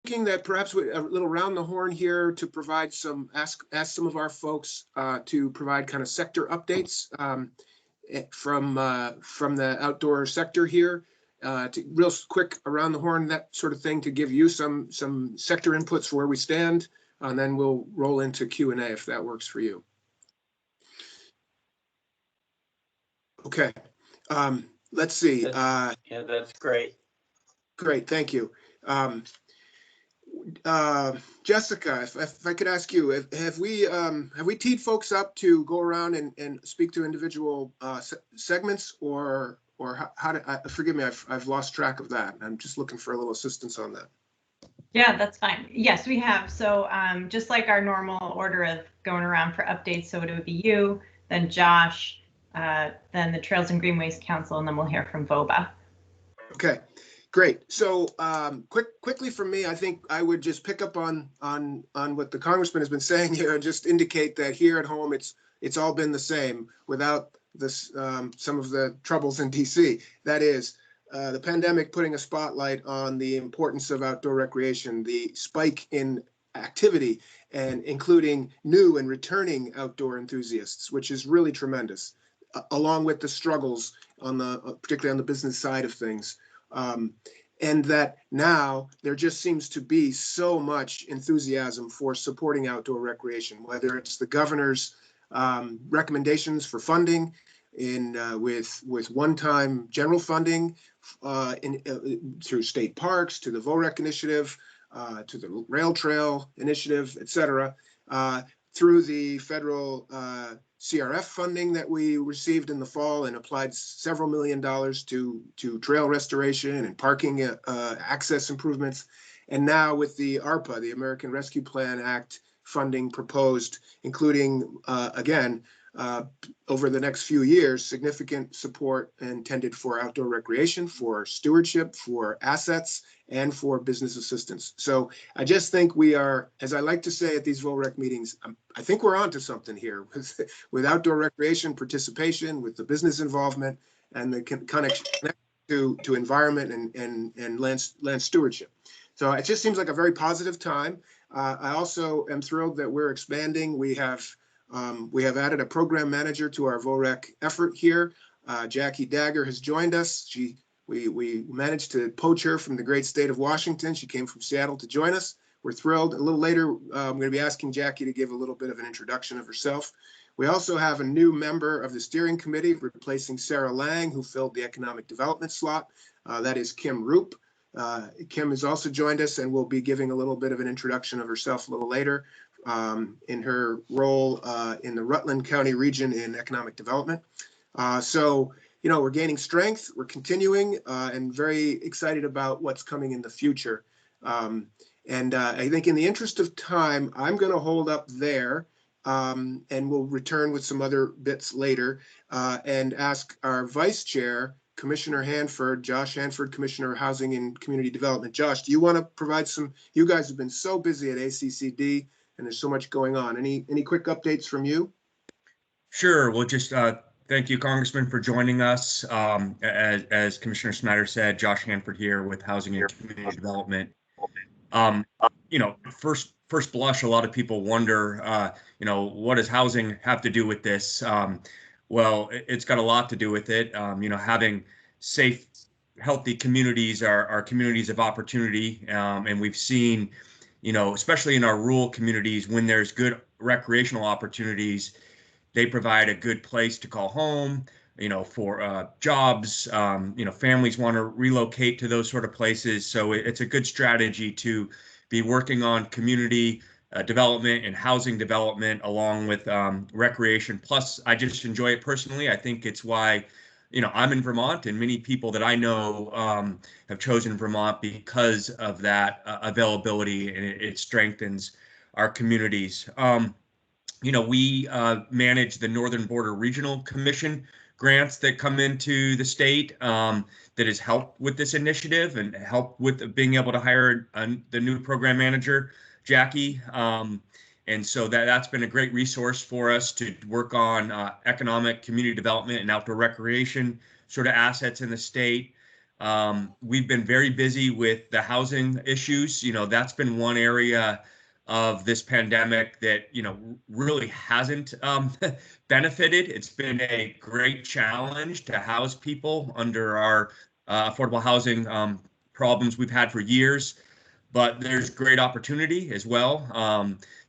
thinking that perhaps a little round the horn here to provide some, ask some of our folks to provide kind of sector updates from the outdoor sector here. To real quick around the horn, that sort of thing, to give you some sector inputs for where we stand, and then we'll roll into Q&A if that works for you. Okay, let's see. Yeah, that's great. Great, thank you. Jessica, if I could ask you, have we teed folks up to go around and speak to individual segments, or how to, forgive me, I've lost track of that. I'm just looking for a little assistance on that. Yeah, that's fine. Yes, we have. So just like our normal order of going around for updates, so it would be you, then Josh, then the Trails and Greenways Council, and then we'll hear from VOBA. Okay, great. So quickly from me, I think I would just pick up on what the Congressman has been saying here and just indicate that here at home, it's all been the same without this, some of the troubles in DC. That is, the pandemic putting a spotlight on the importance of outdoor recreation, the spike in activity, and including new and returning outdoor enthusiasts, which is really tremendous, along with the struggles on particularly on the business side of things. And that now there just seems to be so much enthusiasm for supporting outdoor recreation, whether it's the governor's recommendations for funding with one-time general funding through state parks, to the VOREC initiative, to the rail trail initiative, et cetera, through the federal CRF funding that we received in the fall and applied several $million to trail restoration and parking access improvements. And now with the ARPA, the American Rescue Plan Act funding proposed, including, again, over the next few years, significant support intended for outdoor recreation, for stewardship, for assets, and for business assistance. So I just think we are, as I like to say at these VOREC meetings, I think we're onto something here with outdoor recreation participation, with the business involvement, and the connection to environment and land stewardship. So it just seems like a very positive time. I also am thrilled that we're expanding. We have added a program manager to our VOREC effort here. Jackie Dagger has joined us. We managed to poach her from the great state of Washington. She came from Seattle to join us. We're thrilled. A little later, I'm going to be asking Jackie to give a little bit of an introduction of herself. We also have a new member of the steering committee replacing Sarah Lang, who filled the economic development slot. That is Kim Roop. Kim has also joined us and will be giving a little bit of an introduction of herself a little later in her role in the Rutland County region in economic development. So, you know, we're gaining strength, we're continuing, and very excited about what's coming in the future. And I think in the interest of time, I'm going to hold up there, and we'll return with some other bits later, and ask our Vice Chair, Commissioner Hanford, Josh Hanford, Commissioner of Housing and Community Development. Josh, do you want to provide some, you guys have been so busy at ACCD and there's so much going on. Any quick updates from you? Sure. Well, just thank you, Congressman, for joining us. As Commissioner Snyder said, Josh Hanford here with Housing and Community Development. You know, first blush, a lot of people wonder, you know, what does housing have to do with this? Well, it's got a lot to do with it. You know, having safe, healthy communities are communities of opportunity. And we've seen, you know, especially in our rural communities, when there's good recreational opportunities, they provide a good place to call home, you know, for jobs. You know, families want to relocate to those sort of places. So it's a good strategy to be working on community development and housing development along with recreation. Plus, I just enjoy it personally. I think it's why, you know, I'm in Vermont, and many people that I know have chosen Vermont because of that availability, and it strengthens our communities. You know, we manage the Northern Border Regional Commission grants that come into the state that has helped with this initiative and helped with being able to hire the new program manager, Jackie. And so that's been a great resource for us to work on economic community development and outdoor recreation sort of assets in the state. We've been very busy with the housing issues. That's been one area of this pandemic that, really hasn't benefited. It's been a great challenge to house people under our affordable housing problems we've had for years. But there's great opportunity as well.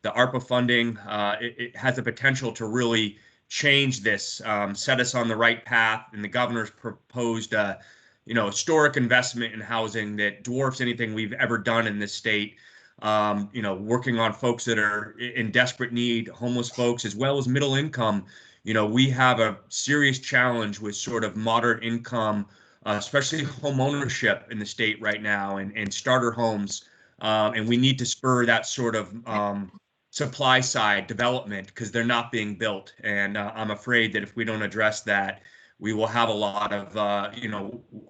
The ARPA funding, it has the potential to really change this, set us on the right path. And the governor's proposed historic investment in housing that dwarfs anything we've ever done in this state. Working on folks that are in desperate need, homeless folks, as well as middle income. We have a serious challenge with sort of moderate income, especially home ownership in the state right now, and starter homes. And we need to spur that sort of supply side development because they're not being built. And I'm afraid that if we don't address that, we will have a lot of,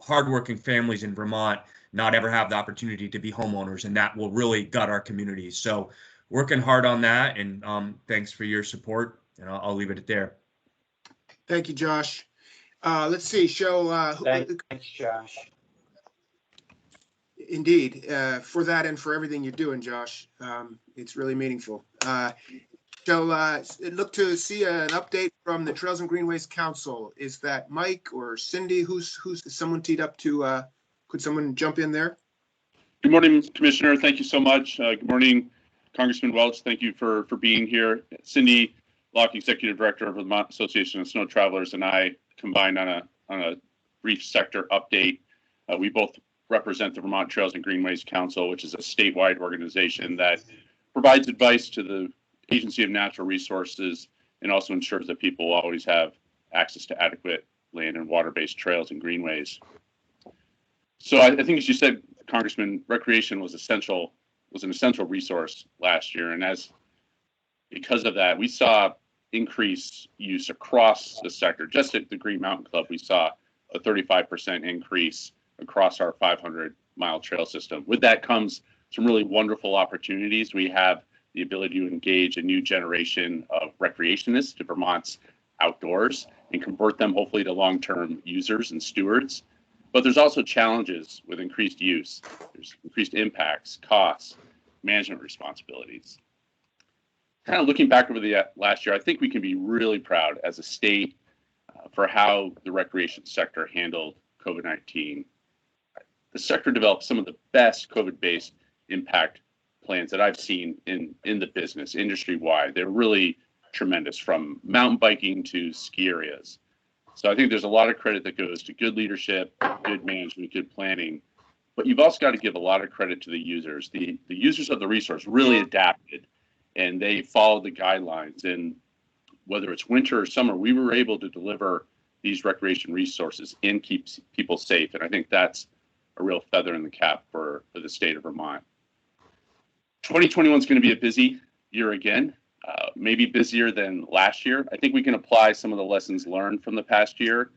hardworking families in Vermont not ever have the opportunity to be homeowners, and that will really gut our communities. So working hard on that, and thanks for your support, and I'll leave it at there. Thank you, Josh. Let's see, Thanks, Josh. Indeed, for that and for everything you're doing, Josh. It's really meaningful. Look to see an update from the Trails and Greenways Council. Is that Mike or Cindy? Who's someone teed up to? Could someone jump in there? Good morning, Commissioner. Thank you so much. Good morning, Congressman Welch. Thank you for being here. Cindy Locke, Executive Director of the Vermont Association of Snow Travelers, and I combined on a brief sector update. We both represent the Vermont Trails and Greenways Council, which is a statewide organization that provides advice to the Agency of Natural Resources and also ensures that people will always have access to adequate land and water-based trails and greenways. So I think, as you said, Congressman, recreation was an essential resource last year, and because of that, we saw increased use across the sector. Just at the Green Mountain Club, we saw a 35% increase across our 500-mile trail system. With that comes some really wonderful opportunities. We have the ability to engage a new generation of recreationists to Vermont's outdoors and convert them hopefully to long-term users and stewards. But there's also challenges with increased use. There's increased impacts, costs, management responsibilities. Kind of looking back over the last year, I think we can be really proud as a state for how the recreation sector handled COVID-19. The sector developed some of the best COVID-based impact plans that I've seen in the business industry-wide. They're really tremendous, from mountain biking to ski areas. So I think there's a lot of credit that goes to good leadership, good management, good planning. But you've also got to give a lot of credit to the users. The users of the resource really adapted, and they followed the guidelines. And whether it's winter or summer, we were able to deliver these recreation resources and keep people safe. And I think that's a real feather in the cap for the state of Vermont. 2021 is going to be a busy year again, maybe busier than last year. I think we can apply some of the lessons learned from the past year,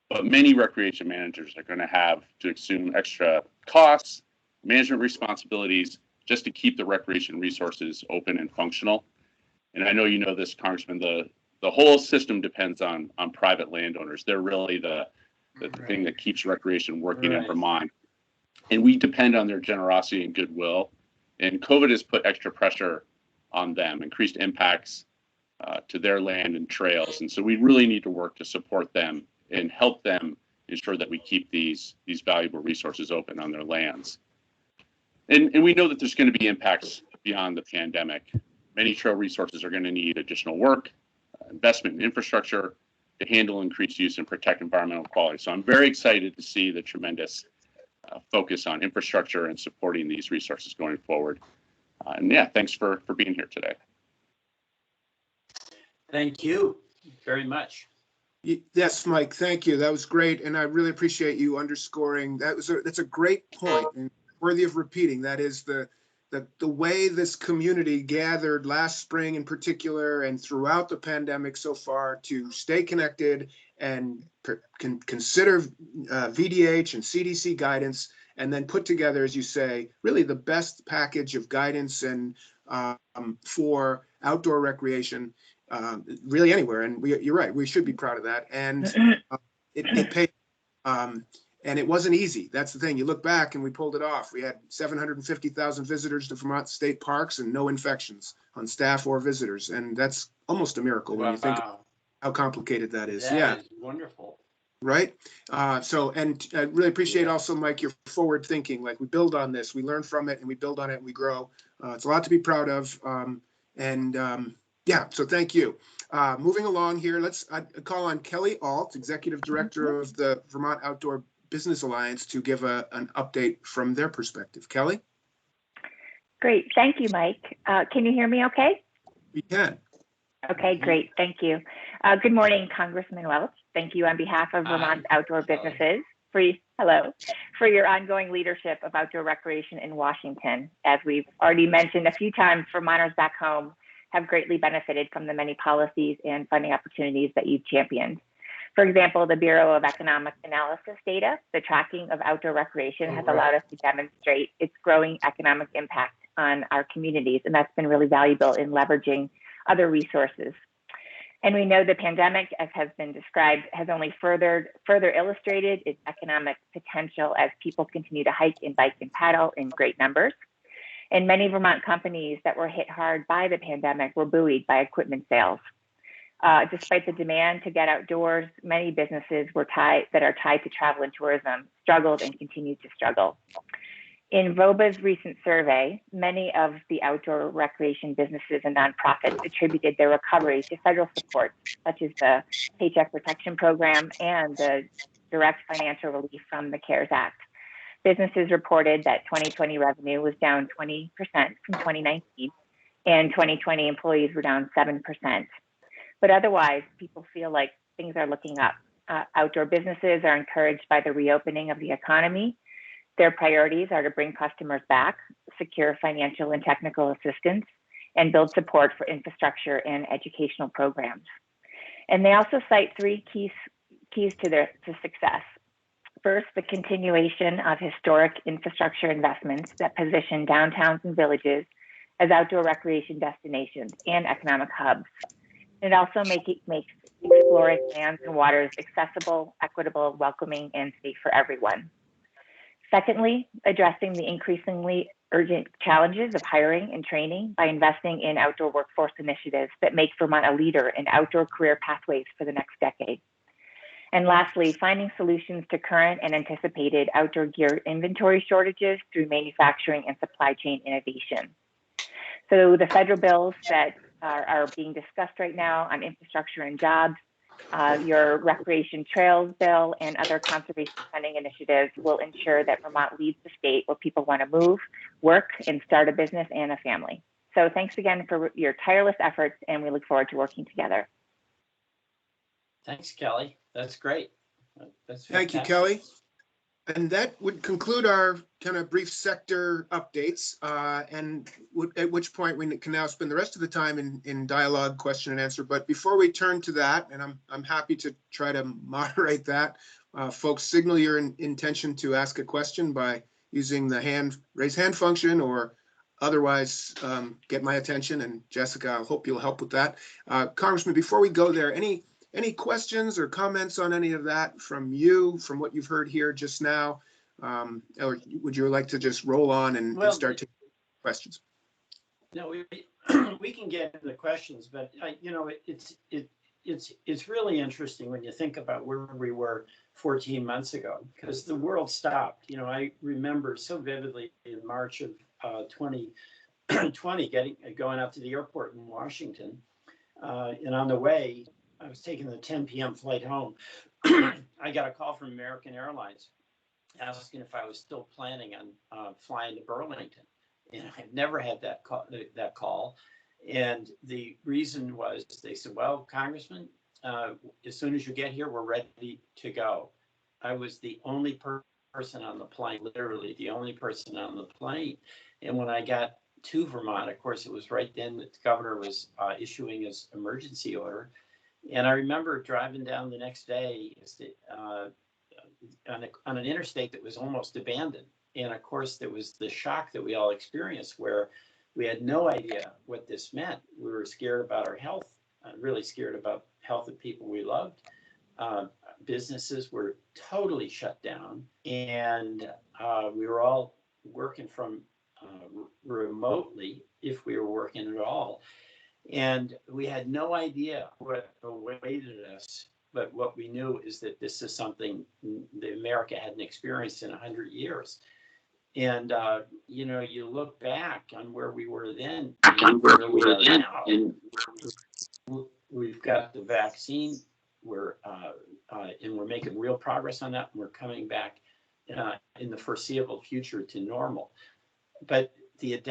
but many recreation managers are going to have to assume extra costs, management responsibilities, just to keep the recreation resources open and functional. And I know you know this, Congressman, the whole system depends on private landowners. They're really the thing that keeps recreation working in Vermont. And we depend on their generosity and goodwill. And COVID has put extra pressure on them, increased impacts to their land and trails. And so we really need to work to support them and help them ensure that we keep these valuable resources open on their lands. And we know that there's going to be impacts beyond the pandemic. Many trail resources are going to need additional work, investment in infrastructure to handle increased use and protect environmental quality. So I'm very excited to see the tremendous focus on infrastructure and supporting these resources going forward. And yeah, thanks for being here today. Thank you very much. Yes, Mike, thank you. That was great. And I really appreciate you underscoring that's a great point and worthy of repeating. That is the way this community gathered last spring in particular and throughout the pandemic so far to stay connected and consider VDH and CDC guidance, and then put together, as you say, really the best package of guidance and for outdoor recreation, really anywhere. And you're right, we should be proud of that. And it paid. And it wasn't easy. That's the thing. You look back and we pulled it off. We had 750,000 visitors to Vermont state parks and no infections on staff or visitors. And that's almost a miracle when you think how complicated that is. That is wonderful. Right. And I really appreciate also, Mike, your forward thinking. Like, we build on this, we learn from it, and we build on it and we grow. It's a lot to be proud of. So thank you. Moving along here, let's call on Kelly Alt, Executive Director of the Vermont Outdoor Business Alliance, to give an update from their perspective. Kelly? Great. Thank you, Mike. Can you hear me okay? We can. Okay, great. Thank you. Good morning, Congressman Welch. Thank you on behalf of Vermont Outdoor Businesses for your ongoing leadership of outdoor recreation in Washington. As we've already mentioned a few times, Vermonters back home have greatly benefited from the many policies and funding opportunities that you've championed. For example, the Bureau of Economic Analysis data, the tracking of outdoor recreation, has allowed us to demonstrate its growing economic impact on our communities, and that's been really valuable in leveraging other resources. And we know the pandemic, as has been described, has only further illustrated its economic potential as people continue to hike and bike and paddle in great numbers. And many Vermont companies that were hit hard by the pandemic were buoyed by equipment sales. Despite the demand to get outdoors, many businesses that are tied to travel and tourism struggled and continue to struggle. In VOBA's recent survey, many of the outdoor recreation businesses and nonprofits attributed their recovery to federal support, such as the Paycheck Protection Program and the direct financial relief from the CARES Act. Businesses reported that 2020 revenue was down 20% from 2019, and 2020 employees were down 7%. But otherwise, people feel like things are looking up. Outdoor businesses are encouraged by the reopening of the economy. Their priorities are to bring customers back, secure financial and technical assistance, and build support for infrastructure and educational programs. And they also cite three keys to success. First, the continuation of historic infrastructure investments that position downtowns and villages as outdoor recreation destinations and economic hubs. It also makes exploring lands and waters accessible, equitable, welcoming, and safe for everyone. Secondly, addressing the increasingly urgent challenges of hiring and training by investing in outdoor workforce initiatives that make Vermont a leader in outdoor career pathways for the next decade. And lastly, finding solutions to current and anticipated outdoor gear inventory shortages through manufacturing and supply chain innovation. So the federal bills that are being discussed right now on infrastructure and jobs, your recreation trails bill, and other conservation funding initiatives will ensure that Vermont leads the state where people want to move, work, and start a business and a family. So thanks again for your tireless efforts, and we look forward to working together. Thanks, Kelly. That's great. Thank you, Kelly. And that would conclude our kind of brief sector updates, at which point we can now spend the rest of the time in dialogue, question and answer. But before we turn to that, and I'm happy to try to moderate that, folks, signal your intention to ask a question by using the raise hand function, or otherwise get my attention. And Jessica, I hope you'll help with that. Congressman, before we go there, any questions or comments on any of that from what you've heard here just now? Or would you like to just roll on and start taking questions? No, we can get into the questions, but it's really interesting when you think about where we were 14 months ago, because the world stopped. I remember so vividly in March of 2020 going out to the airport in Washington, and on the way, I was taking the 10 p.m. flight home. I got a call from American Airlines asking if I was still planning on flying to Burlington. And I've never had that call. And the reason was, they said, well, Congressman, as soon as you get here, we're ready to go. I was the only person on the plane, literally the only person on the plane. And when I got to Vermont, of course, it was right then that the governor was issuing his emergency order. And I remember driving down the next day on an interstate that was almost abandoned. And of course, there was the shock that we all experienced, where we had no idea what this meant. We were scared about our health, really scared about health of people we loved. businesses were totally shut down, and we were all working from remotely, if we were working at all. And we had no idea what awaited us. But what we knew is that this is something that America hadn't experienced in 100 years. And, you know, you look back on where we were then and where we are now. We've got the vaccine. And we're making real progress on that. And we're coming back in the foreseeable future to normal. But the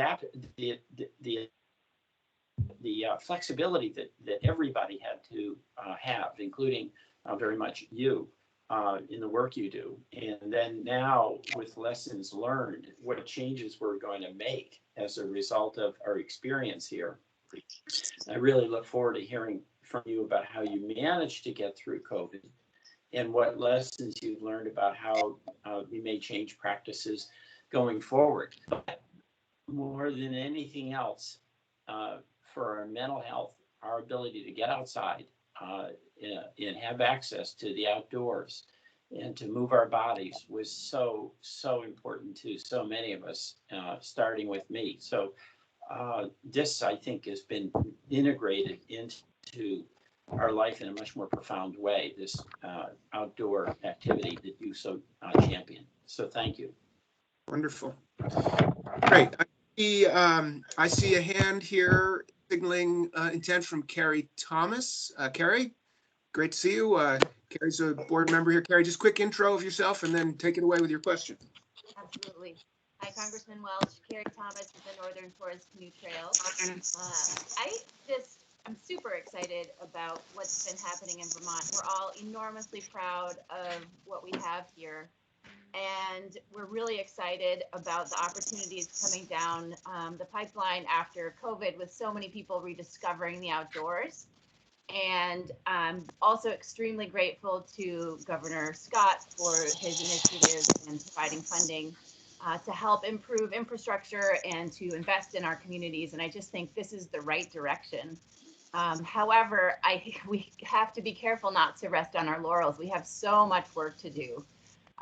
flexibility that everybody had to have, including very much you in the work you do. And then now with lessons learned, what changes we're going to make as a result of our experience here. I really look forward to hearing from you about how you managed to get through COVID and what lessons you've learned about how we may change practices going forward. But more than anything else, for our mental health, our ability to get outside and have access to the outdoors and to move our bodies was so important to so many of us, starting with me. So this, I think, has been integrated into our life in a much more profound way, this outdoor activity that you so champion. So thank you. Wonderful. Great. I see a hand here signaling intent from Carrie Thomas. Carrie, great to see you. Carrie's a board member here. Carrie, just quick intro of yourself and then take it away with your question. Absolutely. Hi, Congressman Welch. Carrie Thomas with the Northern Forest Canoe Trail. I'm super excited about what's been happening in Vermont. We're all enormously proud of what we have here. And we're really excited about the opportunities coming down the pipeline after COVID, with so many people rediscovering the outdoors. And I'm also extremely grateful to Governor Scott for his initiatives and providing funding to help improve infrastructure and to invest in our communities. And I just think this is the right direction. However, we have to be careful not to rest on our laurels. We have so much work to do.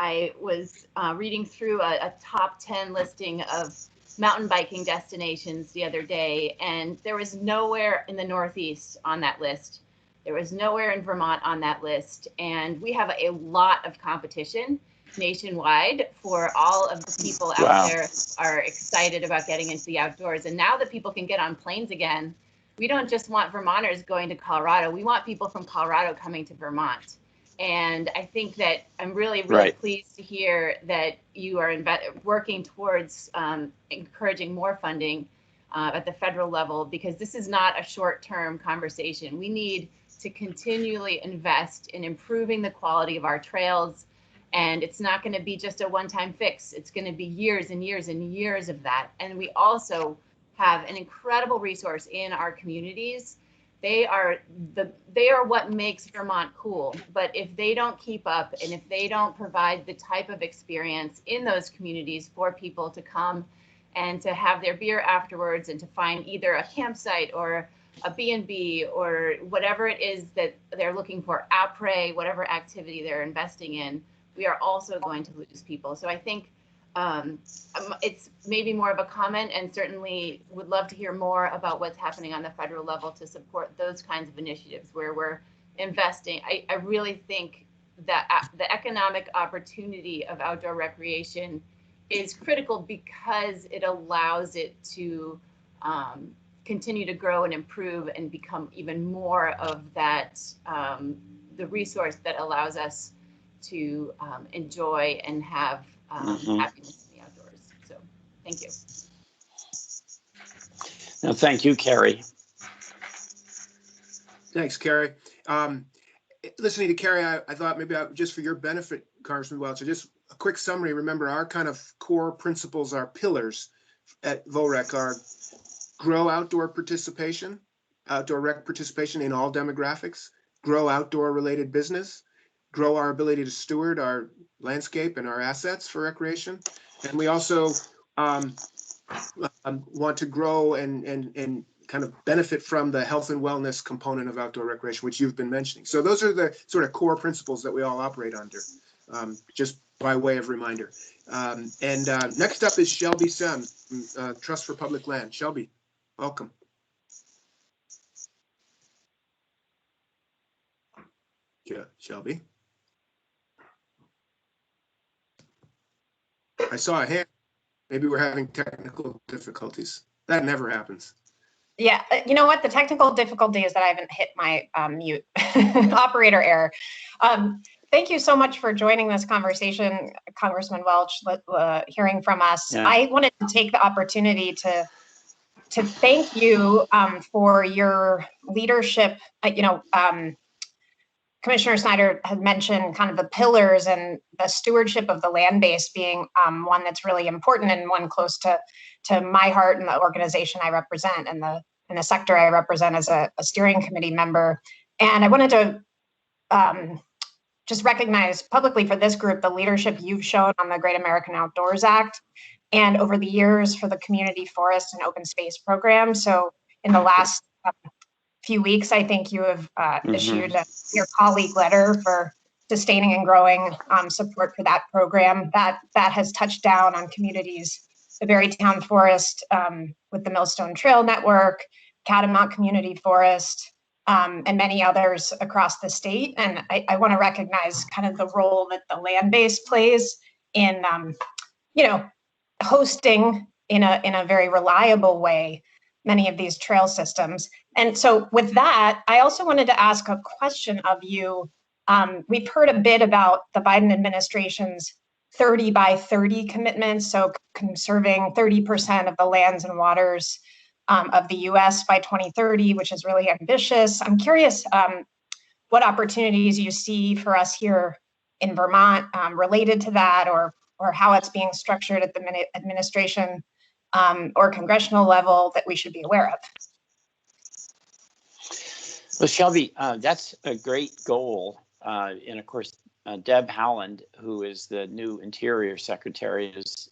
I was reading through a top 10 listing of mountain biking destinations the other day, and there was nowhere in the Northeast on that list. There was nowhere in Vermont on that list. And we have a lot of competition nationwide for all of the people out there are excited about getting into the outdoors. And now that people can get on planes again, we don't just want Vermonters going to Colorado. We want people from Colorado coming to Vermont. And I think that I'm really pleased to hear that you are working towards encouraging more funding at the federal level, because this is not a short-term conversation. We need to continually invest in improving the quality of our trails. And it's not going to be just a one-time fix. It's going to be years and years and years of that. And we also have an incredible resource in our communities. They are what makes Vermont cool. But if they don't keep up and if they don't provide the type of experience in those communities for people to come and to have their beer afterwards and to find either a campsite or a B&B or whatever it is that they're looking for, après, whatever activity they're investing in, we are also going to lose people. So I think it's maybe more of a comment, and certainly would love to hear more about what's happening on the federal level to support those kinds of initiatives where we're investing. I really think that the economic opportunity of outdoor recreation is critical because it allows it to continue to grow and improve and become even more of that, the resource that allows us to enjoy and have happiness in the outdoors. So thank you. No, thank you, Carrie. Thanks, Carrie. Listening to Carrie, I thought maybe just for your benefit, Congressman Welch, just a quick summary. Remember, our kind of core principles, our pillars at VOREC are grow outdoor participation, outdoor rec participation in all demographics, grow outdoor related business, grow our ability to steward our landscape and our assets for recreation. And we also want to grow and kind of benefit from the health and wellness component of outdoor recreation, which you've been mentioning. So those are the sort of core principles that we all operate under, just by way of reminder. Next up is Shelby Sem, Trust for Public Land. Shelby, welcome. Yeah, Shelby. I saw a hand. Maybe we're having technical difficulties. That never happens. Yeah, you know what? The technical difficulty is that I haven't hit my mute. Operator error. Thank you so much for joining this conversation, Congressman Welch, hearing from us. Yeah. I wanted to take the opportunity to thank you for your leadership. Commissioner Snyder had mentioned kind of the pillars and the stewardship of the land base being one that's really important and one close to my heart and the organization I represent and the sector I represent as a steering committee member. And I wanted to just recognize publicly for this group the leadership you've shown on the Great American Outdoors Act and over the years for the community forest and open space program. So in the last few weeks, I think you have issued your colleague letter for sustaining and growing support for that program. That has touched down on communities, the Berrytown Forest with the Millstone Trail Network, Catamount Community Forest, and many others across the state. And I want to recognize kind of the role that the land base plays in, hosting in a very reliable way many of these trail systems. And so with that, I also wanted to ask a question of you. We've heard a bit about the Biden administration's 30 by 30 commitments, so conserving 30% of the lands and waters of the US by 2030, which is really ambitious. I'm curious what opportunities you see for us here in Vermont related to that, or how it's being structured at the administration or congressional level that we should be aware of. Well, Shelby, that's a great goal. And of course, Deb Haaland, who is the new Interior Secretary, is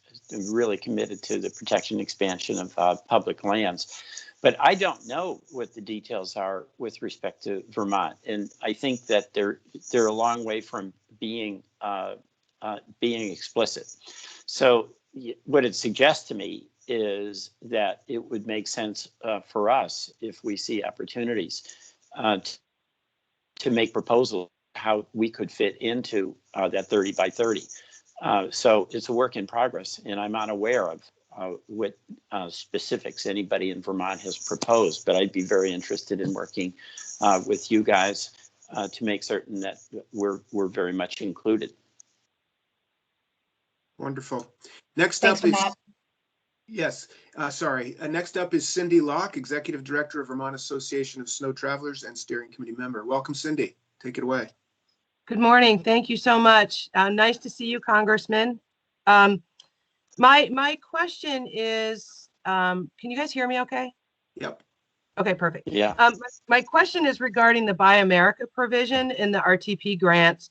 really committed to the protection and expansion of public lands. But I don't know what the details are with respect to Vermont. And I think that they're a long way from being explicit. So what it suggests to me is that it would make sense for us, if we see opportunities, to make proposals how we could fit into that 30 by 30. So it's a work in progress, and I'm unaware of what specifics anybody in Vermont has proposed, but I'd be very interested in working with you guys to make certain that we're very much included. Wonderful. Next Thanks up is Matt. Yes, sorry. Next up is Cindy Locke, Executive Director of Vermont Association of Snow Travelers and Steering Committee Member. Welcome, Cindy. Take it away. Good morning. Thank you so much. Nice to see you, Congressman. My question is, can you guys hear me okay? Yep. Okay, perfect. Yeah. My question is regarding the Buy America provision in the RTP grants.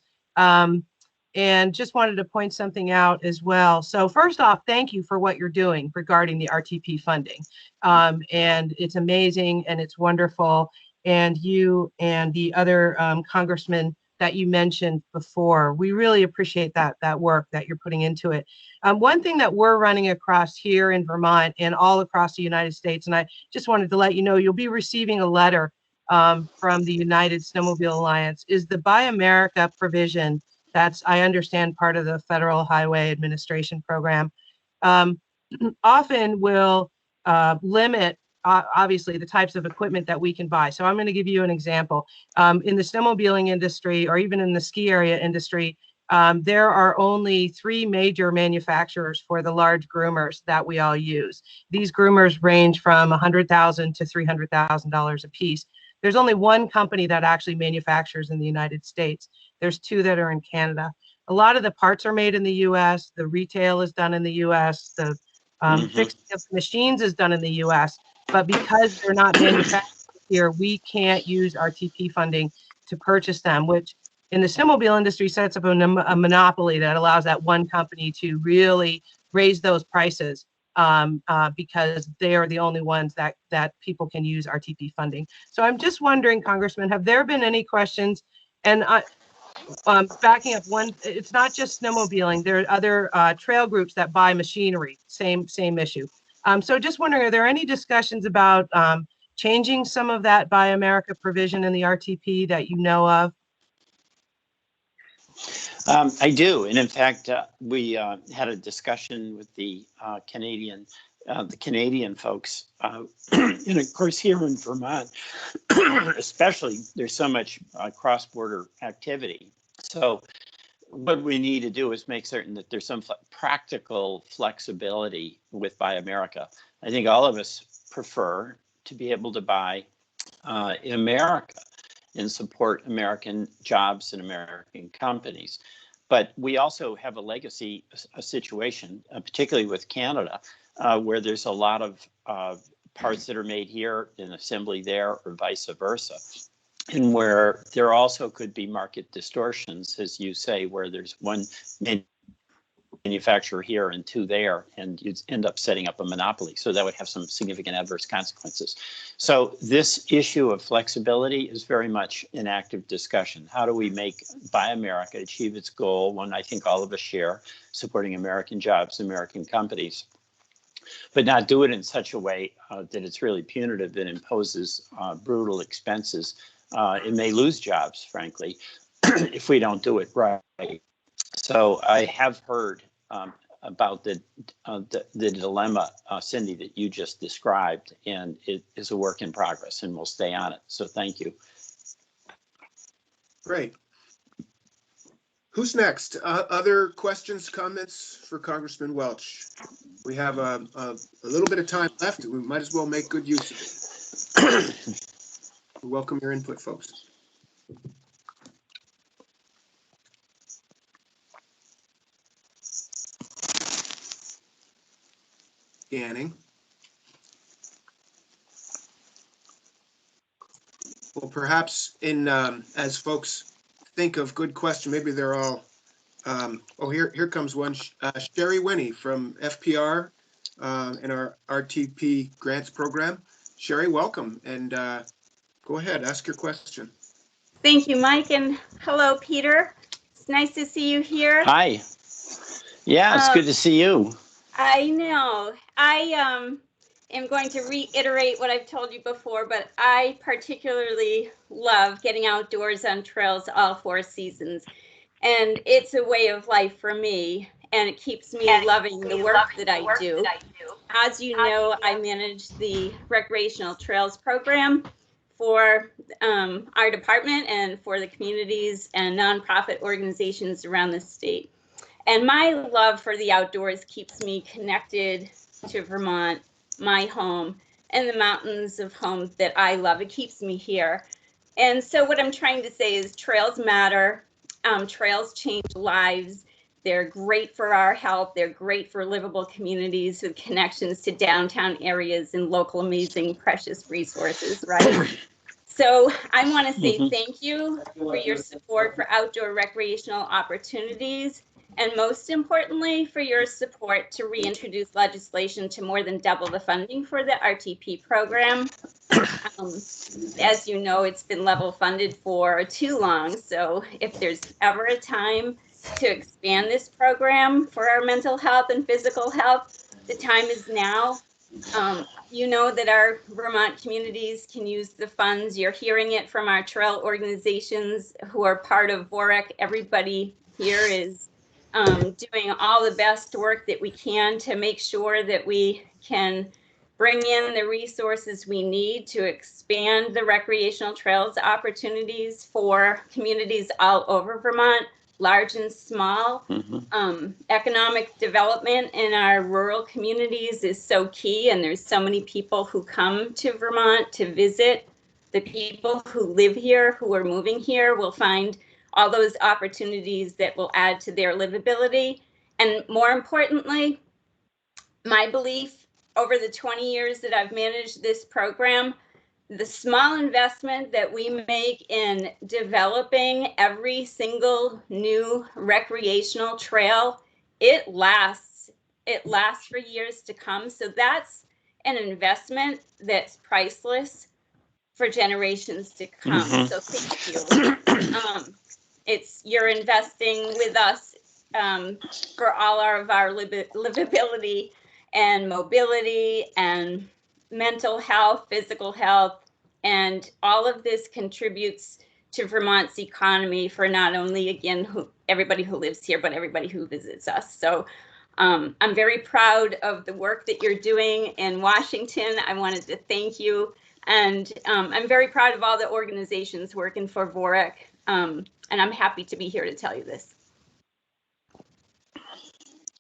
And just wanted to point something out as well. So first off, thank you for what you're doing regarding the RTP funding. And it's amazing and it's wonderful. And you and the other congressmen that you mentioned before, we really appreciate that work that you're putting into it. One thing that we're running across here in Vermont and all across the United States, and I just wanted to let you know, you'll be receiving a letter from the United Snowmobile Alliance, is the Buy America provision. That's, I understand, part of the Federal Highway Administration program, often will limit, obviously, the types of equipment that we can buy. So I'm going to give you an example. In the snowmobiling industry, or even in the ski area industry, there are only 3 major manufacturers for the large groomers that we all use. These groomers range from $100,000 to $300,000 a piece. There's only one company that actually manufactures in the United States. There's 2 that are in Canada. A lot of the parts are made in the US. The retail is done in the US. The fixing of the machines is done in the US. But because they're not manufactured here, we can't use RTP funding to purchase them, which in the snowmobile industry sets up a monopoly that allows that one company to really raise those prices. because they are the only ones that people can use RTP funding. So I'm just wondering, Congressman, have there been any questions? And backing up one, it's not just snowmobiling. There are other trail groups that buy machinery, same issue. So just wondering, are there any discussions about changing some of that Buy America provision in the RTP that you know of? I do, and in fact, we had a discussion with the Canadian folks, and of course here in Vermont, especially, there's so much cross-border activity. So what we need to do is make certain that there's some practical flexibility with Buy America. I think all of us prefer to be able to buy in America and support American jobs and American companies. But we also have a legacy situation, particularly with Canada, where there's a lot of parts that are made here and assembly there, or vice versa. And where there also could be market distortions, as you say, where there's one manufacturer here and two there, and you'd end up setting up a monopoly. So that would have some significant adverse consequences. So this issue of flexibility is very much an active discussion. How do we make Buy America achieve its goal, one I think all of us share, supporting American jobs, American companies, but not do it in such a way that it's really punitive and imposes brutal expenses. It may lose jobs, frankly, if we don't do it right. So I have heard about the dilemma, Cindy, that you just described, and it is a work in progress, and we'll stay on it. So thank you. Great. Who's next? Other questions, comments for Congressman Welch? We have a little bit of time left. We might as well make good use of it. We welcome your input, folks. Scanning. Well, perhaps as folks think of good question, maybe they're all. Oh, here comes one. Sherry Winnie from FPR in our RTP grants program. Sherry, welcome, and go ahead, ask your question. Thank you, Mike, and hello, Peter. It's nice to see you here. Hi. Yeah, it's good to see you. I know. I am going to reiterate what I've told you before, but I particularly love getting outdoors on trails all 4 seasons. And it's a way of life for me, and it keeps me loving the work that I do. As you know, I manage the recreational trails program for our department and for the communities and nonprofit organizations around the state. And my love for the outdoors keeps me connected to Vermont, my home, and the mountains of home that I love. It keeps me here. And so what I'm trying to say is trails matter. Trails change lives. They're great for our health. They're great for livable communities with connections to downtown areas and local amazing precious resources, right? So I want to say thank you for your support for outdoor recreational opportunities, and most importantly, for your support to reintroduce legislation to more than double the funding for the RTP program. As you know, it's been level funded for too long. So if there's ever a time to expand this program for our mental health and physical health, the time is now. You know that our Vermont communities can use the funds. You're hearing it from our trail organizations who are part of VOREC. Everybody here is doing all the best work that we can to make sure that we can bring in the resources we need to expand the recreational trails opportunities for communities all over Vermont, large and small. Economic development in our rural communities is so key, and there's so many people who come to Vermont to visit. The people who live here, who are moving here, will find all those opportunities that will add to their livability. And more importantly, my belief over the 20 years that I've managed this program, the small investment that we make in developing every single new recreational trail, it lasts it lasts for years to come. So that's an investment that's priceless for generations to come. So thank you. You're investing with us for all of our livability and mobility and mental health, physical health, and all of this contributes to Vermont's economy for not only, again, everybody who lives here, but everybody who visits us. So I'm very proud of the work that you're doing in Washington. I wanted to thank you. And I'm very proud of all the organizations working for VOREC. And I'm happy to be here to tell you this.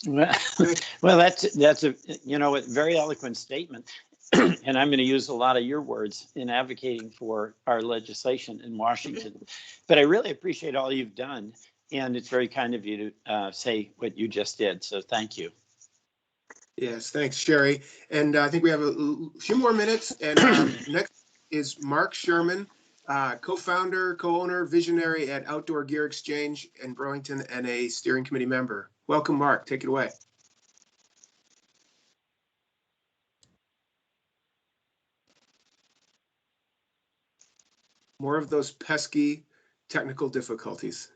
Well, that's a a very eloquent statement, and I'm going to use a lot of your words in advocating for our legislation in Washington. But I really appreciate all you've done, and it's very kind of you to say what you just did. So thank you. Yes, thanks, Sherry. And I think we have a few more minutes. And next is Mark Sherman, co-founder, co-owner, visionary at Outdoor Gear Exchange in Burlington and a steering committee member. Welcome, Mark. Take it away. More of those pesky technical difficulties.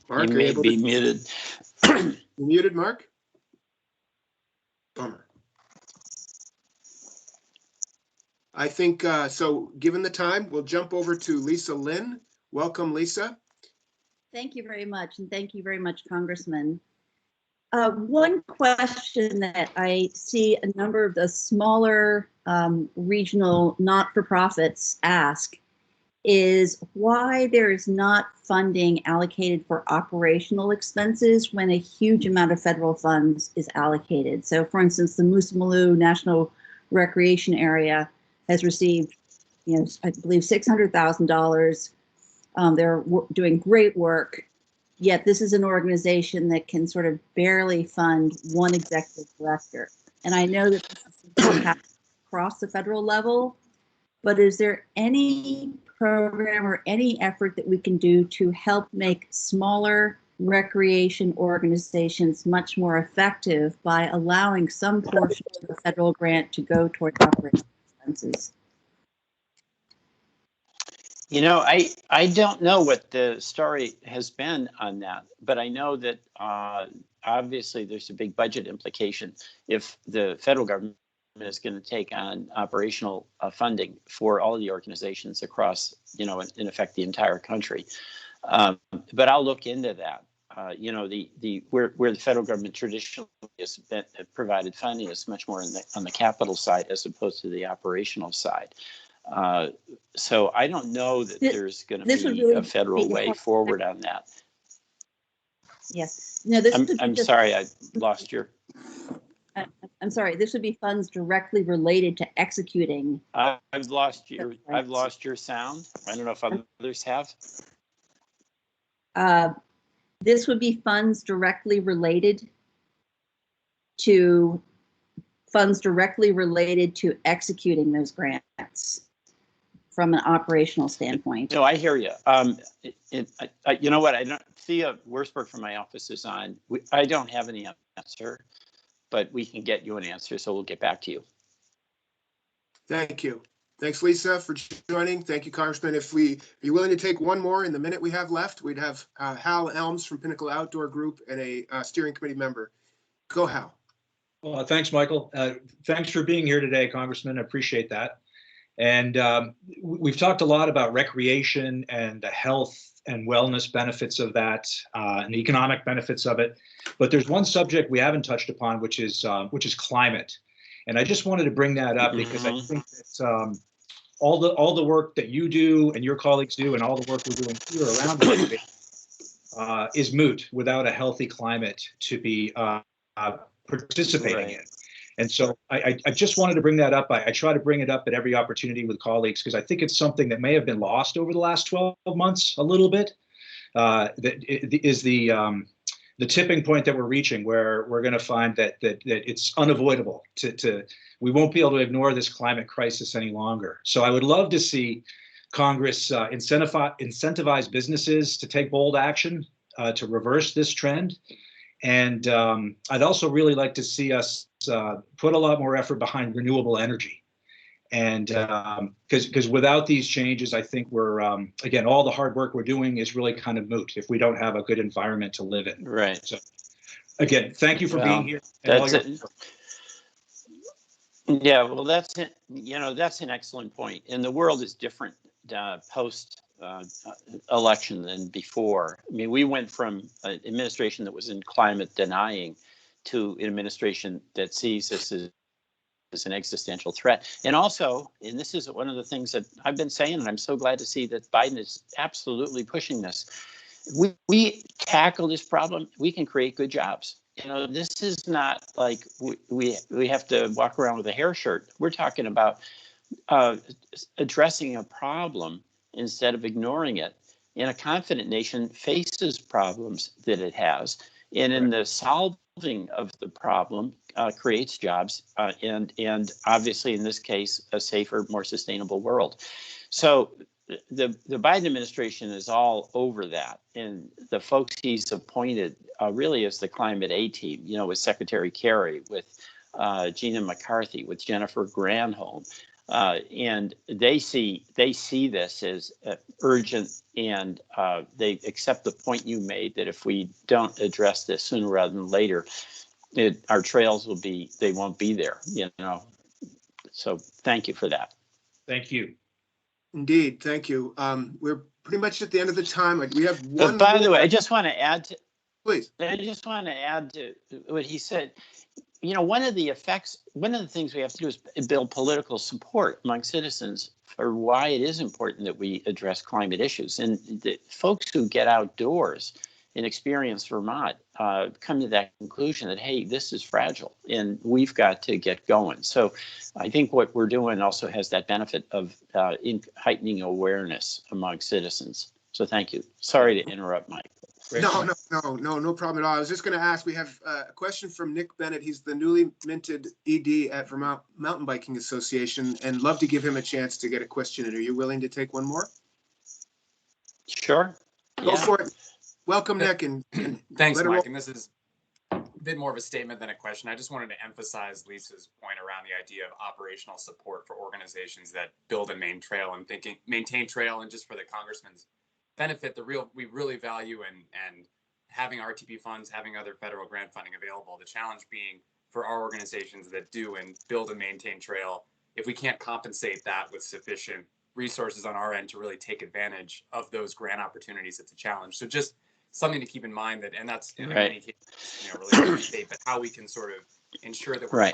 Mark, you may be muted. You muted, Mark? Bummer. I think, so given the time, we'll jump over to Lisa Lynn. Welcome, Lisa. Thank you very much, and thank you very much, Congressman. One question that I see a number of the smaller regional not-for-profits ask is why there is not funding allocated for operational expenses when a huge amount of federal funds is allocated. So for instance, the Moosomaloo National Recreation Area has received, I believe $600,000. They're doing great work, yet this is an organization that can sort of barely fund one executive director. And I know that this is happening across the federal level, but is there any program or any effort that we can do to help make smaller recreation organizations much more effective by allowing some portion of the federal grant to go toward operating expenses? I don't know what the story has been on that, but I know that obviously there's a big budget implication if the federal government is going to take on operational funding for all the organizations across, in effect, the entire country. But I'll look into that. Where the federal government traditionally has provided funding is much more on the capital side as opposed to the operational side. So I don't know that there's going to be really a federal way forward on that. Yes. No, I'm sorry, I lost your. I'm sorry. This would be funds directly related to executing. I've lost your sound. I don't know if others have. This would be funds directly related to executing those grants from an operational standpoint. No, I hear you. You know what? Thea Worsberg from my office is on. I don't have any answer, but we can get you an answer, so we'll get back to you. Thank you. Thanks, Lisa, for joining. Thank you, Congressman. If you're willing to take one more in the minute we have left, we'd have Hal Elms from Pinnacle Outdoor Group and a steering committee member. Go, Hal. Well, thanks, Michael. Thanks for being here today, Congressman. I appreciate that. And we've talked a lot about recreation and the health and wellness benefits of that and the economic benefits of it. But there's one subject we haven't touched upon, which is climate. And I just wanted to bring that up because I think that all the work that you do and your colleagues do and all the work we're doing here around it is moot without a healthy climate to be participating in. And so I just wanted to bring that up. I try to bring it up at every opportunity with colleagues because I think it's something that may have been lost over the last 12 months a little bit. That is the tipping point that we're reaching where we're going to find that it's unavoidable we won't be able to ignore this climate crisis any longer. So I would love to see Congress incentivize businesses to take bold action to reverse this trend And I'd also really like to see us put a lot more effort behind renewable energy. And because without these changes, I think we're, again, all the hard work we're doing is really kind of moot if we don't have a good environment to live in. Right. So again, thank you for being here. That's it. Yeah, well, that's it. You know, that's an excellent point. And the world is different post election than before. I mean, we went from an administration that was in climate denying to an administration that sees this as an existential threat. And also, and this is one of the things that I've been saying, and I'm so glad to see that Biden is absolutely pushing this. We tackle this problem, we can create good jobs. You know, this is not like we have to walk around with a hair shirt. We're talking about addressing a problem instead of ignoring it. And a confident nation faces problems that it has. And in the solving of the problem creates jobs and obviously in this case, a safer, more sustainable world. So the Biden administration is all over that. And the folks he's appointed really is the climate A team, you know, with Secretary Kerry, with Gina McCarthy, with Jennifer Granholm. And they see this as urgent, and they accept the point you made that if we don't address this sooner rather than later, our trails they won't be there, you know. So thank you for that. Thank you. Indeed, thank you. We're pretty much at the end of the time. We have one. By the way, I just want to add to. Please. I just want to add to what he said. You know, one of the things we have to do is build political support among citizens for why it is important that we address climate issues. And the folks who get outdoors and experience Vermont come to that conclusion that, hey, this is fragile and we've got to get going. So I think what we're doing also has that benefit of heightening awareness among citizens. So thank you. Sorry to interrupt, Mike. No problem at all. I was just going to ask, we have a question from Nick Bennett. He's the newly minted ED at Vermont Mountain Biking Association, and love to give him a chance to get a question in. Are you willing to take one more? Sure. Go for it. Welcome, Nick. And thanks, Mike. And this is a bit more of a statement than a question. I just wanted to emphasize Lisa's point around the idea of operational support for organizations that build and maintain trail, and just for the Congressman's benefit, we really value and having RTP funds, having other federal grant funding available. The challenge being for our organizations that do and build and maintain trail, if we can't compensate that with sufficient resources on our end to really take advantage of those grant opportunities, it's a challenge. So just something to keep in mind that, and that's in many cases, you know, really state, but how we can sort of ensure that we're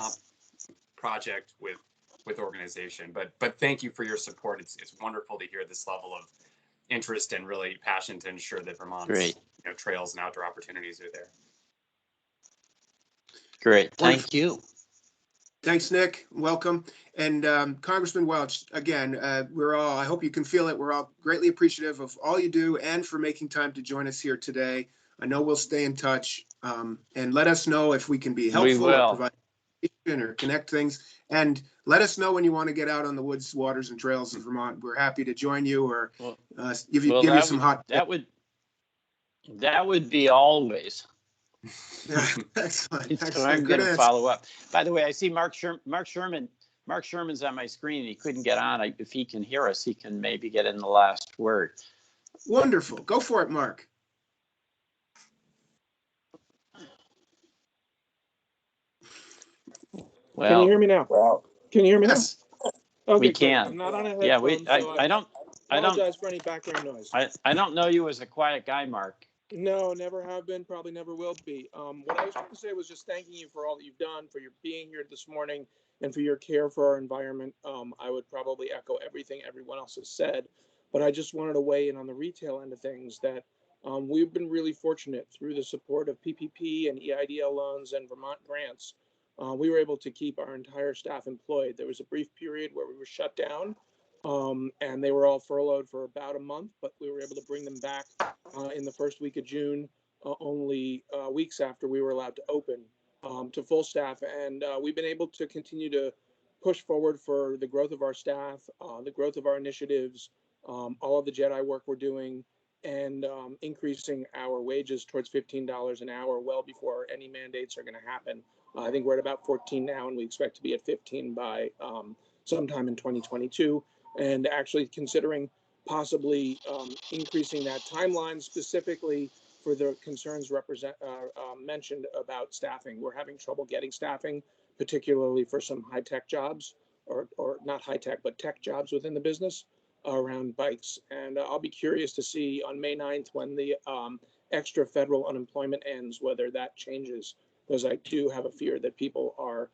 project with organization. But thank you for your support. It's wonderful to hear this level of interest and really passion to ensure that Vermont's trails and outdoor opportunities are there. Great, thank you. Thanks, Nick. Welcome. And Congressman Welch, again, I hope you can feel it. We're all greatly appreciative of all you do and for making time to join us here today. I know we'll stay in touch and let us know if we can be helpful or provide information or connect things. And let us know when you want to get out on the woods, waters, and trails of Vermont. We're happy to join you or give you some hot tips. That would be always. Yeah, excellent. So I'm going to follow up. By the way, I see Mark Sherman. Mark Sherman's on my screen. He couldn't get on. If he can hear us, he can maybe get in the last word. Wonderful. Go for it, Mark. Well, can you hear me now? Can you hear me now? Okay, we can. I'm not on a headphone, yeah, I don't apologize for any background noise. I don't know you as a quiet guy, Mark. No, never have been, probably never will be. What I was trying to say was just thanking you for all that you've done, for your being here this morning, and for your care for our environment. I would probably echo everything everyone else has said, but I just wanted to weigh in on the retail end of things that we've been really fortunate through the support of PPP and EIDL loans and Vermont grants. We were able to keep our entire staff employed. There was a brief period where we were shut down and they were all furloughed for about a month, but we were able to bring them back in the first week of June, only weeks after we were allowed to open to full staff. And we've been able to continue to push forward for the growth of our staff, the growth of our initiatives, all of the JEDI work we're doing. and increasing our wages towards $15 an hour well before any mandates are going to happen. I think we're at about 14 now, and we expect to be at 15 by sometime in 2022. And actually considering possibly increasing that timeline specifically for the concerns mentioned about staffing. We're having trouble getting staffing, particularly for some high-tech jobs, or not high-tech, but tech jobs within the business around bikes. And I'll be curious to see on May 9th when the extra federal unemployment ends, whether that changes, because I do have a fear that people are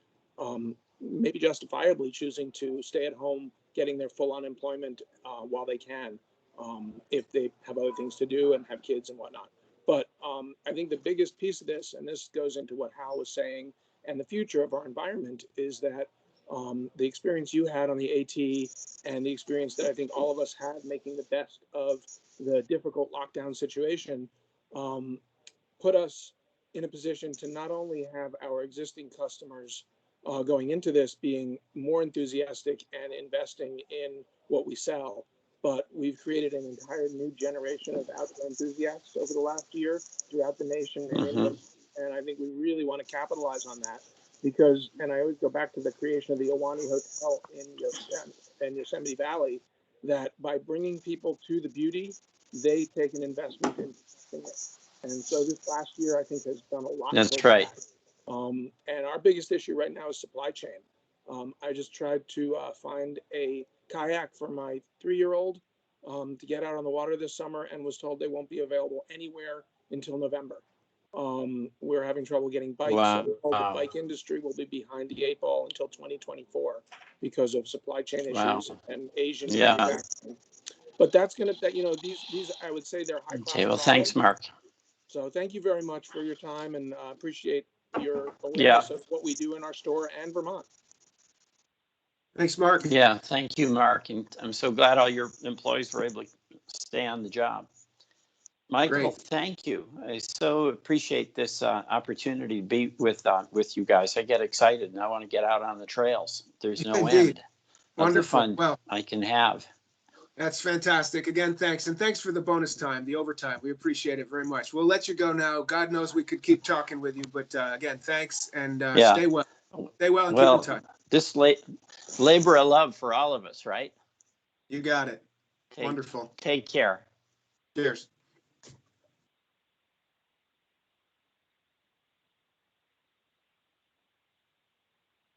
maybe justifiably choosing to stay at home, getting their full unemployment while they can, if they have other things to do and have kids and whatnot. But I think the biggest piece of this, and this goes into what Hal was saying, and the future of our environment, is that the experience you had on the AT and the experience that I think all of us had making the best of the difficult lockdown situation put us in a position to not only have our existing customers going into this being more enthusiastic and investing in what we sell, but we've created an entire new generation of outdoor enthusiasts over the last year throughout the nation. And I think we really want to capitalize on that because, and I always go back to the creation of the Ahwahnee Hotel in Yosemite Valley, that by bringing people to the beauty, they take an investment in it. And so this last year, I think, has done a lot. That's right. And our biggest issue right now is supply chain. I just tried to find a kayak for my 3-year-old to get out on the water this summer and was told they won't be available anywhere until November. We're having trouble getting bikes. Wow. So the bike industry will be behind the 8 ball until 2024 because of supply chain issues and Asian manufacturing. But that's going to, these, I would say they're high class. Okay, well, thanks, Mark. So thank you very much for your time and appreciate your awareness of what we do in our store and Vermont. Thanks, Mark. Yeah, thank you, Mark. And I'm so glad all your employees were able to stay on the job. Michael, thank you. I so appreciate this opportunity to be with you guys. I get excited and I want to get out on the trails. There's no end of the fun I can have. That's fantastic. Again, thanks. And thanks for the bonus time, the overtime. We appreciate it very much. We'll let you go now. God knows we could keep talking with you, but again, thanks and stay well. Stay well and keep in touch. This labor of love for all of us, right? You got it. Wonderful. Take care. Cheers.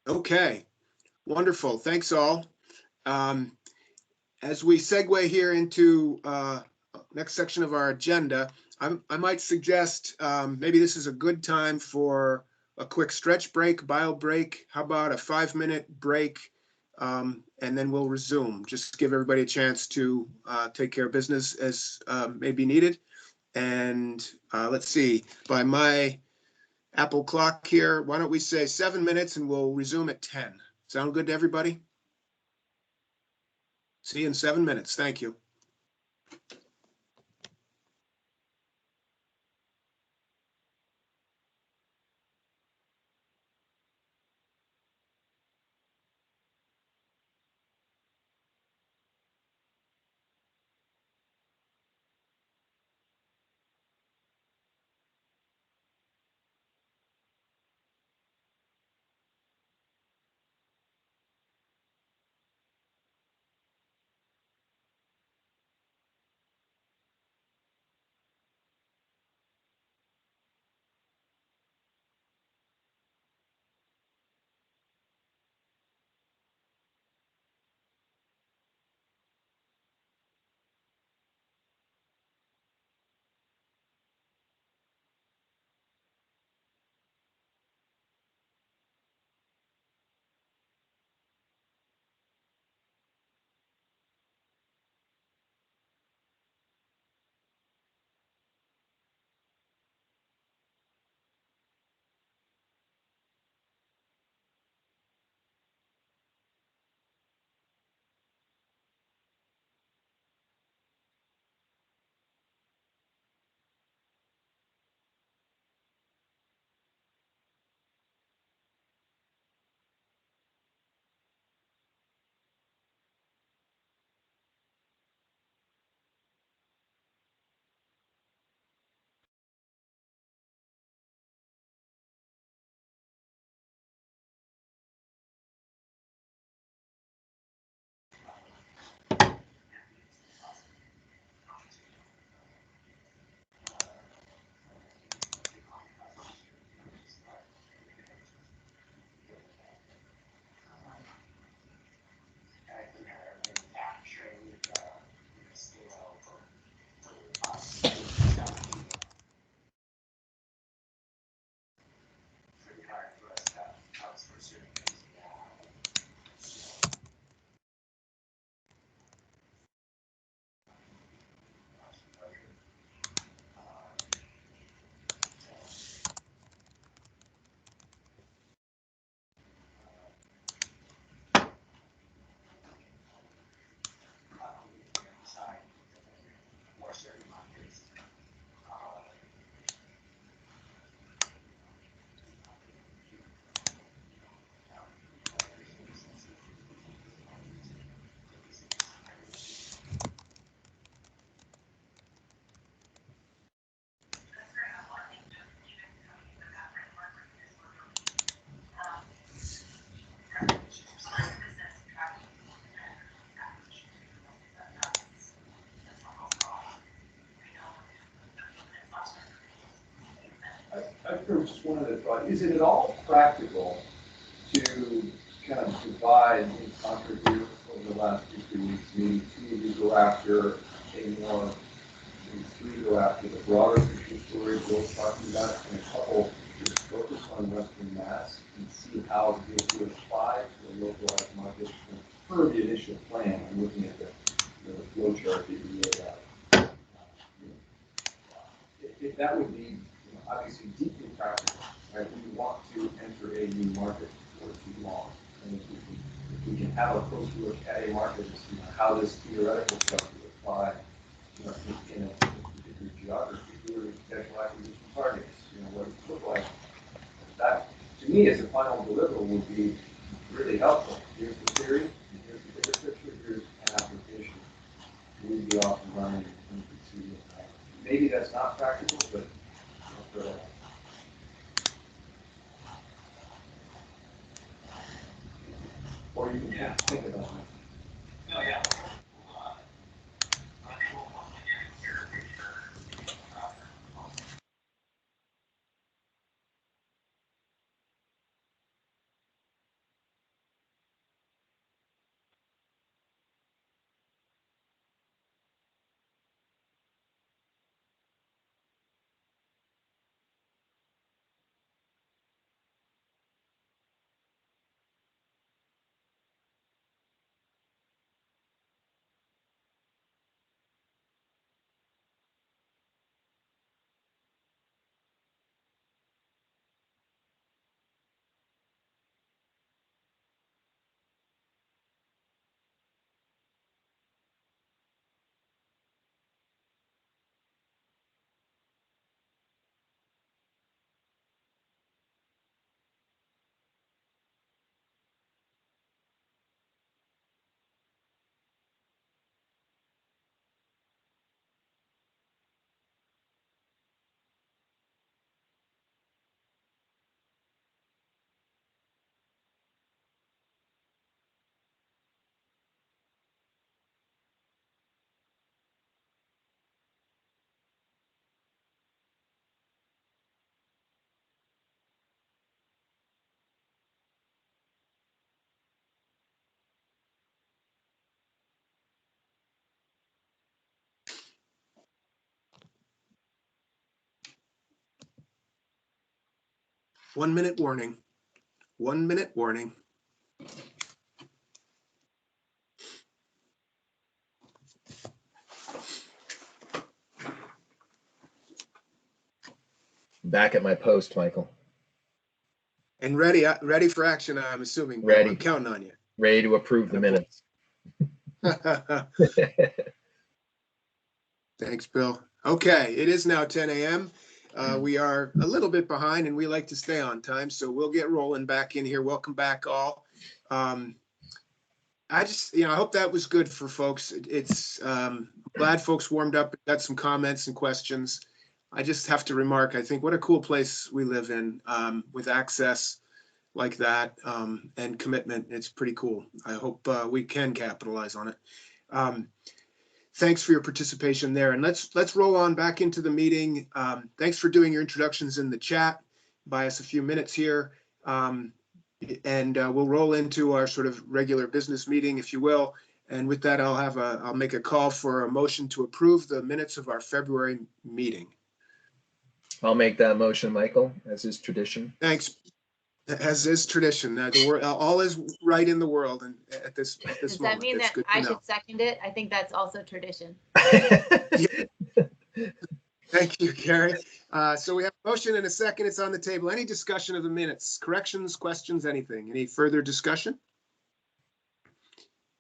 Okay. Wonderful. Thanks all. As we segue here into next section of our agenda, I might suggest maybe this is a good time for a quick stretch break, bio break. How about a 5-minute break? And then we'll resume. Just give everybody a chance to take care of business as may be needed. And let's see, by my Apple clock here, why don't we say 7 minutes and we'll resume at 10. Sound good to everybody? See you in 7 minutes. Thank you. limited thought. Is it at all practical to kind of divide in concert here over the last 2-3 weeks? Maybe 2 of you go after a more, maybe 3 go after the broader picture story Bill's talking about, and a couple just focus on Western Mass and see how this would apply to a localized market. For the initial plan, I'm looking at the flow chart that you laid out. If that would be obviously deeply practical, right? We want to enter a new market before too long. And if we can have a close look at a market and see how this theoretical stuff would apply in a particular geography, or potential acquisition targets, what it would look like. That, to me, as a final deliverable would be really helpful. Here's the theory, and here's the bigger picture, here's an application. We'd be off and running and see. Maybe that's not practical, but or you can think about it. Oh, yeah. One minute warning. 1 minute warning. Back at my post, Michael. And ready for action, I'm assuming. Ready. I'm counting on you. Ready to approve the minutes. Thanks, Bill. Okay, it is now 10 a.m. We are a little bit behind and we like to stay on time, so we'll get rolling back in here. Welcome back all. I just, I hope that was good for folks. It's glad folks warmed up, got some comments and questions. I just have to remark, I think what a cool place we live in with access like that and commitment. It's pretty cool. I hope we can capitalize on it. Thanks for your participation there. And let's roll on back into the meeting. Thanks for doing your introductions in the chat. Buy us a few minutes here. And we'll roll into our sort of regular business meeting, if you will. And with that, I'll make a call for a motion to approve the minutes of our February meeting. I'll make that motion, Michael, as is tradition. Thanks. As is tradition. All is right in the world and at this moment. Does that mean that I should second it? I think that's also tradition. Thank you, Carrie. So we have a motion and a second. It's on the table. Any discussion of the minutes? Corrections, questions, anything? Any further discussion?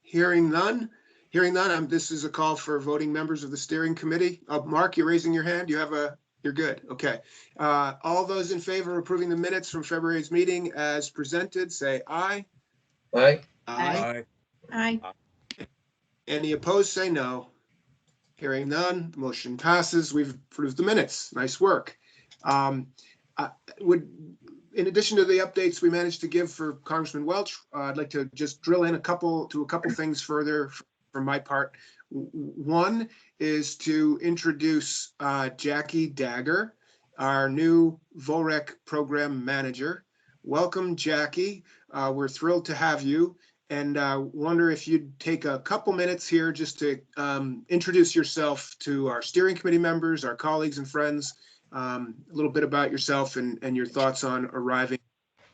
Hearing none. This is a call for voting members of the steering committee. Mark, you're raising your hand. You're good. Okay. All those in favor of approving the minutes from February's meeting as presented, say aye. Aye. Aye. Aye. Any opposed, say no. Hearing none, the motion passes. We've approved the minutes. Nice work. In addition to the updates we managed to give for Congressman Welch, I'd like to just drill in a couple things further from my part. One is to introduce Jackie Dagger. our new VOREC program manager. Welcome, Jackie. We're thrilled to have you, and wonder if you'd take a couple minutes here just to introduce yourself to our steering committee members, our colleagues and friends, a little bit about yourself and your thoughts on arriving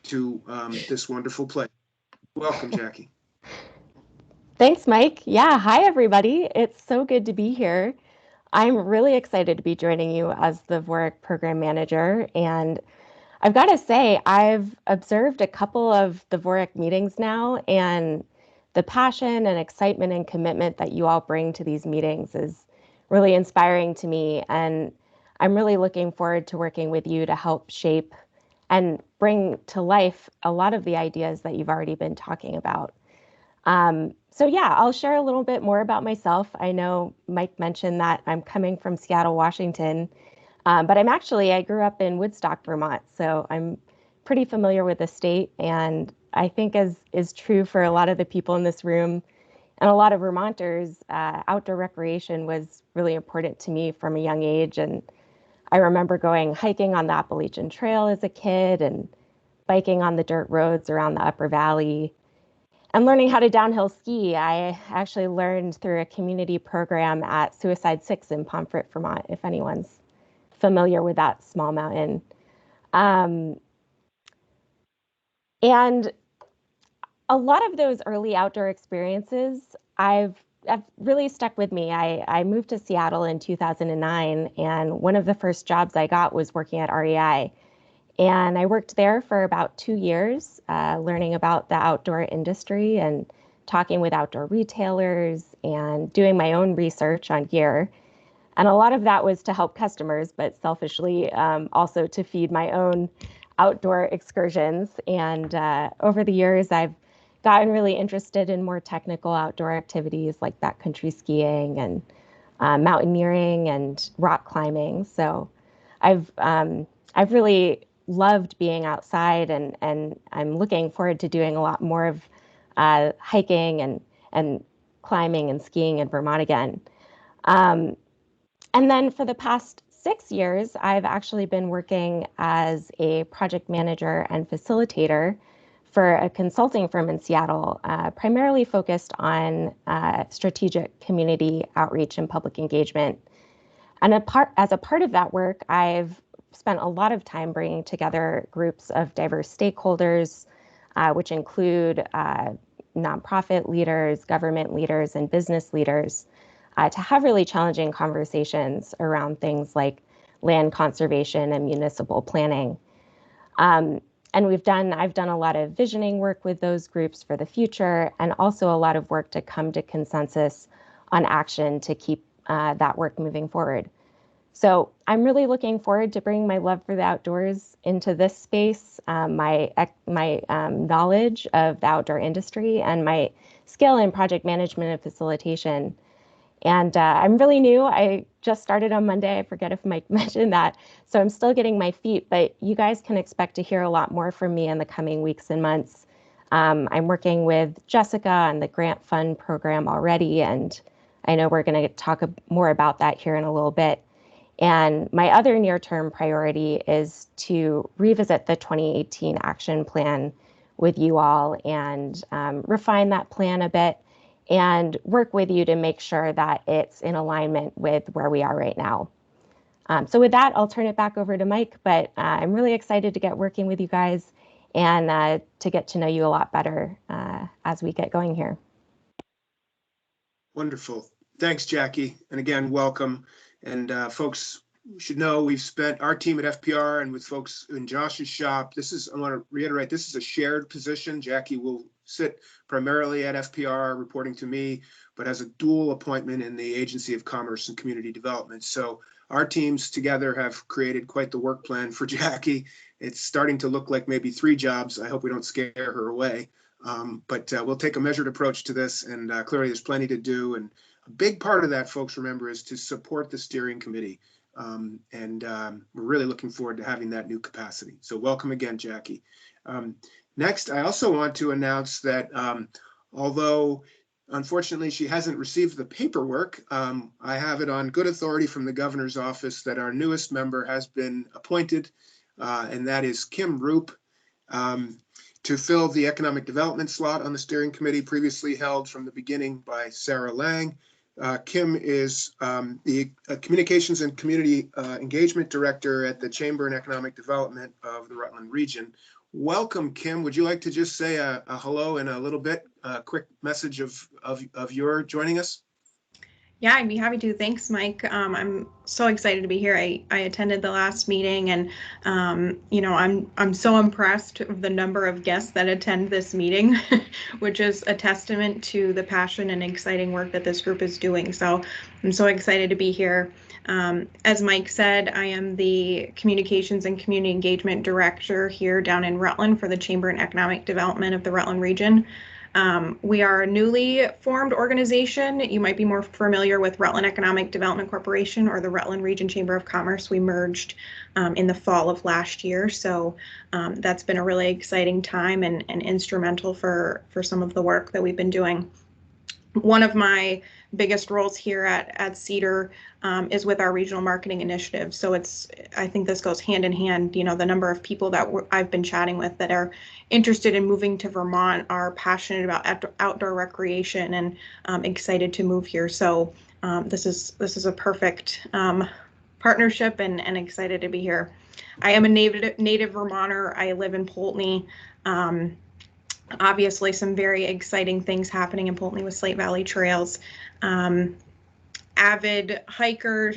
to this wonderful place. Welcome, Jackie. Thanks, Mike. Yeah, hi, everybody. It's so good to be here. I'm really excited to be joining you as the VOREC program manager. And I've got to say, I've observed a couple of the VOREC meetings now, and the passion and excitement and commitment that you all bring to these meetings is really inspiring to me. And I'm really looking forward to working with you to help shape and bring to life a lot of the ideas that you've already been talking about. So yeah, I'll share a little bit more about myself. I know Mike mentioned that I'm coming from Seattle, Washington, but I grew up in Woodstock, Vermont, so I'm pretty familiar with the state. And I think, as is true for a lot of the people in this room and a lot of Vermonters, outdoor recreation was really important to me from a young age. And I remember going hiking on the Appalachian Trail as a kid and biking on the dirt roads around the Upper Valley. And learning how to downhill ski, I actually learned through a community program at Suicide 6 in Pomfret, Vermont, if anyone's familiar with that small mountain. And a lot of those early outdoor experiences have really stuck with me. I moved to Seattle in 2009, and one of the first jobs I got was working at REI. And I worked there for about 2 years, learning about the outdoor industry and talking with outdoor retailers and doing my own research on gear. And a lot of that was to help customers, but selfishly also to feed my own outdoor excursions. And over the years, I've gotten really interested in more technical outdoor activities like backcountry skiing and mountaineering and rock climbing. So I've really loved being outside, and I'm looking forward to doing a lot more of hiking and climbing and skiing in Vermont again. And then for the past 6 years, I've actually been working as a project manager and facilitator for a consulting firm in Seattle, primarily focused on strategic community outreach and public engagement. And as a part of that work, I've spent a lot of time bringing together groups of diverse stakeholders, which include nonprofit leaders, government leaders, and business leaders, to have really challenging conversations around things like land conservation and municipal planning. And I've done a lot of visioning work with those groups for the future, and also a lot of work to come to consensus on action to keep that work moving forward. So I'm really looking forward to bringing my love for the outdoors into this space, my knowledge of the outdoor industry, and my skill in project management and facilitation. And I'm really new. I just started on Monday. I forget if Mike mentioned that. So I'm still getting my feet, but you guys can expect to hear a lot more from me in the coming weeks and months. I'm working with Jessica on the grant fund program already, and I know we're going to talk more about that here in a little bit. And my other near-term priority is to revisit the 2018 action plan with you all and refine that plan a bit and work with you to make sure that it's in alignment with where we are right now. So with that, I'll turn it back over to Mike, but I'm really excited to get working with you guys and to get to know you a lot better as we get going here. Wonderful. Thanks, Jackie. And again, welcome. And folks should know we've spent our team at FPR and with folks in Josh's shop. I want to reiterate, this is a shared position. Jackie will sit primarily at FPR reporting to me, but has a dual appointment in the Agency of Commerce and Community Development. So our teams together have created quite the work plan for Jackie. It's starting to look like maybe 3 jobs. I hope we don't scare her away. But we'll take a measured approach to this, and clearly there's plenty to do. And a big part of that, folks, remember, is to support the steering committee. We're really looking forward to having that new capacity. So welcome again, Jackie. Next, I also want to announce that although Unfortunately, she hasn't received the paperwork. I have it on good authority from the governor's office that our newest member has been appointed, and that is Kim Roop, to fill the economic development slot on the steering committee previously held from the beginning by Sarah Lang. Kim is the Communications and Community Engagement Director at the Chamber and Economic Development of the Rutland region. Welcome, Kim. Would you like to just say a hello and a little bit, a quick message of your joining us? Yeah, I'd be happy to. Thanks, Mike. I'm so excited to be here. I attended the last meeting, and you know, I'm so impressed with the number of guests that attend this meeting, which is a testament to the passion and exciting work that this group is doing. So I'm so excited to be here. As Mike said, I am the Communications and Community Engagement Director here down in Rutland for the Chamber and Economic Development of the Rutland region. We are a newly formed organization. You might be more familiar with Rutland Economic Development Corporation or the Rutland Region Chamber of Commerce. We merged in the fall of last year. So that's been a really exciting time and instrumental for some of the work that we've been doing. One of my biggest roles here at Cedar is with our regional marketing initiative. So I think this goes hand in hand. You know, the number of people that I've been chatting with that are interested in moving to Vermont are passionate about outdoor recreation and excited to move here. So this is a perfect partnership and excited to be here. I am a native Vermonter. I live in Poultney. Obviously, some very exciting things happening in Poultney with Slate Valley Trails. Avid hiker,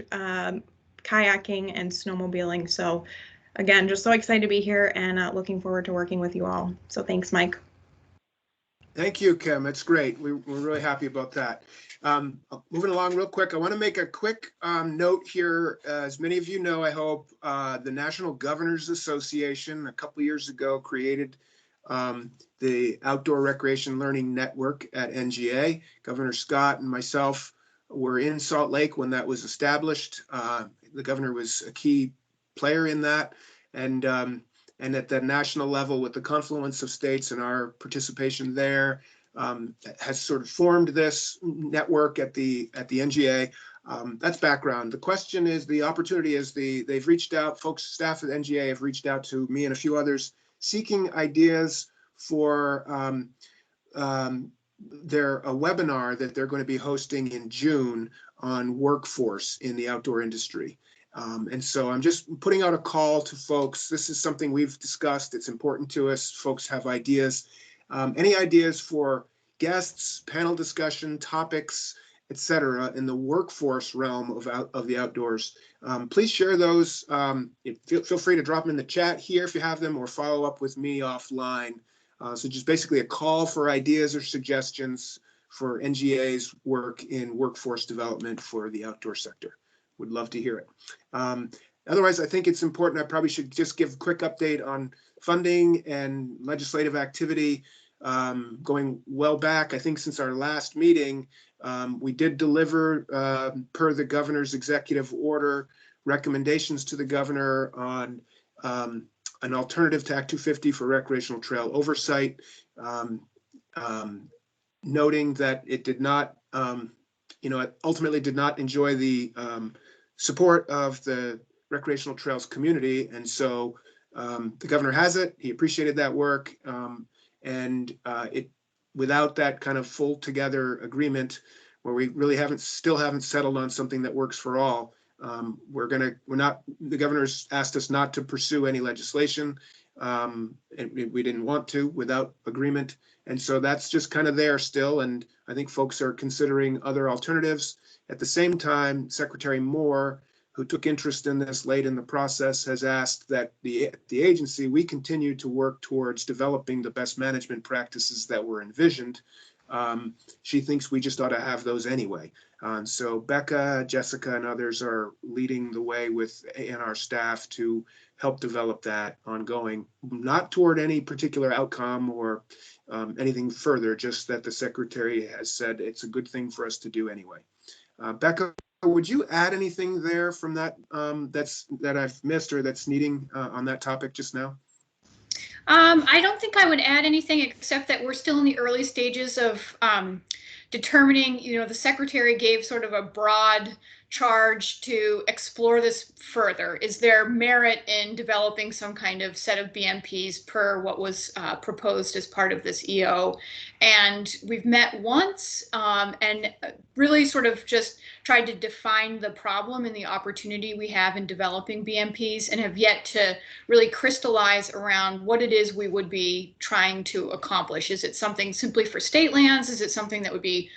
kayaking, and snowmobiling. So again, just so excited to be here and looking forward to working with you all. So thanks, Mike. Thank you, Kim. That's great. We're really happy about that. Moving along real quick, I want to make a quick note here. As many of you know, I hope, the National Governors Association a couple years ago created the Outdoor Recreation Learning Network at NGA. Governor Scott and myself were in Salt Lake when that was established. The governor was a key player in that, and at the national level, with the confluence of states and our participation there, has sort of formed this network at the NGA. That's background. The question is, the opportunity is they've reached out, staff at NGA have reached out to me and a few others seeking ideas for a webinar that they're going to be hosting in June on workforce in the outdoor industry. And so I'm just putting out a call to folks. This is something we've discussed. It's important to us. Folks have ideas. Any ideas for guests, panel discussion, topics, etc., in the workforce realm of the outdoors? Please share those. Feel free to drop them in the chat here if you have them, or follow up with me offline. So just basically a call for ideas or suggestions for NGA's work in workforce development for the outdoor sector. Would love to hear it. Otherwise, I think it's important. I probably should just give a quick update on funding and legislative activity. Going well back, I think since our last meeting, we did deliver, per the governor's executive order, recommendations to the governor on an alternative to Act 250 for recreational trail oversight, noting that it did not, it ultimately did not enjoy the support of the recreational trails community. And so the governor has it. He appreciated that work. And without that kind of full together agreement, where we really still haven't settled on something that works for all, the governor's asked us not to pursue any legislation, and we didn't want to without agreement. And so that's just kind of there still. And I think folks are considering other alternatives. At the same time, Secretary Moore, who took interest in this late in the process, has asked that the agency, we continue to work towards developing the best management practices that were envisioned. She thinks we just ought to have those anyway. So Becca, Jessica, and others are leading the way in our staff to help develop that ongoing, not toward any particular outcome or anything further, just that the secretary has said it's a good thing for us to do anyway. Becca, would you add anything there from that that I've missed or that's needing on that topic just now? I don't think I would add anything except that we're still in the early stages of determining, the secretary gave sort of a broad charge to explore this further. Is there merit in developing some kind of set of BMPs per what was proposed as part of this EO? And we've met once and really sort of just tried to define the problem and the opportunity we have in developing BMPs, and have yet to really crystallize around what it is we would be trying to accomplish. Is it something simply for state lands? Is it something that would be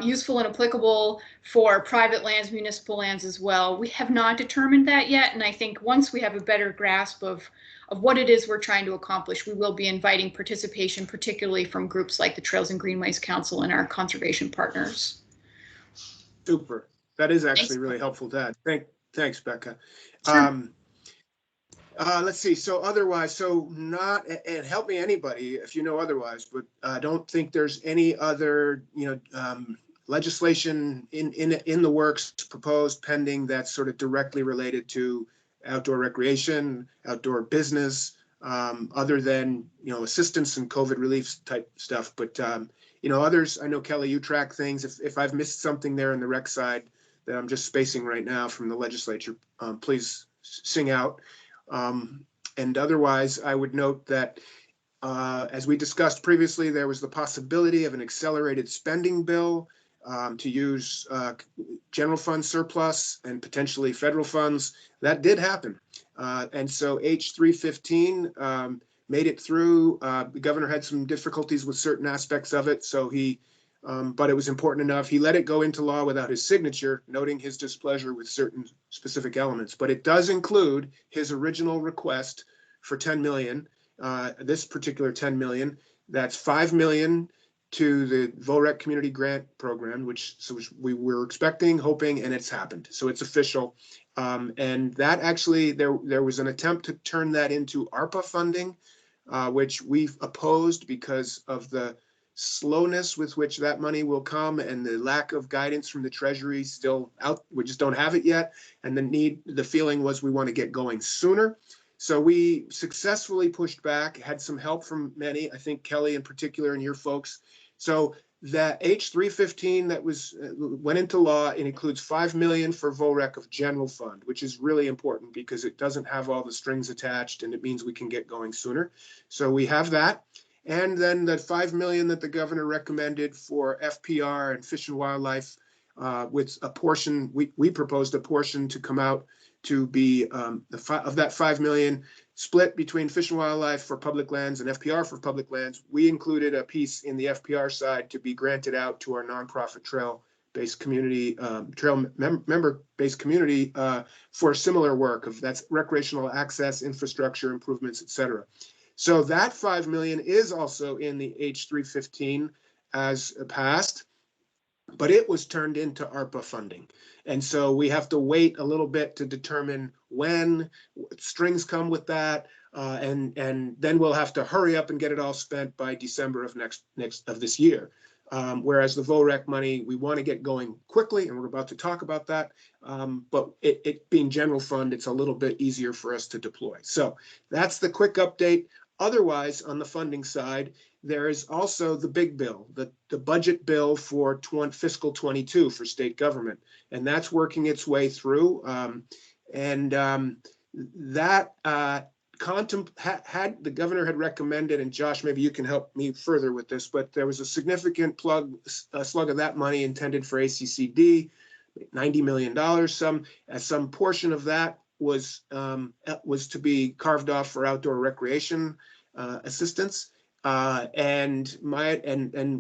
useful and applicable for private lands, municipal lands as well? We have not determined that yet, and I think once we have a better grasp of what it is we're trying to accomplish, we will be inviting participation, particularly from groups like the Trails and Greenways Council and our conservation partners. Super. That is actually really helpful, Dad. Thanks, Becca. Sure. Let's see. So otherwise, and help me anybody if you know otherwise, but I don't think there's any other, legislation in the works proposed pending that's sort of directly related to outdoor recreation, outdoor business, other than, assistance and COVID relief type stuff. But, others, I know, Kelly, you track things. If I've missed something there in the rec side that I'm just spacing right now from the legislature, please sing out. And otherwise, I would note that, as we discussed previously, there was the possibility of an accelerated spending bill to use general fund surplus and potentially federal funds. That did happen. And so H315 made it through. The governor had some difficulties with certain aspects of it, so but it was important enough. He let it go into law without his signature, noting his displeasure with certain specific elements. But it does include his original request for 10 million. This particular 10 million, that's 5 million to the VOREC community grant program, which we were expecting, hoping, and it's happened. So it's official. And that actually, there was an attempt to turn that into ARPA funding, which we've opposed because of the slowness with which that money will come and the lack of guidance from the Treasury still out. We just don't have it yet. And the feeling was we want to get going sooner. So we successfully pushed back, had some help from many, I think Kelly in particular and your folks. So that H315 that went into law, it includes 5 million for VOREC of general fund, which is really important because it doesn't have all the strings attached and it means we can get going sooner. So we have that. And then the 5 million that the governor recommended for FPR and Fish and Wildlife, with a portion, we proposed a portion to come out to be of that 5 million split between Fish and Wildlife for public lands and FPR for public lands. We included a piece in the FPR side to be granted out to our nonprofit trail-based community, member-based community for similar work that's recreational access, infrastructure improvements, et cetera. So that 5 million is also in the H315 as passed, but it was turned into ARPA funding. And so we have to wait a little bit to determine when strings come with that. And then we'll have to hurry up and get it all spent by December of this year. Whereas the VOREC money, we want to get going quickly, and we're about to talk about that. But it being general fund, it's a little bit easier for us to deploy. So that's the quick update. Otherwise, on the funding side, there is also the big bill, the budget bill for fiscal 22 for state government, and that's working its way through. That the governor had recommended, and Josh, maybe you can help me further with this, but there was a significant slug of that money intended for ACCD, $90 million. Some portion of that was to be carved off for outdoor recreation assistance. And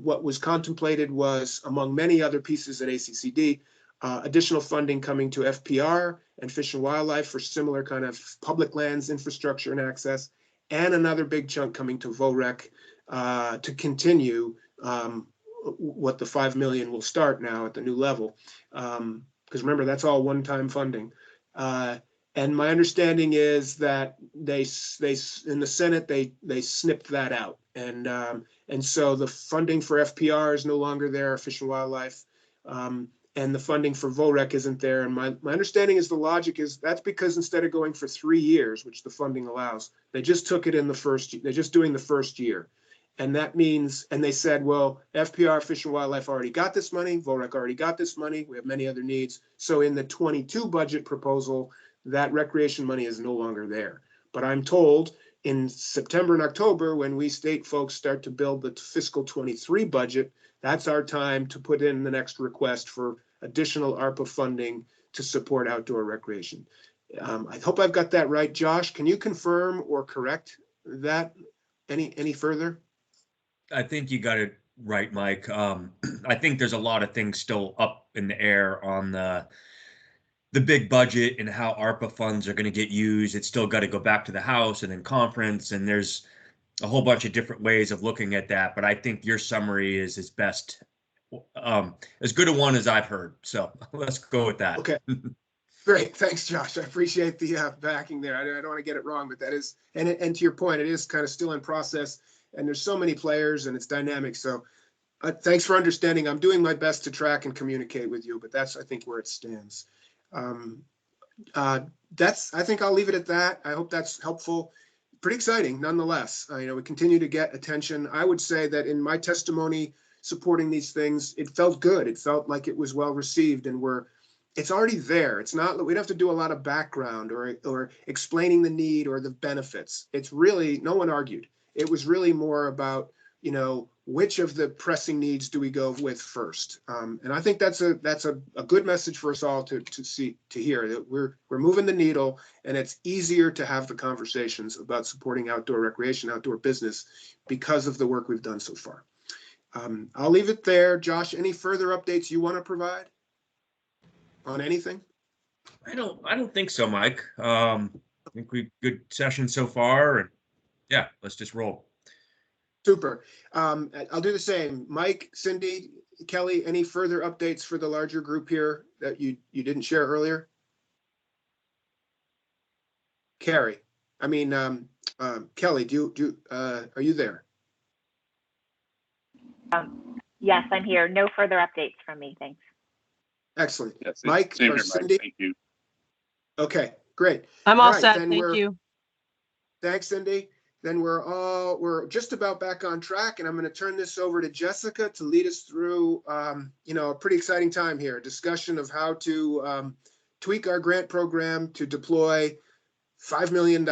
what was contemplated was, among many other pieces at ACCD, additional funding coming to FPR and Fish and Wildlife for similar kind of public lands, infrastructure and access, and another big chunk coming to VOREC to continue what the 5 million will start now at the new level. Because remember, that's all one-time funding. And my understanding is that they in the Senate, they snipped that out. And so the funding for FPR is no longer there, Fish and Wildlife. and the funding for VOREC isn't there. And my understanding is the logic is that's because instead of going for 3 years, which the funding allows, they just took it in the first, they're just doing the first year. And that means, and they said, well, FPR, Fish and Wildlife already got this money, VOREC already got this money, we have many other needs. So in the 22 budget proposal, that recreation money is no longer there. But I'm told in September and October, when we state folks start to build the fiscal 23 budget, that's our time to put in the next request for additional ARPA funding to support outdoor recreation. I hope I've got that right. Josh, can you confirm or correct that any further? I think you got it right, Mike. I think there's a lot of things still up in the air on the big budget and how ARPA funds are going to get used. It's still got to go back to the House and then conference, and there's a whole bunch of different ways of looking at that. But I think your summary is as best, as good a one as I've heard. So let's go with that. Okay. Great. Thanks, Josh. I appreciate the backing there. I don't want to get it wrong, but that is, and to your point, it is kind of still in process, and there's so many players and it's dynamic. So thanks for understanding. I'm doing my best to track and communicate with you, but that's, I think, where it stands. I think I'll leave it at that. I hope that's helpful. Pretty exciting nonetheless. We continue to get attention. I would say that in my testimony supporting these things, it felt good. It felt like it was well received, and it's already there. It's not, we don't have to do a lot of background or explaining the need or the benefits. It's really, no one argued. It was really more about, which of the pressing needs do we go with first? And I think that's a good message for us all to hear, that we're moving the needle, and it's easier to have the conversations about supporting outdoor recreation, outdoor business, because of the work we've done so far. I'll leave it there. Josh, any further updates you want to provide on anything? I don't think so, Mike. I think we've good session so far, and yeah, let's just roll. Super. I'll do the same. Mike, Cindy, Kelly, any further updates for the larger group here that you didn't share earlier? Kelly, are you there? Yes, I'm here. No further updates from me. Thanks. Excellent. Yes, Mike same or here, Mike. Cindy? Thank you. Okay, great. I'm all right, set. Thank you. Thanks, Cindy. Then we're just about back on track, and I'm going to turn this over to Jessica to lead us through, a pretty exciting time here, a discussion of how to tweak our grant program to deploy $5 million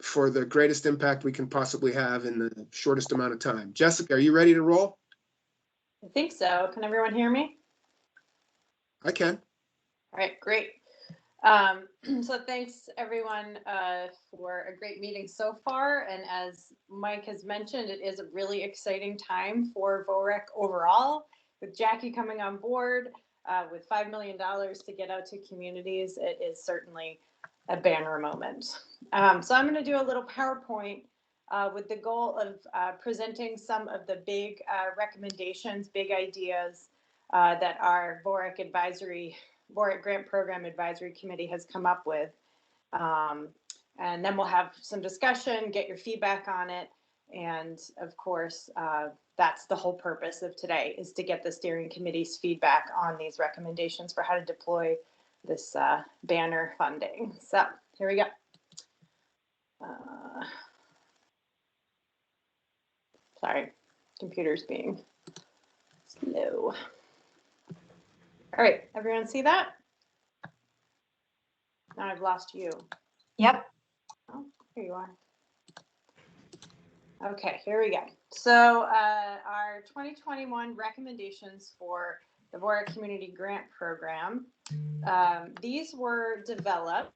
for the greatest impact we can possibly have in the shortest amount of time. Jessica, are you ready to roll? I think so. Can everyone hear me? I can. All right, great. So thanks everyone for a great meeting so far. And as Mike has mentioned, it is a really exciting time for VOREC overall. With Jackie coming on board with $5 million to get out to communities, it is certainly a banner moment. So I'm going to do a little PowerPoint with the goal of presenting some of the big recommendations, big ideas that our VOREC Grant Program Advisory Committee has come up with. And then we'll have some discussion, get your feedback on it. And of course, that's the whole purpose of today, is to get the steering committee's feedback on these recommendations for how to deploy this banner funding. So here we go. Sorry, computer's being slow. All right, everyone see that? Now I've lost you. Yep. Oh, here you are. Okay, here we go. So our 2021 recommendations for the VOREC Community Grant Program. These were developed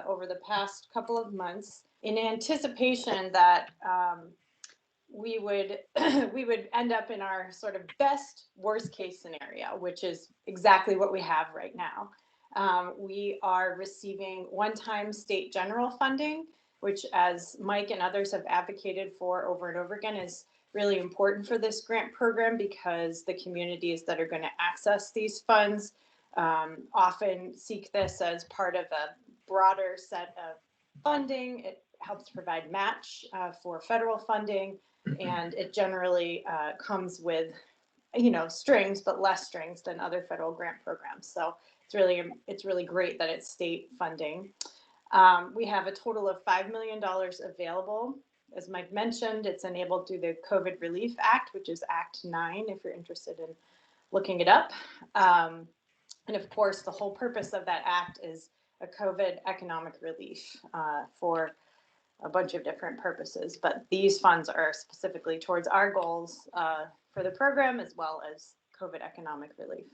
over the past couple of months in anticipation that we would end up in our sort of best worst case scenario, which is exactly what we have right now. We are receiving one-time state general funding, which, as Mike and others have advocated for over and over again, is really important for this grant program, because the communities that are going to access these funds often seek this as part of a broader set of funding. It helps provide match for federal funding, and it generally comes with strings, but less strings than other federal grant programs. So it's really great that it's state funding. We have a total of $5 million available. As Mike mentioned, it's enabled through the COVID Relief Act, which is Act 9, if you're interested in looking it up. And of course, the whole purpose of that act is a COVID economic relief for a bunch of different purposes. But these funds are specifically towards our goals for the program, as well as COVID economic relief.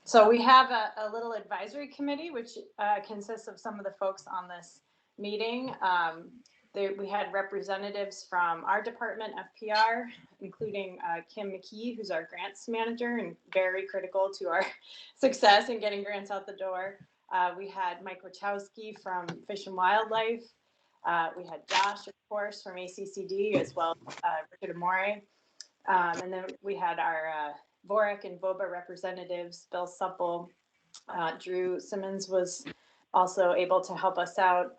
So we have a little advisory committee, which consists of some of the folks on this meeting. We had representatives from our department, FPR, including Kim McKee, who's our grants manager and very critical to our success in getting grants out the door. We had Mike Wachowski from Fish and Wildlife. We had Josh, of course, from ACCD, as well as Richard Amore. And then we had our VOREC and VOBA representatives, Bill Supple. Drew Simmons was also able to help us out,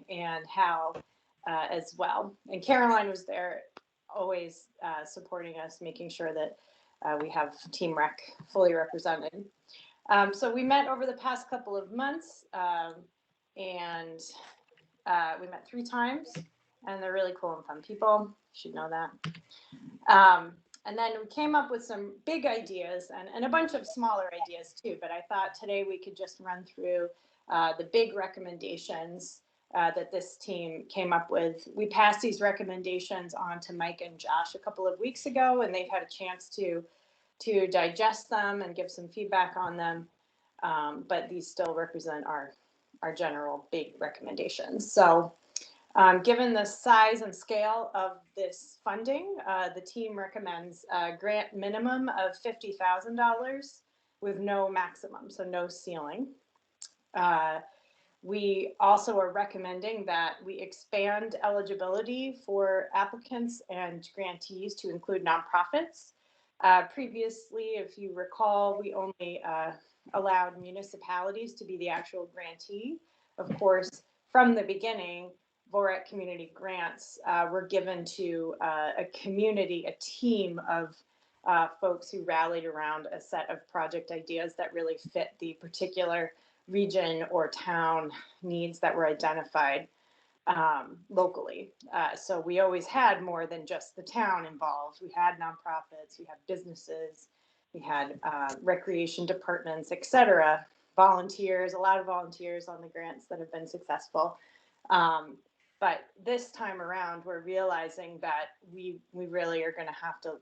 and Hal as well. And Caroline was there, always supporting us, making sure that we have Team Rec fully represented. So we met over the past couple of months, and we met 3 times, and they're really cool and fun people. You should know that. And then we came up with some big ideas and a bunch of smaller ideas too, but I thought today we could just run through the big recommendations that this team came up with. We passed these recommendations on to Mike and Josh a couple of weeks ago, and they've had a chance to digest them and give some feedback on them. But these still represent our general big recommendations. So given the size and scale of this funding, the team recommends a grant minimum of $50,000 with no maximum, so no ceiling. We also are recommending that we expand eligibility for applicants and grantees to include nonprofits. Previously, if you recall, we only allowed municipalities to be the actual grantee. Of course, from the beginning, VOREC community grants were given to a community, a team of folks who rallied around a set of project ideas that really fit the particular region or town needs that were identified locally. So we always had more than just the town involved. We had nonprofits, we had businesses, we had recreation departments, etc. Volunteers, a lot of volunteers on the grants that have been successful. But this time around, we're realizing that we really are going to have to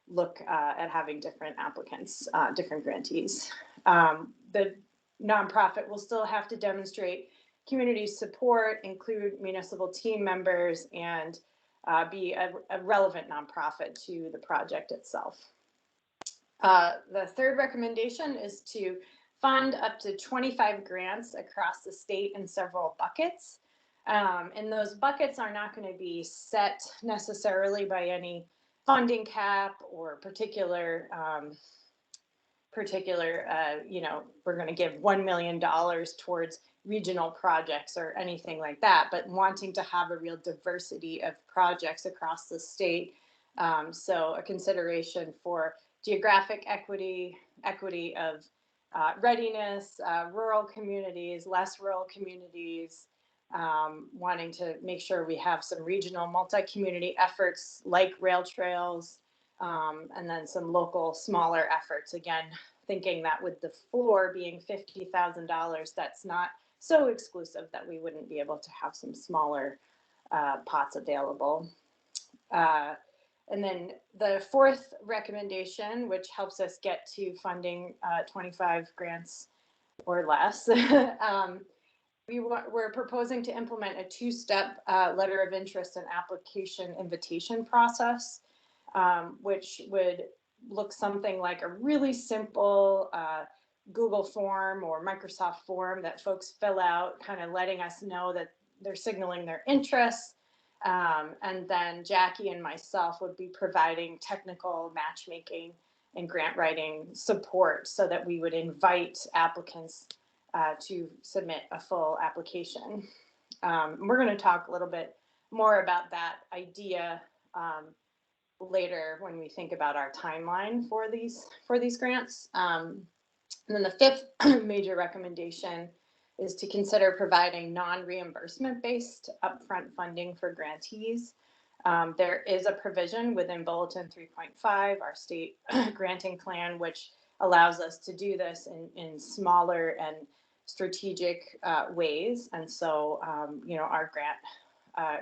look at having different applicants, different grantees. The nonprofit will still have to demonstrate community support, include municipal team members, and be a relevant nonprofit to the project itself. The third recommendation is to fund up to 25 grants across the state in several buckets. And those buckets are not going to be set necessarily by any funding cap or particular, we're going to give $1 million towards regional projects or anything like that, but wanting to have a real diversity of projects across the state. So a consideration for geographic equity of readiness, rural communities, less rural communities, wanting to make sure we have some regional multi-community efforts like rail trails, and then some local smaller efforts. Again, thinking that with the floor being $50,000, that's not so exclusive that we wouldn't be able to have some smaller pots available. And then the fourth recommendation, which helps us get to funding 25 grants or less, we're proposing to implement a 2-step letter of interest and application invitation process, which would look something like a really simple Google form or Microsoft form that folks fill out, kind of letting us know that they're signaling their interests. And then Jackie and myself would be providing technical matchmaking and grant writing support so that we would invite applicants to submit a full application. We're going to talk a little bit more about that idea later when we think about our timeline for these grants. And then the fifth major recommendation is to consider providing non-reimbursement based upfront funding for grantees. There is a provision within Bulletin 3.5, our state granting plan, which allows us to do this in smaller and strategic ways. And so, our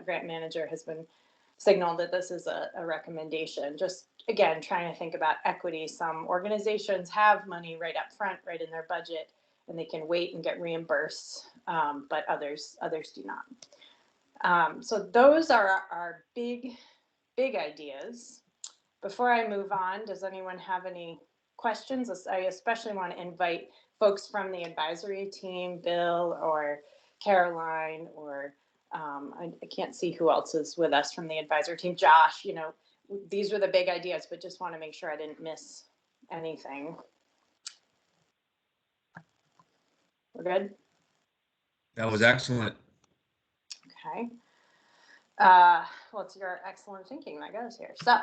grant manager has been signaled that this is a recommendation. Just again, trying to think about equity. Some organizations have money right up front, right in their budget, and they can wait and get reimbursed, but others do not. So those are our big ideas. Before I move on, does anyone have any questions? I especially want to invite folks from the advisory team, Bill or Caroline, or I can't see who else is with us from the advisory team. Josh, these were the big ideas, but just want to make sure I didn't miss anything. We're good? That was excellent. Okay. Well, it's your excellent thinking that goes here. So,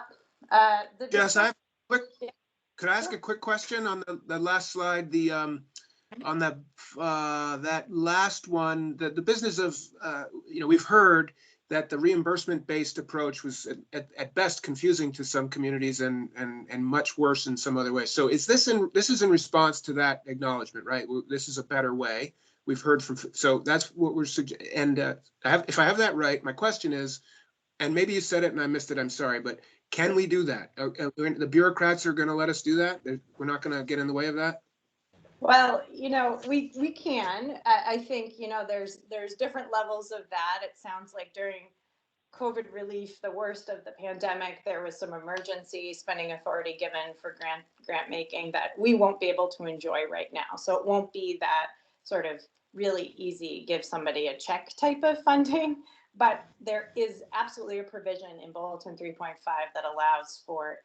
Jess, could I ask a quick question on the last slide? On that last one, the business of, we've heard that the reimbursement-based approach was at best confusing to some communities and much worse in some other ways. So this is in response to that acknowledgement, right? This is a better way. We've heard so that's what we're suggesting. And if I have that right, my question is, and maybe you said it and I missed it, I'm sorry, but can we do that? The bureaucrats are going to let us do that? We're not going to get in the way of that? Well, we can. I think, there's different levels of that. It sounds like during COVID relief, the worst of the pandemic, there was some emergency spending authority given for grant making that we won't be able to enjoy right now. So it won't be that sort of really easy give somebody a check type of funding, but there is absolutely a provision in Bulletin 3.5 that allows for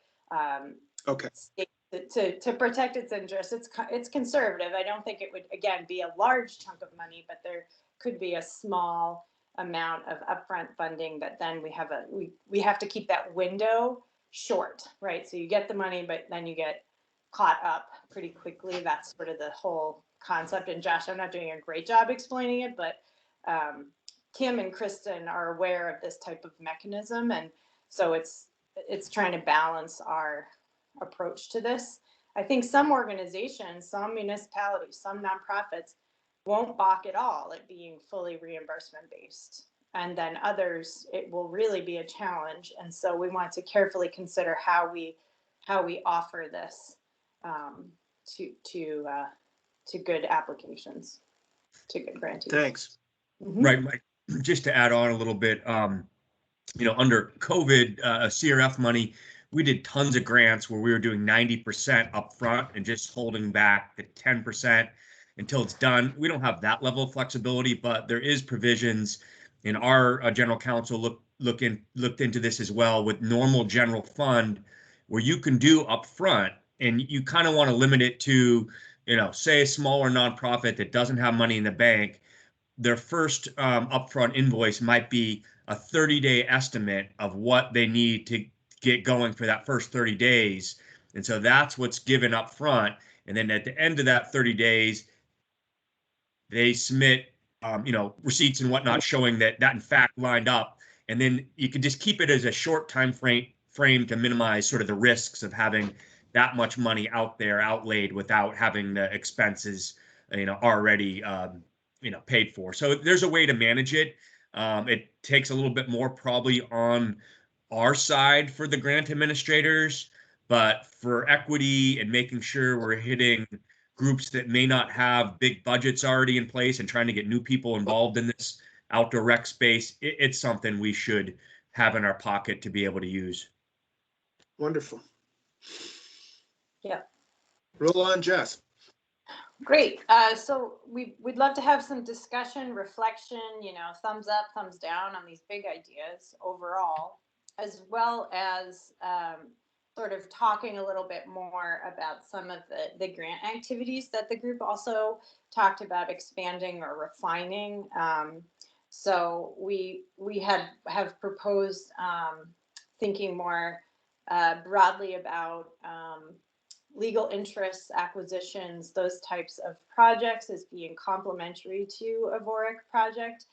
state to protect its interests. It's conservative. I don't think it would, again, be a large chunk of money, but there could be a small amount of upfront funding that then we have to keep that window short, right? So you get the money, but then you get caught up pretty quickly. That's sort of the whole concept. And Josh, I'm not doing a great job explaining it, but Kim and Kristen are aware of this type of mechanism. And so it's trying to balance our approach to this. I think some organizations, some municipalities, some nonprofits won't balk at all at being fully reimbursement based. And then others, it will really be a challenge. And so we want to carefully consider how we offer this to good applications, to good grantees. Thanks. Mm-hmm. Right, Mike. Just to add on a little bit, under COVID CRF money, we did tons of grants where we were doing 90% upfront and just holding back the 10% until it's done. We don't have that level of flexibility, but there is provisions in our general counsel looked into this as well with normal general fund where you can do upfront, and you kind of want to limit it to, say a smaller nonprofit that doesn't have money in the bank. Their first upfront invoice might be a 30-day estimate of what they need to get going for that first 30 days. And so that's what's given up front. And then at the end of that 30 days, they submit, receipts and whatnot showing that in fact lined up. And then you can just keep it as a short time frame to minimize sort of the risks of having that much money out there outlaid without having the expenses, already, paid for. So there's a way to manage it. It takes a little bit more probably on our side for the grant administrators, but for equity and making sure we're hitting groups that may not have big budgets already in place and trying to get new people involved in this outdoor rec space, it's something we should have in our pocket to be able to use. Wonderful. Yeah. Roll on, Jess. Great. So we'd love to have some discussion, reflection, thumbs up, thumbs down on these big ideas overall, as well as sort of talking a little bit more about some of the grant activities that the group also talked about expanding or refining. So we have proposed thinking more broadly about legal interests, acquisitions, those types of projects as being complementary to a VOREC project.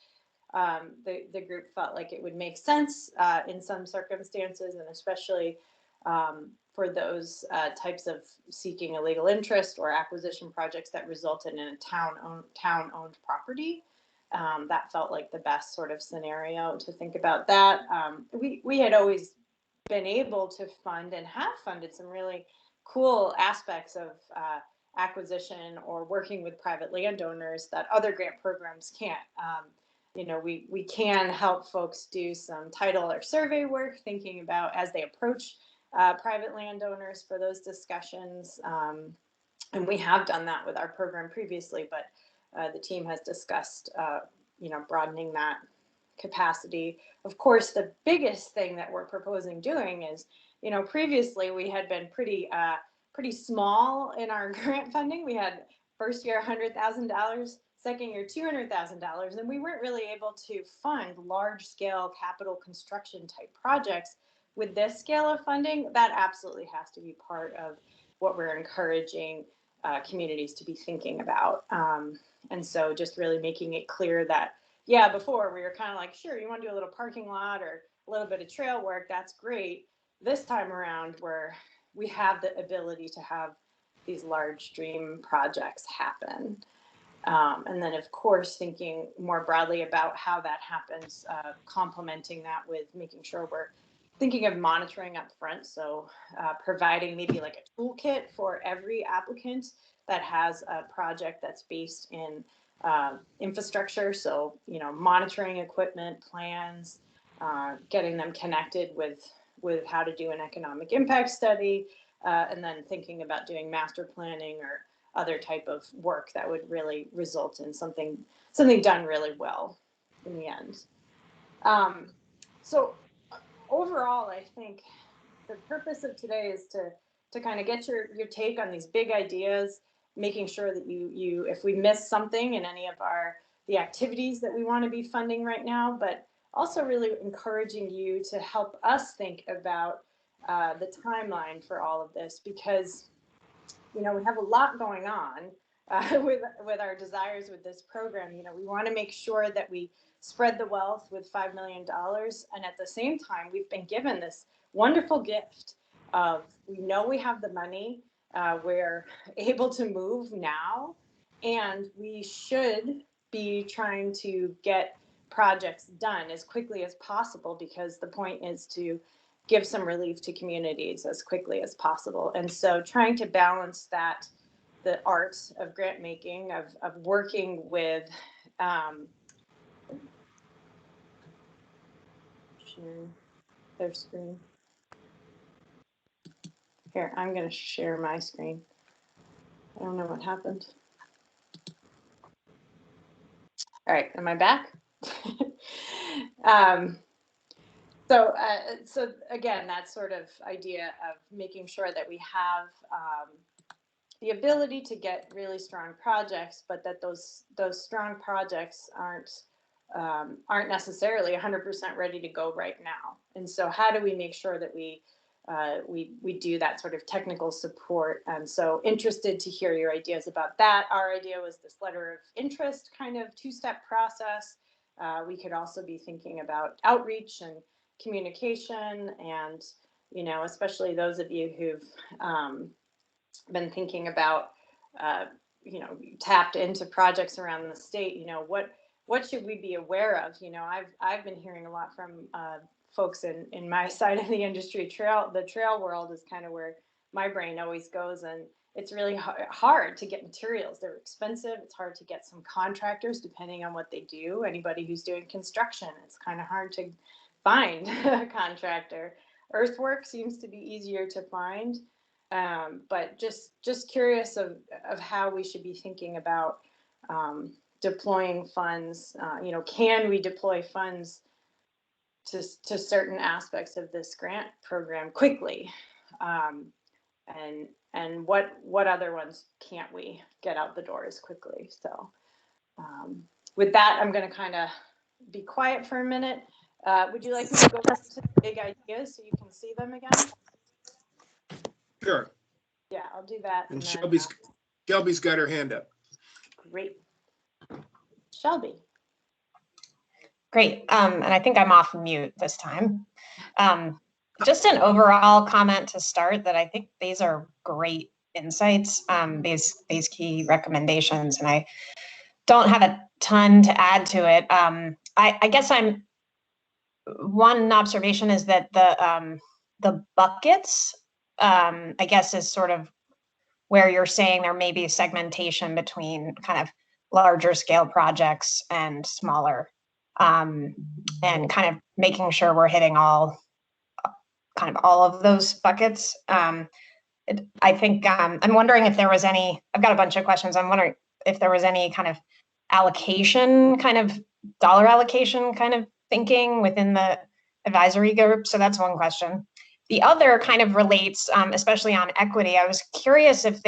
The group felt like it would make sense in some circumstances, and especially for those types of seeking a legal interest or acquisition projects that resulted in a town-owned property. That felt like the best sort of scenario to think about that. We had always been able to fund and have funded some really cool aspects of acquisition or working with private landowners that other grant programs can't. You know, we can help folks do some title or survey work, thinking about as they approach private landowners for those discussions. And we have done that with our program previously, but the team has discussed, you know, broadening that capacity. Of course, the biggest thing that we're proposing doing is, you know, previously we had been pretty small in our grant funding. We had first year $100,000, second year $200,000, and we weren't really able to fund large scale capital construction type projects. With this scale of funding, that absolutely has to be part of what we're encouraging communities to be thinking about. And so just really making it clear that, yeah, before we were kind of like, sure, you want to do a little parking lot or a little bit of trail work, that's great. This time around, we have the ability to have these large dream projects happen. And then, of course, thinking more broadly about how that happens, complementing that with making sure we're thinking of monitoring up front. So providing maybe like a toolkit for every applicant that has a project that's based in infrastructure. So, you know, monitoring equipment plans, getting them connected with how to do an economic impact study, and then thinking about doing master planning or other type of work that would really result in something done really well in the end. So overall, I think the purpose of today is to kind of get your take on these big ideas, making sure that you if we miss something in any of the activities that we want to be funding right now, but also really encouraging you to help us think about the timeline for all of this, because you know we have a lot going on with our desires with this program. You know, we want to make sure that we spread the wealth with $5 million, and at the same time we've been given this wonderful gift of, we know we have the money, we're able to move now, and we should be trying to get projects done as quickly as possible, because the point is to give some relief to communities as quickly as possible. And so trying to balance that, the art of grant making, of working with share their screen. Here, I'm going to share my screen. I don't know what happened. All right, am I back? So again, that sort of idea of making sure that we have the ability to get really strong projects, but that those strong projects aren't necessarily 100% ready to go right now. And so how do we make sure that we do that sort of technical support? And so interested to hear your ideas about that. Our idea was this letter of interest kind of two-step process. We could also be thinking about outreach and communication, and, you know, especially those of you who've been thinking about, you know, tapped into projects around the state, you know, what should we be aware of? You know, I've been hearing a lot from folks in my side of the industry. The trail world is kind of where my brain always goes, and it's really hard to get materials. They're expensive. It's hard to get some contractors, depending on what they do. Anybody who's doing construction, it's kind of hard to find a contractor. Earthwork seems to be easier to find, but just curious of how we should be thinking about deploying funds. You know, can we deploy funds to certain aspects of this grant program quickly, and what other ones can't we get out the door as quickly? So with that, I'm going to kind of be quiet for a minute. Would you like me to go back to the big ideas so you can see them again? Sure. Yeah, I'll do that. And then, Shelby's got her hand up. great. Shelby. Great. And I think I'm off mute this time. Just an overall comment to start that I think these are great insights, these key recommendations, and I don't have a ton to add to it. I guess one observation is that the buckets, I guess, is sort of where you're saying there may be segmentation between kind of larger scale projects and smaller, and kind of making sure we're hitting all of those buckets. I think I'm wondering if there was any, I've got a bunch of questions. I'm wondering if there was any kind of allocation, kind of dollar allocation kind of thinking within the advisory group. So that's one question. The other kind of relates, especially on equity. I was curious if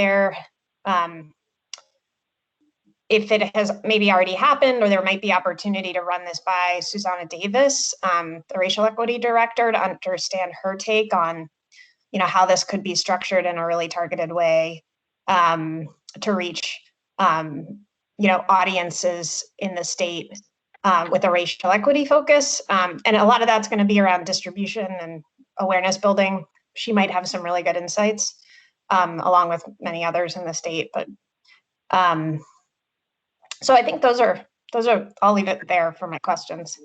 if it has maybe already happened, or there might be opportunity to run this by Susanna Davis, the racial equity director, to understand her take on, how this could be structured in a really targeted way, to reach, audiences in the state with a racial equity focus. And a lot of that's going to be around distribution and awareness building. She might have some really good insights, along with many others in the state. But so I think those are, I'll leave it there for my questions.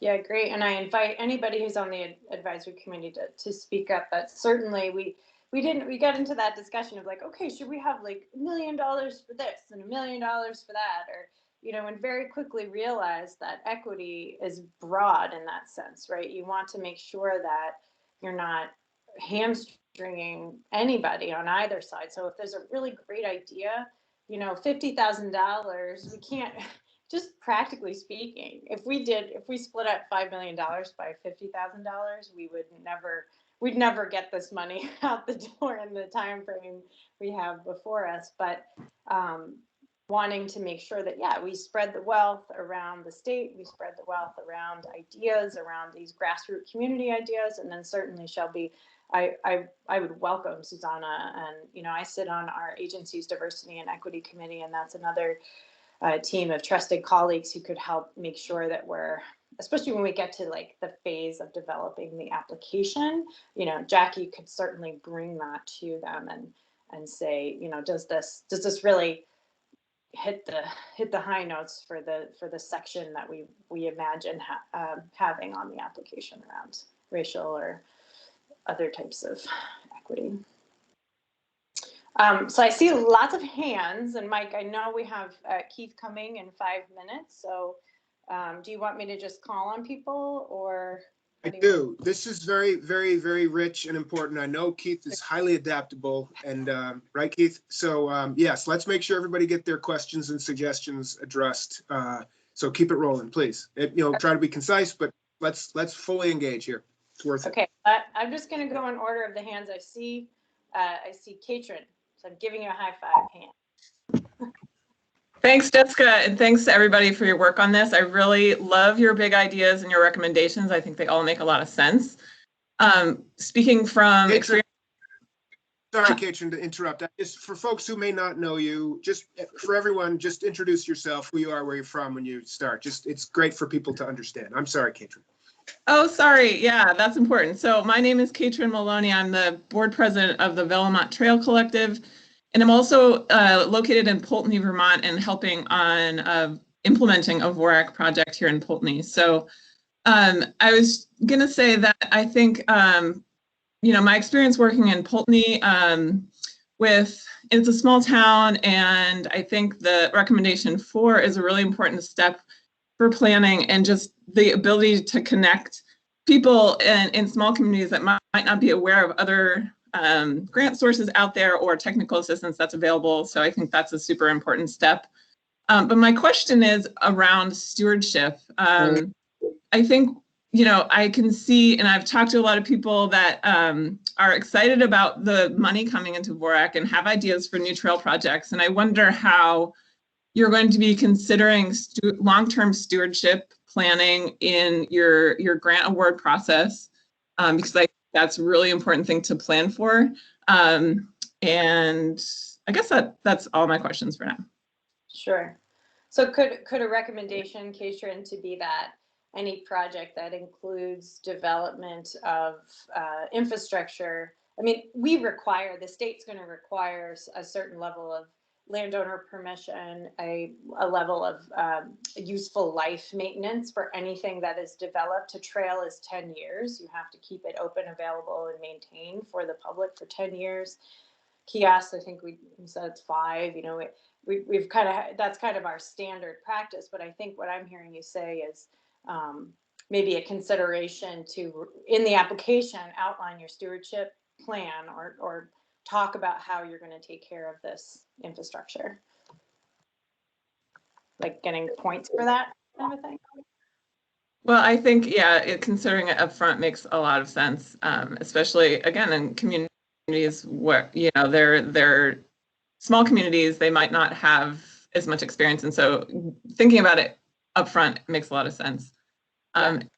Yeah, great. And I invite anybody who's on the advisory committee to speak up. But certainly we got into that discussion of like, okay, should we have like $1 million for this and $1 million for that? Or, and very quickly realize that equity is broad in that sense, right? You want to make sure that you're not hamstringing anybody on either side. So if there's a really great idea, $50,000, we can't, just practically speaking, if we split up $5 million by $50,000, we'd never get this money out the door in the time frame we have before us. But wanting to make sure that, we spread the wealth around the state, we spread the wealth around ideas, around these grassroots community ideas, and then certainly Shelby, I would welcome Susanna, and I sit on our agency's diversity and equity committee, and that's another team of trusted colleagues who could help make sure that we're, especially when we get to like the phase of developing the application, Jackie could certainly bring that to them and say, does this really hit the high notes for the section that we imagine having on the application around racial or other types of equity. So I see lots of hands, and Mike, I know we have Keith coming in 5 minutes. So do you want me to just call on people, or? I do. This is very, very, very rich and important. I know Keith is highly adaptable, and right, Keith? So yes, let's make sure everybody get their questions and suggestions addressed. So keep it rolling, please. Try to be concise, but let's fully engage here. It's worth it. Okay, I'm just going to go in order of the hands. I see Katrin, so I'm giving you a high five hand. Thanks, Jessica, and thanks to everybody for your work on this. I really love your big ideas and your recommendations. I think they all make a lot of sense. Speaking from experience. Sorry, Katrin, to interrupt. Just for folks who may not know you, just for everyone, just introduce yourself, who you are, where you're from when you start. It's great for people to understand. I'm sorry, Katrin. Oh, sorry. Yeah, that's important. So my name is Katrin Maloney. I'm the board president of the Vermont Trail Collective. And I'm also located in Poultney, Vermont, and helping on implementing a VOREC project here in Poultney. So I was going to say that I think, my experience working in Poultney it's a small town, and I think the recommendation 4 is a really important step for planning and just the ability to connect people in small communities that might not be aware of other grant sources out there or technical assistance that's available. So I think that's a super important step. But my question is around stewardship. I think, I can see, and I've talked to a lot of people that are excited about the money coming into VOREC and have ideas for new trail projects. And I wonder how you're going to be considering long-term stewardship planning in your grant award process, because that's a really important thing to plan for. And I guess that's all my questions for now. Sure. So could a recommendation, Keisha, to be that any project that includes development of infrastructure, I mean, the state's going to require a certain level of landowner permission, a level of useful life maintenance for anything that is developed. A trail is 10 years. You have to keep it open, available, and maintained for the public for 10 years. Kiosks, I think we said it's 5. You know, we've kind of, that's kind of our standard practice. But I think what I'm hearing you say is maybe a consideration to, in the application, outline your stewardship plan or talk about how you're going to take care of this infrastructure. Like getting points for that kind of thing. Well, I think, yeah, considering it upfront makes a lot of sense, especially, again, in communities where, you know, they're small communities, they might not have as much experience. And so thinking about it upfront makes a lot of sense. And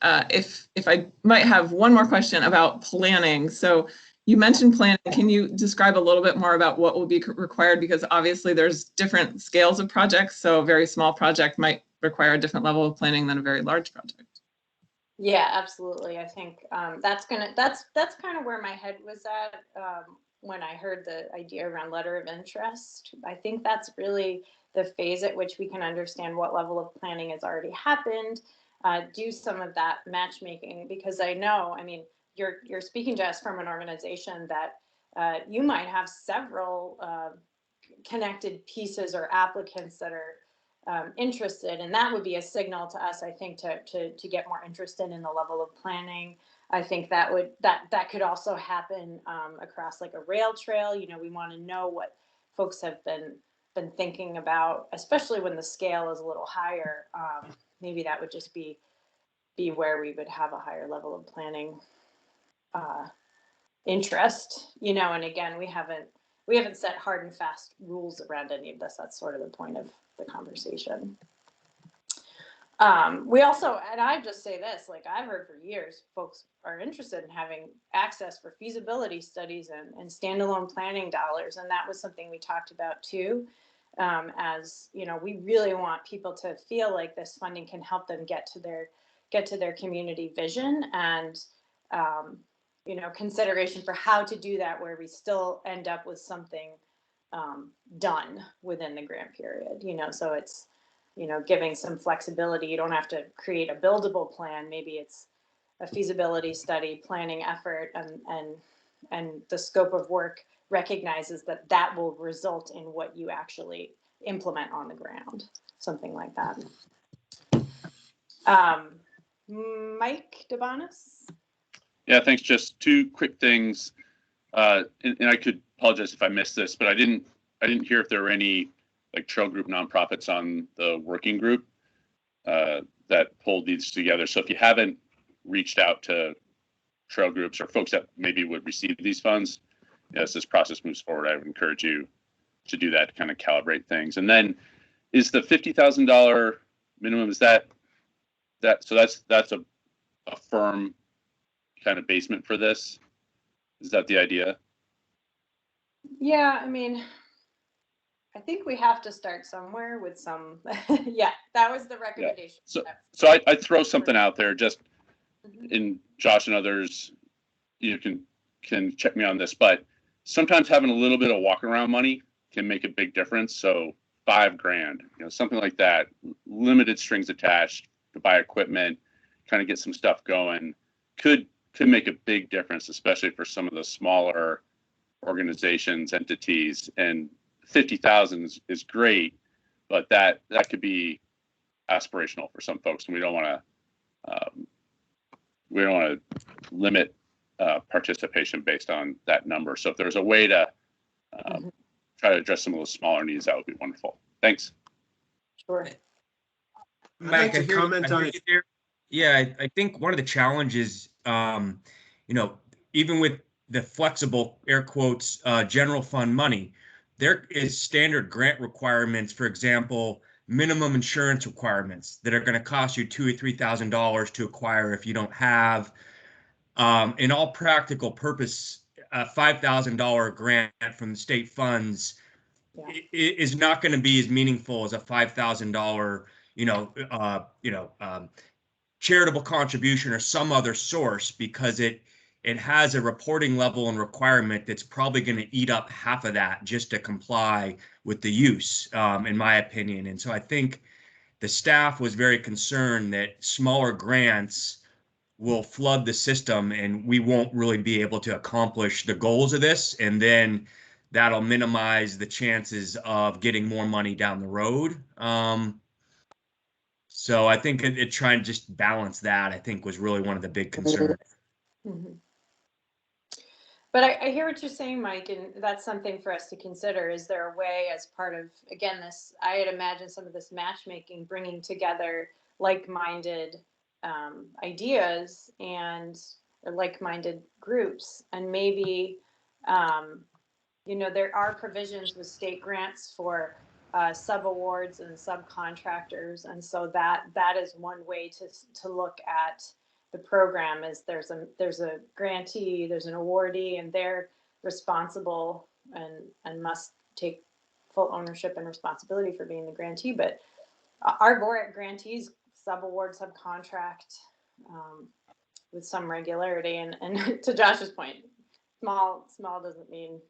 if I might have one more question about planning. So you mentioned planning. Can you describe a little bit more about what will be required? Because obviously there's different scales of projects. So a very small project might require a different level of planning than a very large project. Yeah, absolutely. I think that's kind of where my head was at when I heard the idea around letter of interest. I think that's really the phase at which we can understand what level of planning has already happened, do some of that matchmaking, because I know, I mean, you're speaking to us from an organization that you might have several connected pieces or applicants that are interested, and that would be a signal to us, I think, to get more interested in the level of planning. I think that could also happen across like a rail trail. You know, we want to know what folks have been thinking about, especially when the scale is a little higher. Maybe that would just be where we would have a higher level of planning interest, you know. And again, we haven't set hard and fast rules around any of this. That's sort of the point of the conversation. We also, and I just say this, like I've heard for years, folks are interested in having access for feasibility studies and standalone planning dollars. And that was something we talked about too. As you know, we really want people to feel like this funding can help them get to their community vision, and you know, consideration for how to do that where we still end up with something done within the grant period, you know. So it's, you know, giving some flexibility. You don't have to create a buildable plan. Maybe it's a feasibility study planning effort, and the scope of work recognizes that will result in what you actually implement on the ground, something like that. Mike DeBonis? Yeah, thanks. Just 2 quick things. And I could apologize if I missed this, but I didn't hear if there were any like trail group nonprofits on the working group that pulled these together. So if you haven't reached out to trail groups or folks that maybe would receive these funds, as this process moves forward, I would encourage you to do that to kind of calibrate things. And then is the $50,000 minimum, is that so that's a firm kind of basement for this? Is that the idea? Yeah, I mean, I think we have to start somewhere with some, yeah, that was the recommendation. Yeah. So I'd throw something out there, just in Josh and others, you can check me on this, but sometimes having a little bit of walk around money can make a big difference. So $5,000, you know, something like that, limited strings attached to buy equipment, kind of get some stuff going, could make a big difference, especially for some of the smaller organizations, entities. And 50,000 is great, but that could be aspirational for some folks, and we don't want to limit participation based on that number. So if there's a way to try to address some of those smaller needs, that would be wonderful. Thanks. Sure. I'd like to comment on it. Yeah, I think one of the challenges, you know, even with the flexible, air quotes, general fund money, there is standard grant requirements, for example, minimum insurance requirements that are going to cost you $2,000 or $3,000 to acquire if you don't have in all practical purpose, a $5,000 grant from the state funds is not going to be as meaningful as a $5,000, charitable contribution or some other source, because it has a reporting level and requirement that's probably going to eat up half of that just to comply with the use, in my opinion. And so I think the staff was very concerned that smaller grants will flood the system and we won't really be able to accomplish the goals of this. And then that'll minimize the chances of getting more money down the road. So I think it trying to just balance that, I think, was really one of the big concerns. Mm-hmm. But I hear what you're saying, Mike, and that's something for us to consider. Is there a way, as part of, again, this, I had imagined some of this matchmaking, bringing together like-minded ideas and like-minded groups, and maybe, there are provisions with state grants for sub-awards and subcontractors, and so that is one way to look at the program. Is there's a grantee, there's an awardee, and they're responsible and must take full ownership and responsibility for being the grantee. But our VOREC grantees sub-award, subcontract with some regularity, and to Josh's point, small doesn't mean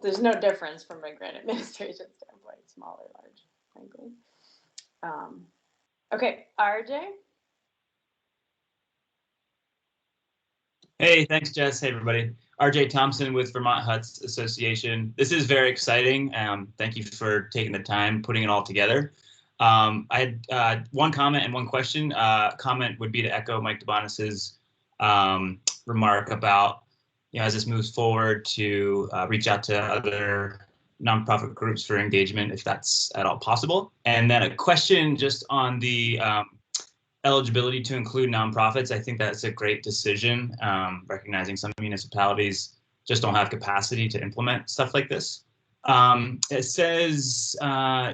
there's no difference from a grant administration standpoint, small or large, frankly. Okay, RJ. Hey, thanks, Jess. Hey, everybody. RJ Thompson with Vermont Huts Association. This is very exciting. Thank you for taking the time, putting it all together. I had one comment and one question. Comment would be to echo Mike DeBonis's remark about, as this moves forward, to reach out to other nonprofit groups for engagement, if that's at all possible. And then a question just on the eligibility to include nonprofits. I think that's a great decision, recognizing some municipalities just don't have capacity to implement stuff like this. It says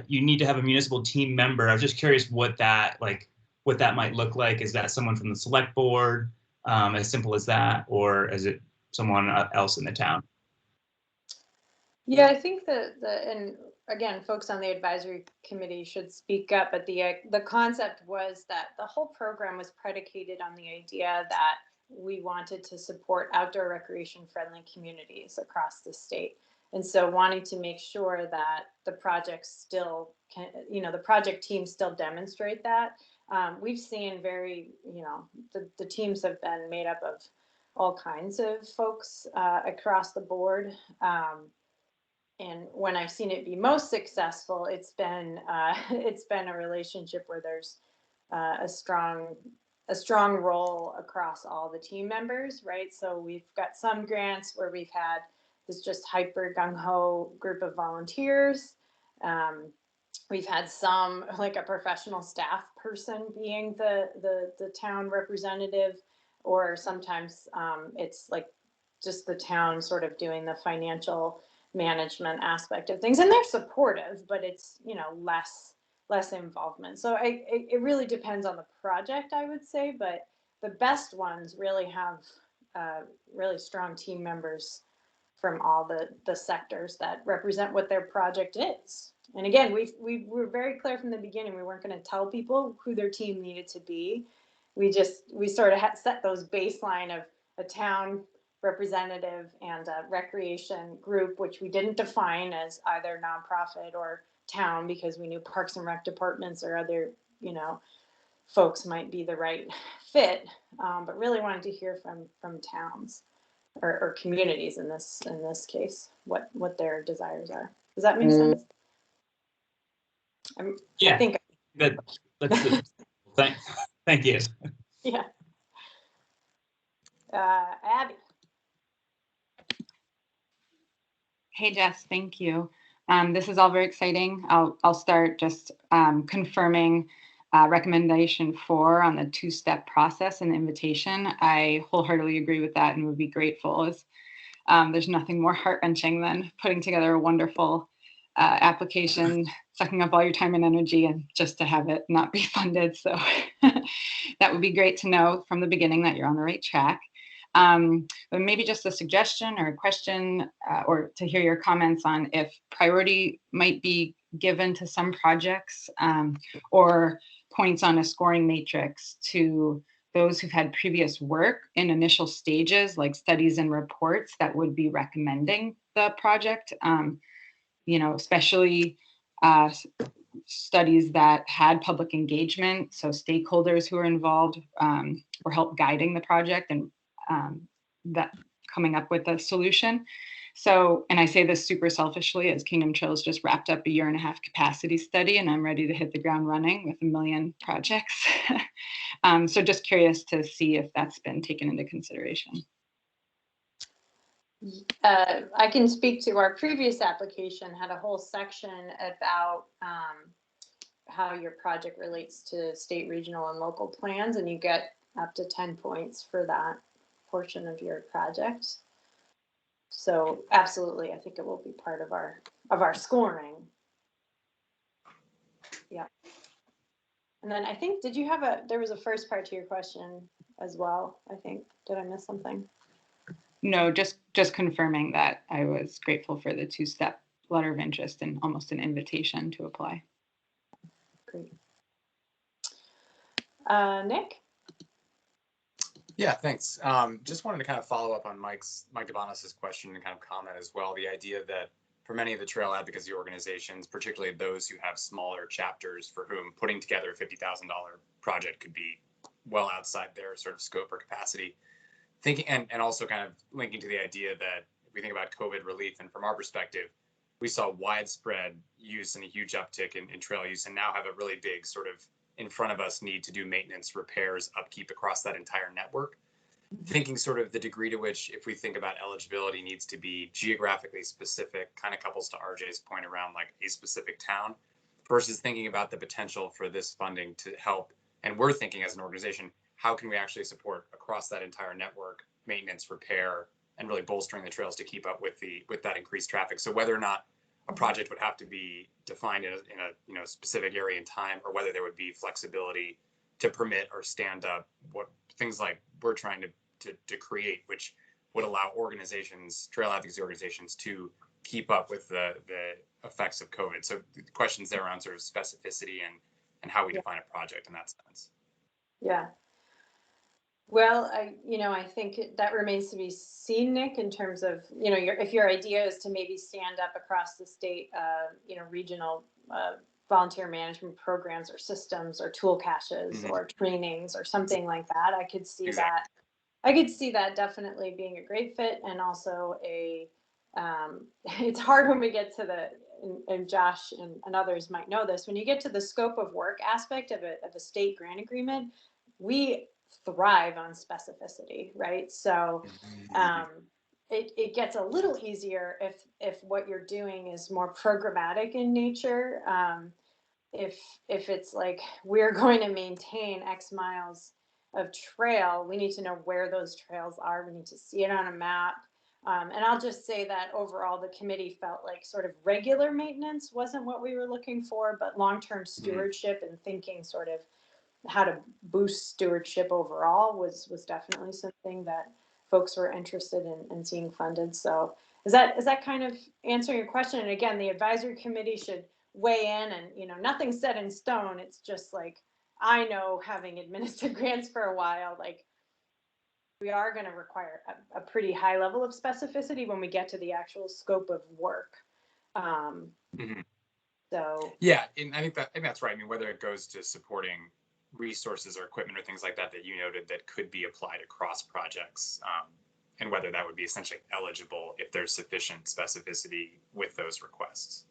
you need to have a municipal team member. I was just curious what that might look like. Is that someone from the select board, as simple as that, or is it someone else in the town? Yeah, I think and again, folks on the advisory committee should speak up, but the concept was that the whole program was predicated on the idea that we wanted to support outdoor recreation friendly communities across the state. And so wanting to make sure that the project still can, the project teams still demonstrate that. We've seen the teams have been made up of all kinds of folks across the board. And when I've seen it be most successful, it's been a relationship where there's a strong role across all the team members, right? So we've got some grants where we've had this just hyper gung-ho group of volunteers. We've had some, like a professional staff person being the town representative, or sometimes it's like just the town sort of doing the financial management aspect of things, and they're supportive, but it's less involvement. So it really depends on the project, I would say, but the best ones really have really strong team members from all the sectors that represent what their project is. And again, we were very clear from the beginning, we weren't going to tell people who their team needed to be. We sort of set those baseline of a town representative and a recreation group, which we didn't define as either nonprofit or town, because we knew Parks and Rec departments or other, folks might be the right fit, but really wanted to hear from towns or communities in this case, what their desires are. Does that make sense? Yeah, I think that's thank you. Yeah. Abby. Hey, Jess, thank you. This is all very exciting. I'll start just confirming recommendation 4 on the 2-step process and the invitation. I wholeheartedly agree with that and would be grateful. There's nothing more heart-wrenching than putting together a wonderful application, sucking up all your time and energy, and just to have it not be funded. So that would be great to know from the beginning that you're on the right track. But maybe just a suggestion or a question, or to hear your comments on if priority might be given to some projects, or points on a scoring matrix to those who've had previous work in initial stages, like studies and reports that would be recommending the project, especially studies that had public engagement, so stakeholders who are involved or help guiding the project and that coming up with a solution. So, and I say this super selfishly, as Kingdom Trails just wrapped up a 1.5 year capacity study, and I'm ready to hit the ground running with 1 million projects. So just curious to see if that's been taken into consideration. I can speak to our previous application, had a whole section about how your project relates to state, regional, and local plans, and you get up to 10 points for that portion of your project. So absolutely, I think it will be part of our scoring. Yeah. And then I think, did you have there was a first part to your question as well, I think. Did I miss something? No, just confirming that I was grateful for the 2-step letter of interest and almost an invitation to apply. Great. Nick? Yeah, thanks. Just wanted to kind of follow up on Mike Cabanas' question and kind of comment as well. The idea that for many of the trail advocacy organizations, particularly those who have smaller chapters for whom putting together a $50,000 project could be well outside their sort of scope or capacity. Thinking and also kind of linking to the idea that if we think about COVID relief, and from our perspective, we saw widespread use and a huge uptick in trail use, and now have a really big sort of in front of us need to do maintenance, repairs, upkeep across that entire network. Thinking sort of the degree to which, if we think about eligibility, needs to be geographically specific, kind of couples to RJ's point around like a specific town, versus thinking about the potential for this funding to help. And we're thinking as an organization, how can we actually support across that entire network, maintenance, repair, and really bolstering the trails to keep up with that increased traffic. So whether or not a project would have to be defined in a specific area and time, or whether there would be flexibility to permit or stand up what things like we're trying to create, which would allow organizations, trail advocacy organizations, to keep up with the effects of COVID. So the questions there around sort of specificity and how we define a project in that sense. Yeah. Well, I think that remains to be seen, Nick, in terms of, if your idea is to maybe stand up across the state, regional volunteer management programs or systems or tool caches or trainings or something like that, I could see that. I could see that definitely being a great fit, and also it's hard when we get to and Josh and others might know this, when you get to the scope of work aspect of a state grant agreement, we thrive on specificity, right? So it gets a little easier if what you're doing is more programmatic in nature. If it's like, we're going to maintain X miles of trail, we need to know where those trails are. We need to see it on a map. And I'll just say that overall, the committee felt like sort of regular maintenance wasn't what we were looking for, but long-term stewardship and thinking sort of how to boost stewardship overall was definitely something that folks were interested in seeing funded. So is that kind of answering your question? And again, the advisory committee should weigh in, and nothing's set in stone. It's just like, I know, having administered grants for a while, like, we are going to require a pretty high level of specificity when we get to the actual scope of work. So yeah, and I think that's right. I mean, whether it goes to supporting resources or equipment or things like that you noted that could be applied across projects, and whether that would be essentially eligible if there's sufficient specificity with those requests.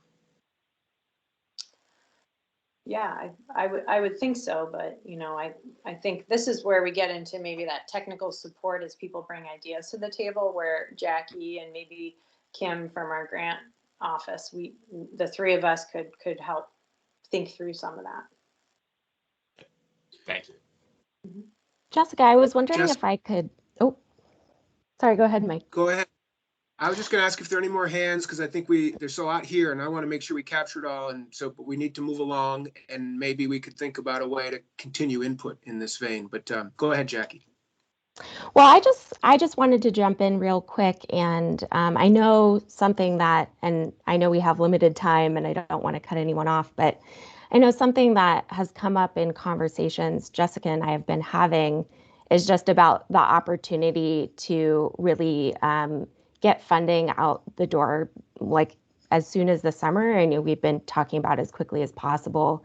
Yeah, I would think so, but I think this is where we get into maybe that technical support as people bring ideas to the table, where Jackie and maybe Kim from our grant office, the three of us could help think through some of that. Thank you. Jessica, I was wondering if I could, oh, sorry, go ahead, Mike. Go ahead. I was just going to ask if there are any more hands, because I think there's a lot here and I want to make sure we capture it all. And so, but we need to move along, and maybe we could think about a way to continue input in this vein. But go ahead, Jackie. Well, I just wanted to jump in real quick, and I know something that, and I know we have limited time and I don't want to cut anyone off, but I know something that has come up in conversations Jessica and I have been having is just about the opportunity to really get funding out the door, like as soon as the summer. I know we've been talking about as quickly as possible.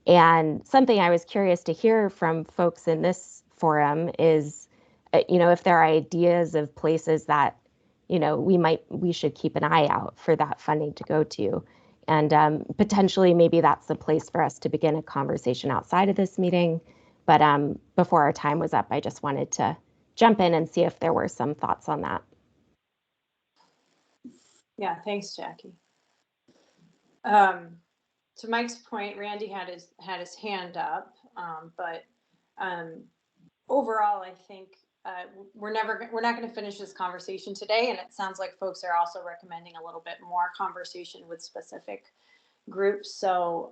And something I was curious to hear from folks in this forum is, if there are ideas of places that, we should keep an eye out for that funding to go to. And potentially maybe that's the place for us to begin a conversation outside of this meeting. But before our time was up, I just wanted to jump in and see if there were some thoughts on that. Yeah, thanks, Jackie. To Mike's point, Randy had his hand up, but overall, I think we're not going to finish this conversation today, and it sounds like folks are also recommending a little bit more conversation with specific groups. So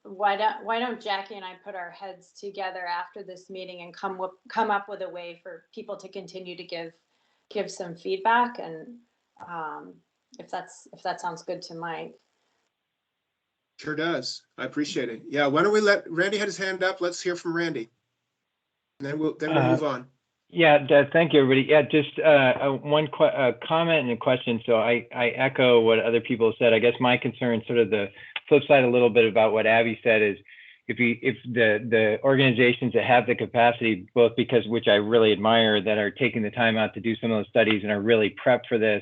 why don't Jackie and I put our heads together after this meeting and come up with a way for people to continue to give some feedback, and if that sounds good to Mike. Sure does. I appreciate it. Yeah, why don't we let Randy had his hand up? Let's hear from Randy. And then we'll move on. Yeah, thank you, everybody. Yeah, just one comment and a question. So I echo what other people said. I guess my concern, sort of the flip side a little bit about what Abby said, is if the organizations that have the capacity, both because, which I really admire, that are taking the time out to do some of those studies and are really prepped for this,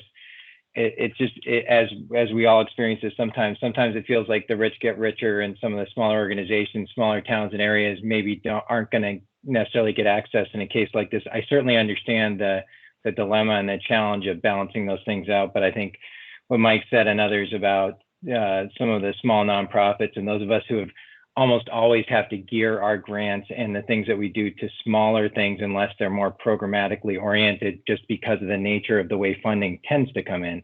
as we all experience this, sometimes it feels like the rich get richer, and some of the smaller organizations, smaller towns and areas maybe aren't going to necessarily get access in a case like this. I certainly understand the dilemma and the challenge of balancing those things out, but I think what Mike said and others about some of the small nonprofits and those of us who have almost always have to gear our grants and the things that we do to smaller things unless they're more programmatically oriented, just because of the nature of the way funding tends to come in.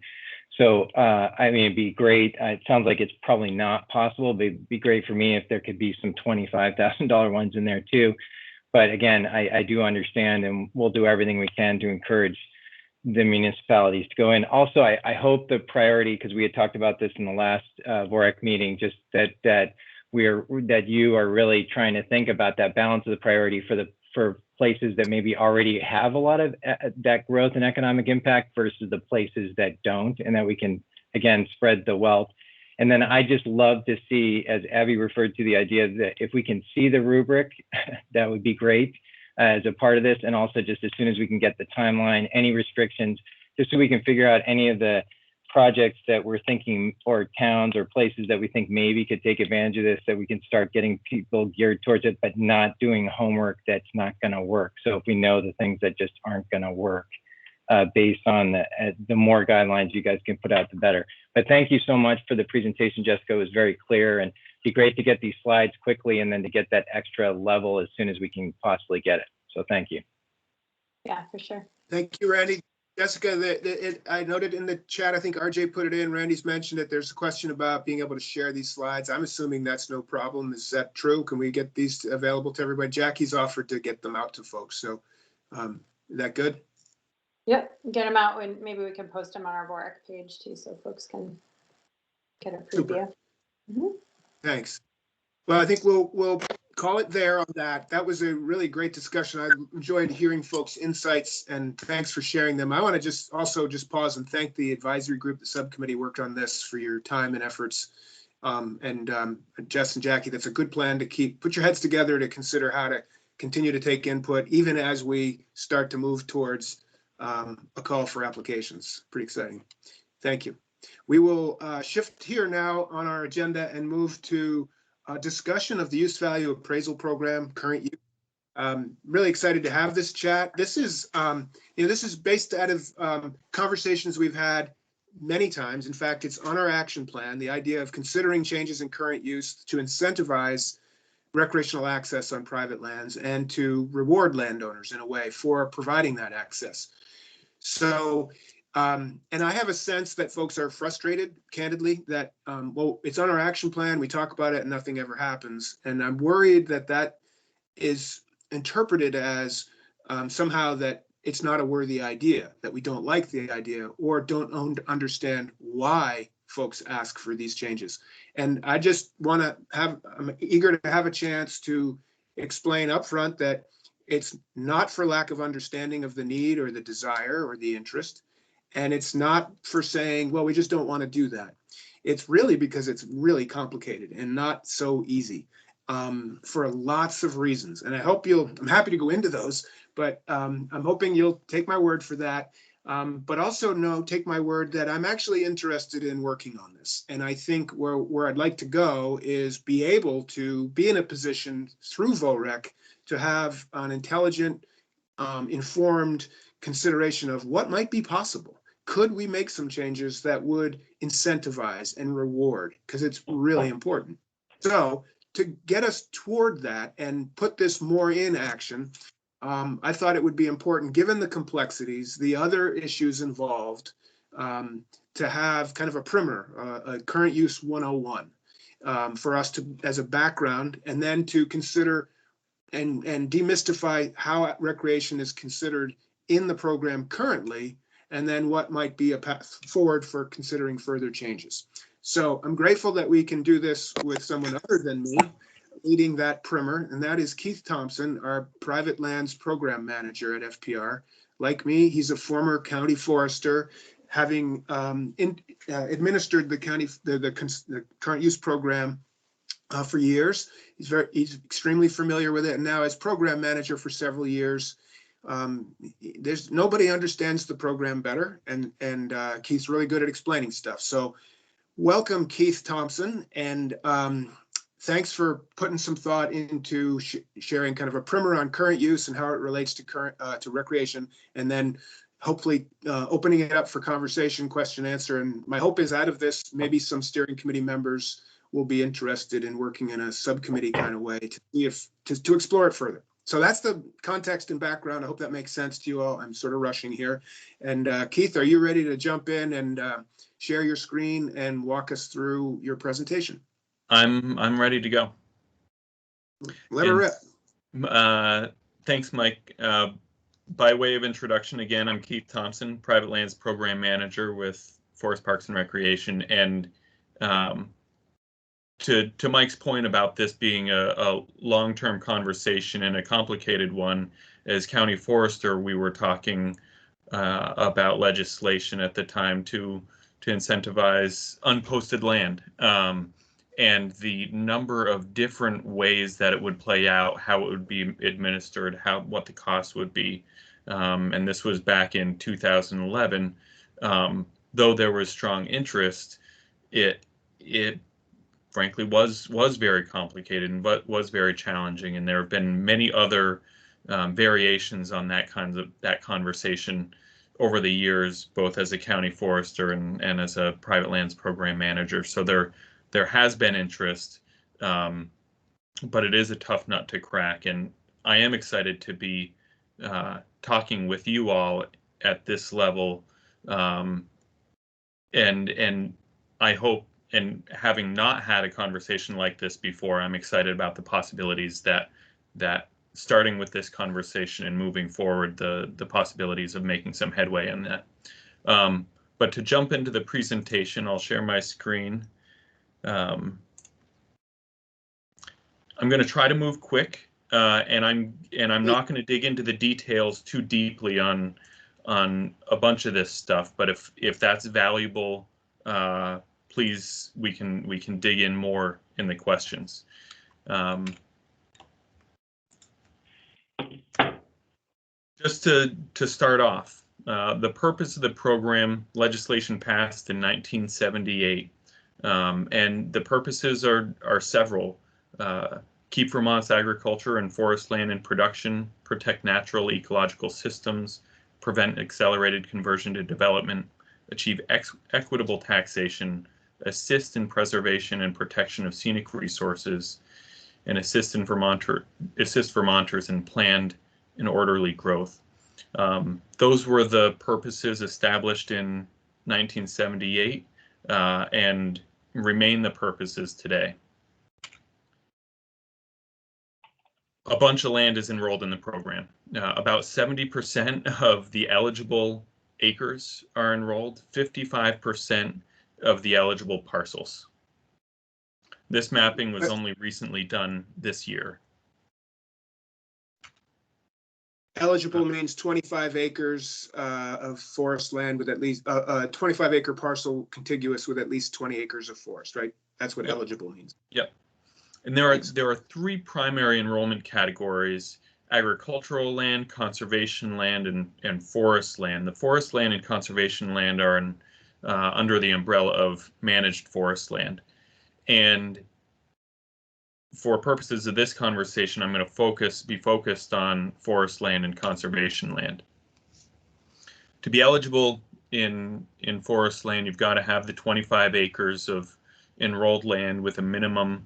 So, I mean, it'd be great. It sounds like it's probably not possible, but it'd be great for me if there could be some $25,000 ones in there too. But again, I do understand, and we'll do everything we can to encourage the municipalities to go in. Also, I hope the priority, because we had talked about this in the last VOREC meeting, just that you are really trying to think about that balance of the priority for places that maybe already have a lot of that growth and economic impact versus the places that don't, and that we can, again, spread the wealth. And then I just love to see, as Abby referred to, the idea that if we can see the rubric, that would be great as a part of this. And also just as soon as we can get the timeline, any restrictions, just so we can figure out any of the projects that we're thinking, or towns or places that we think maybe could take advantage of this, that we can start getting people geared towards it, but not doing homework that's not going to work. So if we know the things that just aren't going to work, based on the more guidelines you guys can put out, the better. But thank you so much for the presentation, Jessica. It was very clear, and it'd be great to get these slides quickly and then to get that extra level as soon as we can possibly get it. So thank you. Yeah, for sure. Thank you, Randy. Jessica, I noted in the chat, I think RJ put it in, Randy's mentioned it, there's a question about being able to share these slides. I'm assuming that's no problem. Is that true? Can we get these available to everybody? Jackie's offered to get them out to folks. So is that good? Yep, get them out, and maybe we can post them on our VOREC page too, so folks can get a preview. Mm-hmm. Thanks. Well, I think we'll call it there on that. That was a really great discussion. I enjoyed hearing folks' insights, and thanks for sharing them. I want to just pause and thank the advisory group, the subcommittee worked on this, for your time and efforts. Jess and Jackie, that's a good plan to put your heads together to consider how to continue to take input, even as we start to move towards a call for applications. Pretty exciting. Thank you. We will shift here now on our agenda and move to a discussion of the use value appraisal program, current use. Really excited to have this chat. This is, this is based out of conversations we've had many times. In fact, it's on our action plan, the idea of considering changes in current use to incentivize recreational access on private lands and to reward landowners in a way for providing that access. So And I have a sense that folks are frustrated, candidly, that, well, it's on our action plan, we talk about it and nothing ever happens. And I'm worried that that is interpreted as somehow that it's not a worthy idea, that we don't like the idea or don't understand why folks ask for these changes. And I just want to I'm eager to have a chance to explain upfront that it's not for lack of understanding of the need or the desire or the interest. And it's not for saying, well, we just don't want to do that. It's really because it's really complicated and not so easy for lots of reasons. And I hope I'm happy to go into those, but I'm hoping you'll take my word for that. But also take my word that I'm actually interested in working on this. And I think where I'd like to go is be able to be in a position through VOREC to have an intelligent, informed consideration of what might be possible. Could we make some changes that would incentivize and reward? Because it's really important. So to get us toward that and put this more in action, I thought it would be important, given the complexities, the other issues involved, to have kind of a primer, a current use 101, for us to, as a background, and then to consider and demystify how recreation is considered in the program currently, and then what might be a path forward for considering further changes. So I'm grateful that we can do this with someone other than me leading that primer, and that is Keith Thompson, our private lands program manager at FPR. Like me, he's a former county forester, having administered the current use program for years. He's extremely familiar with it, and now as program manager for several years. There's nobody understands the program better, and Keith's really good at explaining stuff. So welcome, Keith Thompson, and thanks for putting some thought into sharing kind of a primer on current use and how it relates to recreation, and then hopefully opening it up for conversation, question, answer. And my hope is out of this, maybe some steering committee members will be interested in working in a subcommittee kind of way to see if to explore it further. So that's the context and background. I hope that makes sense to you all. I'm sort of rushing here. And Keith, are you ready to jump in and share your screen and walk us through your presentation? I'm ready to go. Let her rip. Thanks, Mike. By way of introduction, again, I'm Keith Thompson, Private Lands Program Manager with Forest Parks and Recreation. And to Mike's point about this being a long-term conversation and a complicated one, as county forester, we were talking about legislation at the time to incentivize unposted land, and the number of different ways that it would play out, how it would be administered, what the cost would be. And this was back in 2011. Though there was strong interest, it frankly was very complicated and was very challenging, and there have been many other variations on that conversation over the years, both as a county forester and as a private lands program manager. So there has been interest, but it is a tough nut to crack, and I am excited to be talking with you all at this level, and I hope, and having not had a conversation like this before, I'm excited about the possibilities that starting with this conversation and moving forward, the possibilities of making some headway in that. But to jump into the presentation, I'll share my screen. I'm going to try to move quick, and I'm not going to dig into the details too deeply on a bunch of this stuff. But if that's valuable, please, we can dig in more in the questions. Just to start off, the purpose of the program, legislation passed in 1978, and the purposes are several. Keep Vermont's agriculture and forest land in production, protect natural ecological systems, prevent accelerated conversion to development, achieve equitable taxation, assist in preservation and protection of scenic resources, and assist Vermonters in planned and orderly growth. Those were the purposes established in 1978 and remain the purposes today. A bunch of land is enrolled in the program. About 70% of the eligible acres are enrolled, 55% of the eligible parcels. This mapping was only recently done this year. Eligible means 25 acres of forest land with at least a 25-acre parcel contiguous with at least 20 acres of forest, right? That's what eligible means. Yep. And there are three primary enrollment categories: agricultural land, conservation land, and forest land. The forest land and conservation land are under the umbrella of managed forest land. And for purposes of this conversation, I'm going to be focused on forest land and conservation land. To be eligible in forest land, you've got to have the 25 acres of enrolled land with a minimum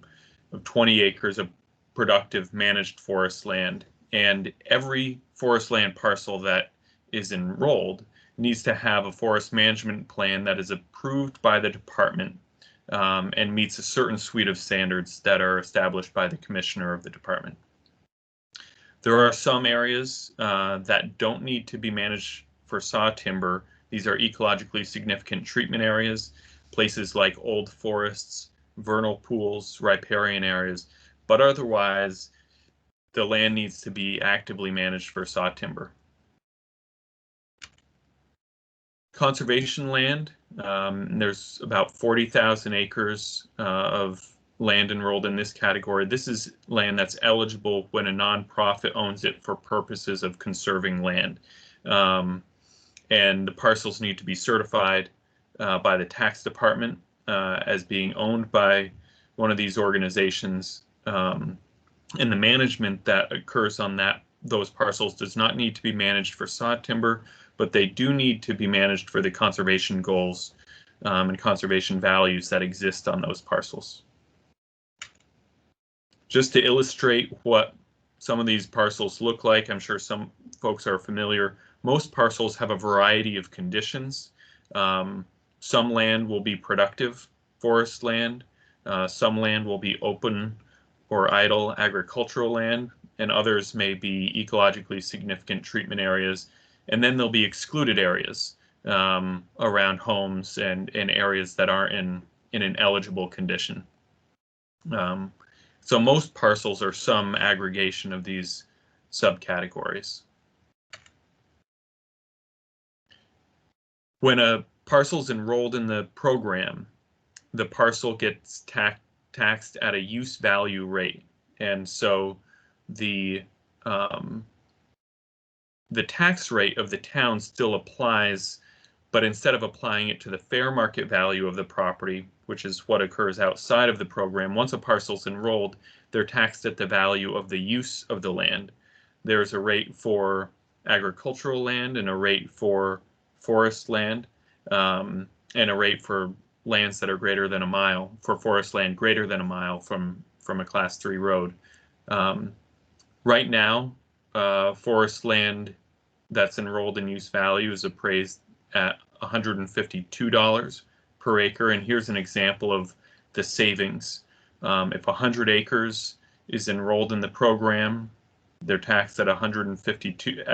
of 20 acres of productive managed forest land. And every forest land parcel that is enrolled needs to have a forest management plan that is approved by the department and meets a certain suite of standards that are established by the commissioner of the department. There are some areas that don't need to be managed for saw timber. These are ecologically significant treatment areas, places like old forests, vernal pools, riparian areas, but otherwise the land needs to be actively managed for saw timber. Conservation land, there's about 40,000 acres of land enrolled in this category. This is land that's eligible when a nonprofit owns it for purposes of conserving land. And the parcels need to be certified by the tax department as being owned by one of these organizations. And the management that occurs on those parcels does not need to be managed for saw timber, but they do need to be managed for the conservation goals and conservation values that exist on those parcels. Just to illustrate what some of these parcels look like, I'm sure some folks are familiar. Most parcels have a variety of conditions. Some land will be productive forest land. Some land will be open or idle agricultural land, and others may be ecologically significant treatment areas. And then there'll be excluded areas around homes and areas that aren't in an eligible condition. So most parcels are some aggregation of these subcategories. When a parcel is enrolled in the program, the parcel gets taxed at a use value rate. And so the tax rate of the town still applies, but instead of applying it to the fair market value of the property, which is what occurs outside of the program, once a parcel's enrolled, they're taxed at the value of the use of the land. There's a rate for agricultural land and a rate for forest land, and a rate for lands that are greater than a mile, for forest land greater than a mile from a Class 3 road. Right now, forest land that's enrolled in use value is appraised at $152 per acre. And here's an example of the savings. If 100 acres is enrolled in the program, they're taxed at 152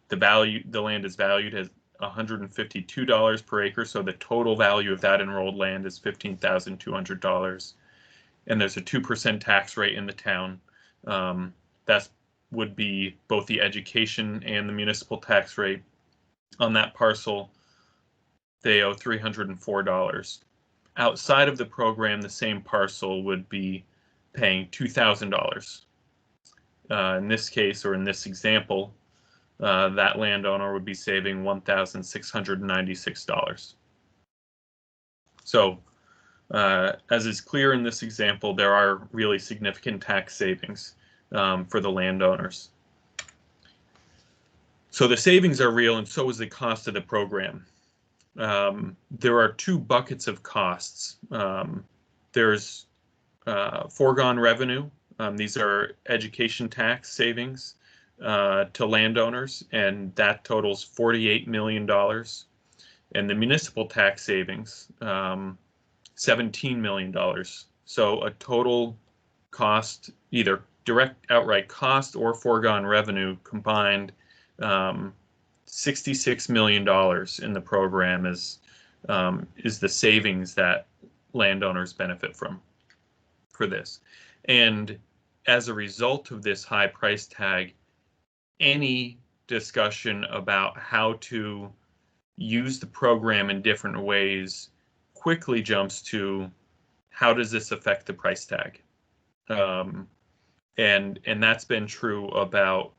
the land is valued as $152 per acre. So the total value of that enrolled land is $15,200. And there's a 2% tax rate in the town. That would be both the education and the municipal tax rate. On that parcel, they owe $304. Outside of the program, the same parcel would be paying $2,000. In this case, or in this example, that landowner would be saving $1,696. So, as is clear in this example, there are really significant tax savings for the landowners. So the savings are real, and so is the cost of the program. There are two buckets of costs. There's foregone revenue. These are education tax savings. to landowners, and that totals $48 million. And the municipal tax savings, $17 million. So a total cost, either direct outright cost or foregone revenue combined, $66 million in the program is the savings that landowners benefit from for this. And as a result of this high price tag, any discussion about how to use the program in different ways quickly jumps to how does this affect the price tag? And that's been true about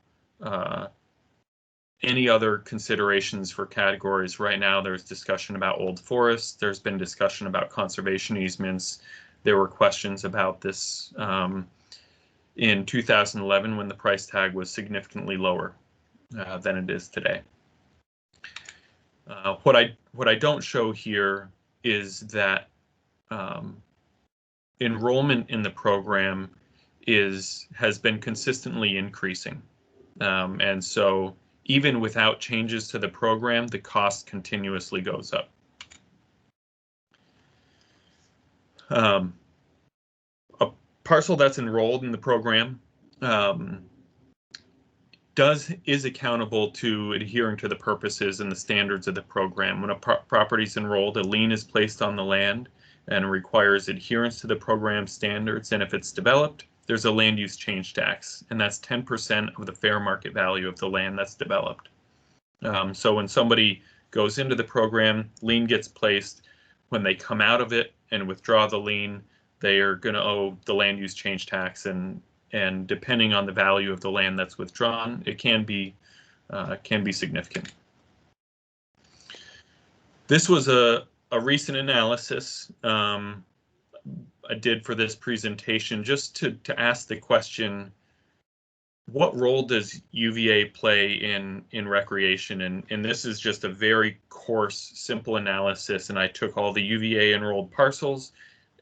any other considerations for categories. Right now, there's discussion about old forests. There's been discussion about conservation easements. There were questions about this in 2011 when the price tag was significantly lower than it is today. What I don't show here is that enrollment in the program has been consistently increasing, and so even without changes to the program, the cost continuously goes up. A parcel that's enrolled in the program is accountable to adhering to the purposes and the standards of the program. When a property is enrolled, a lien is placed on the land and requires adherence to the program standards. And if it's developed, there's a land use change tax, and that's 10% of the fair market value of the land that's developed. So when somebody goes into the program, lien gets placed. When they come out of it and withdraw the lien, they are going to owe the land use change tax, and depending on the value of the land that's withdrawn, it can be significant. This was a recent analysis I did for this presentation, just to ask the question, what role does UVA play in recreation? And this is just a very coarse, simple analysis, and I took all the UVA enrolled parcels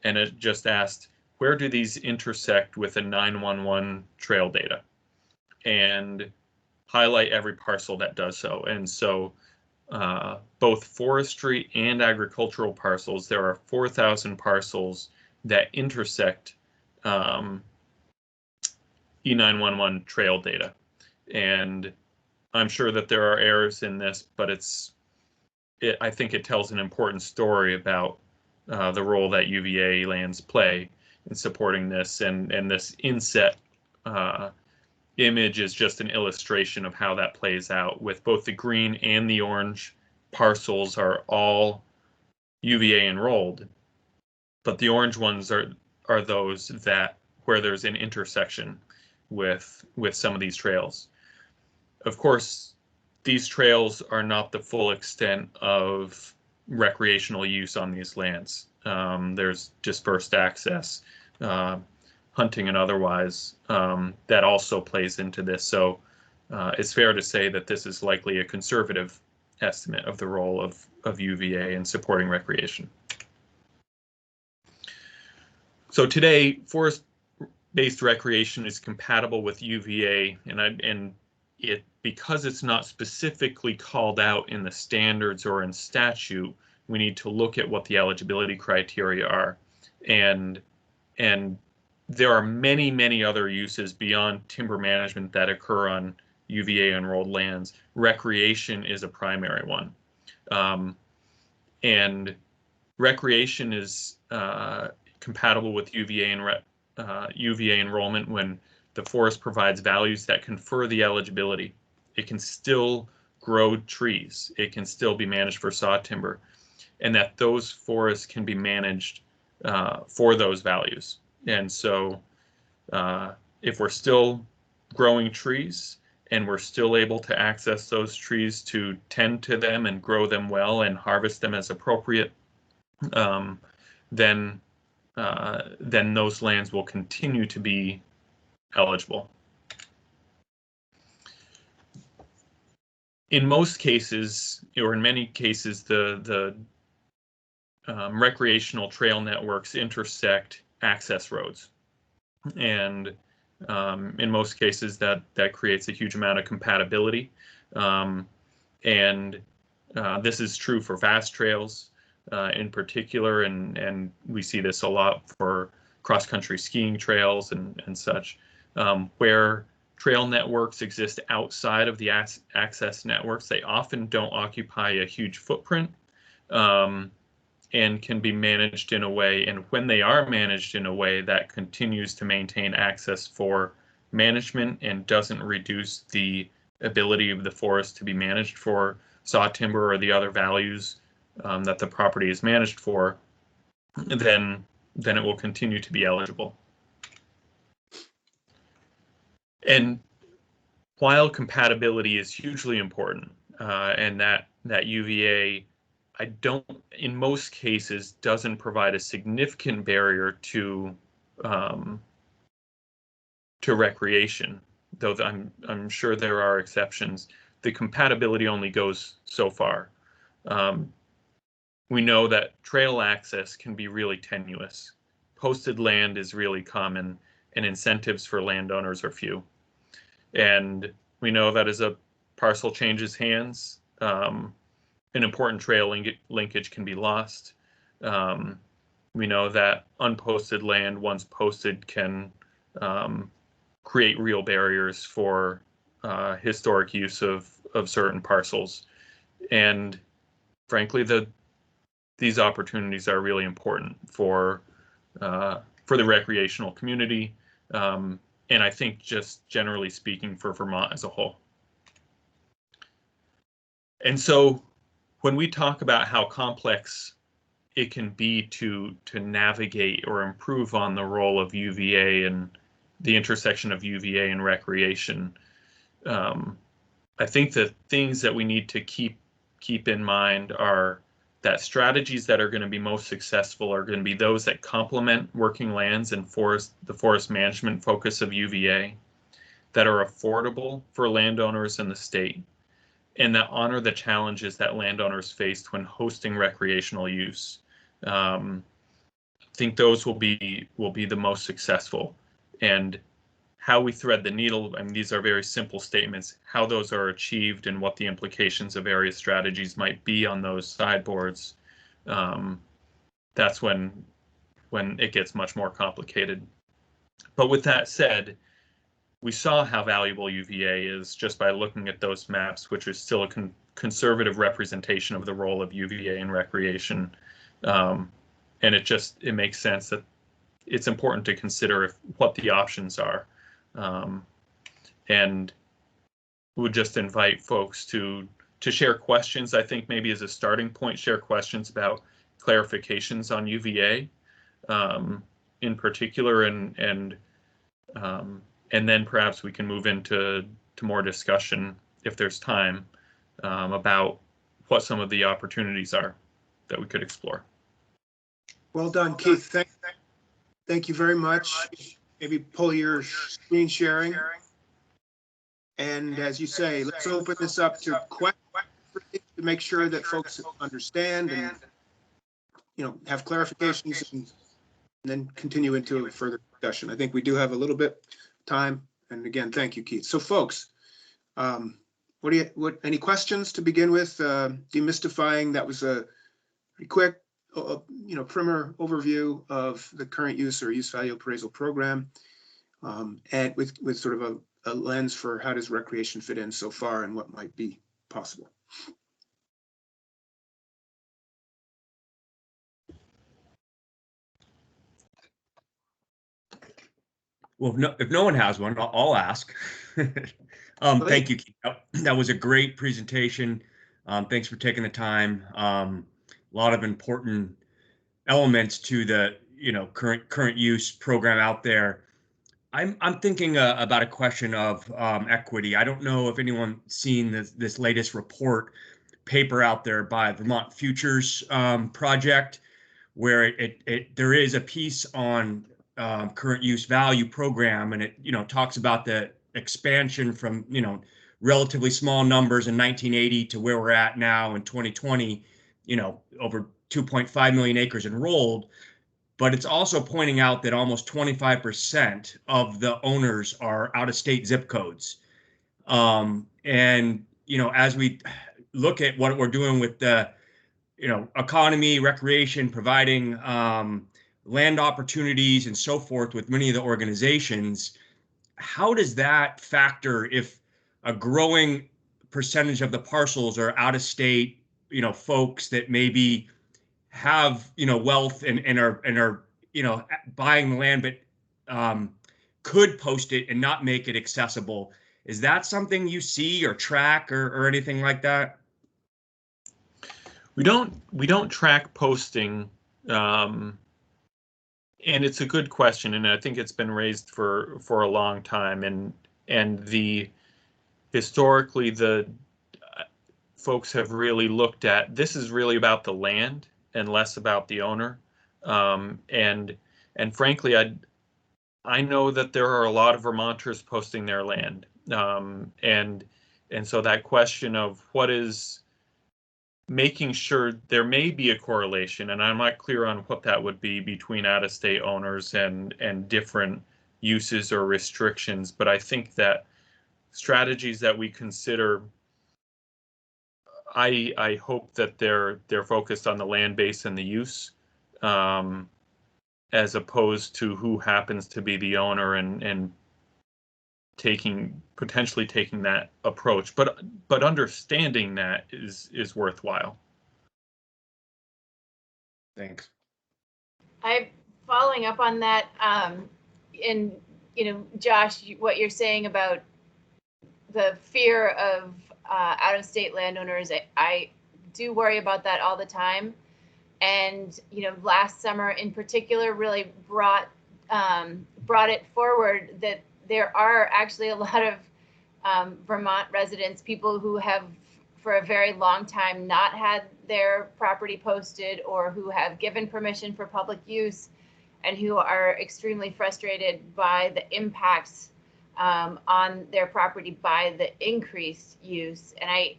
and it just asked, where do these intersect with the 911 trail data? And highlight every parcel that does so. And so both forestry and agricultural parcels, there are 4,000 parcels that intersect E911 trail data. And I'm sure that there are errors in this, but I think it tells an important story about the role that UVA lands play in supporting this. And this inset image is just an illustration of how that plays out, with both the green and the orange parcels are all UVA enrolled, but the orange ones are those where there's an intersection with some of these trails. Of course, these trails are not the full extent of recreational use on these lands. There's dispersed access, hunting and otherwise, that also plays into this. So it's fair to say that this is likely a conservative estimate of the role of UVA in supporting recreation. So today, forest-based recreation is compatible with UVA, and because it's not specifically called out in the standards or in statute, we need to look at what the eligibility criteria are. And there are many, many other uses beyond timber management that occur on UVA enrolled lands. Recreation is a primary one. And recreation is compatible with UVA enrollment when the forest provides values that confer the eligibility. It can still grow trees. It can still be managed for saw timber, and that those forests can be managed for those values. And so if we're still growing trees and we're still able to access those trees to tend to them and grow them well and harvest them as appropriate, then those lands will continue to be eligible. In most cases, or in many cases, the recreational trail networks intersect access roads. And In most cases, that creates a huge amount of compatibility. And this is true for fast trails in particular, and we see this a lot for cross-country skiing trails and such, where trail networks exist outside of the access networks. They often don't occupy a huge footprint and can be managed in a way, and when they are managed in a way that continues to maintain access for management and doesn't reduce the ability of the forest to be managed for saw timber or the other values that the property is managed for, then it will continue to be eligible. And while compatibility is hugely important, and that UVA, in most cases, doesn't provide a significant barrier to recreation, though I'm sure there are exceptions. The compatibility only goes so far. We know that trail access can be really tenuous. Posted land is really common, and incentives for landowners are few. And we know that as a parcel changes hands, an important trail linkage can be lost. We know that unposted land, once posted, can create real barriers for historic use of certain parcels. And frankly, these opportunities are really important for the recreational community, and I think just generally speaking for Vermont as a whole. And so when we talk about how complex it can be to navigate or improve on the role of UVA and the intersection of UVA and recreation, I think the things that we need to keep in mind are that strategies that are going to be most successful are going to be those that complement working lands and the forest management focus of UVA, that are affordable for landowners in the state, and that honor the challenges that landowners faced when hosting recreational use. I think those will be the most successful. And how we thread the needle, I mean, these are very simple statements, how those are achieved and what the implications of various strategies might be on those sideboards. That's when it gets much more complicated. But with that said, we saw how valuable UVA is just by looking at those maps, which is still a conservative representation of the role of UVA in recreation. And it makes sense that it's important to consider what the options are. And would just invite folks to share questions. I think maybe as a starting point, share questions about clarifications on UVA in particular, and then perhaps we can move into more discussion if there's time about what some of the opportunities are that we could explore. Well done, Keith. Thank you very much. Maybe pull your screen sharing. And as you say, let's open this up to questions to make sure that folks understand and, have clarifications and then continue into a further discussion. I think we do have a little bit of time. And again, thank you, Keith. So folks, any questions to begin with? Demystifying, that was a pretty quick primer overview of the current use or use value appraisal program, and with sort of a lens for how does recreation fit in so far and what might be possible. Well, if no one has one, I'll ask. Thank you, Keith. That was a great presentation. Thanks for taking the time. A lot of important elements to the current use program out there. I'm thinking about a question of equity. I don't know if anyone's seen this latest report paper out there by Vermont Futures Project, where there is a piece on current use value program, and it talks about the expansion from relatively small numbers in 1980 to where we're at now in 2020, over 2.5 million acres enrolled. but it's also pointing out that almost 25% of the owners are out-of-state zip codes. And, you know, as we look at what we're doing with the, you know, economy, recreation, providing land opportunities and so forth with many of the organizations, how does that factor if a growing percentage of the parcels are out-of-state, you know, folks that maybe have, you know, wealth and are, you know, buying the land, but could post it and not make it accessible? Is that something you see or track or anything like that? We don't track posting, and it's a good question, and I think it's been raised for a long time, and the historically the folks have really looked at this is really about the land and less about the owner, and frankly I know that there are a lot of Vermonters posting their land, and so that question of what is making sure there may be a correlation, and I'm not clear on what that would be between out-of-state owners and different uses or restrictions, but I think that strategies that we consider, I hope that they're focused on the land base and the use, as opposed to who happens to be the owner and potentially taking that approach, but understanding that is worthwhile. Thanks. I'm following up on that, and you know, Josh, what you're saying about the fear of out-of-state landowners, I do worry about that all the time. And you know, last summer in particular really brought it forward that there are actually a lot of Vermont residents, people who have for a very long time not had their property posted or who have given permission for public use and who are extremely frustrated by the impacts on their property by the increased use. And I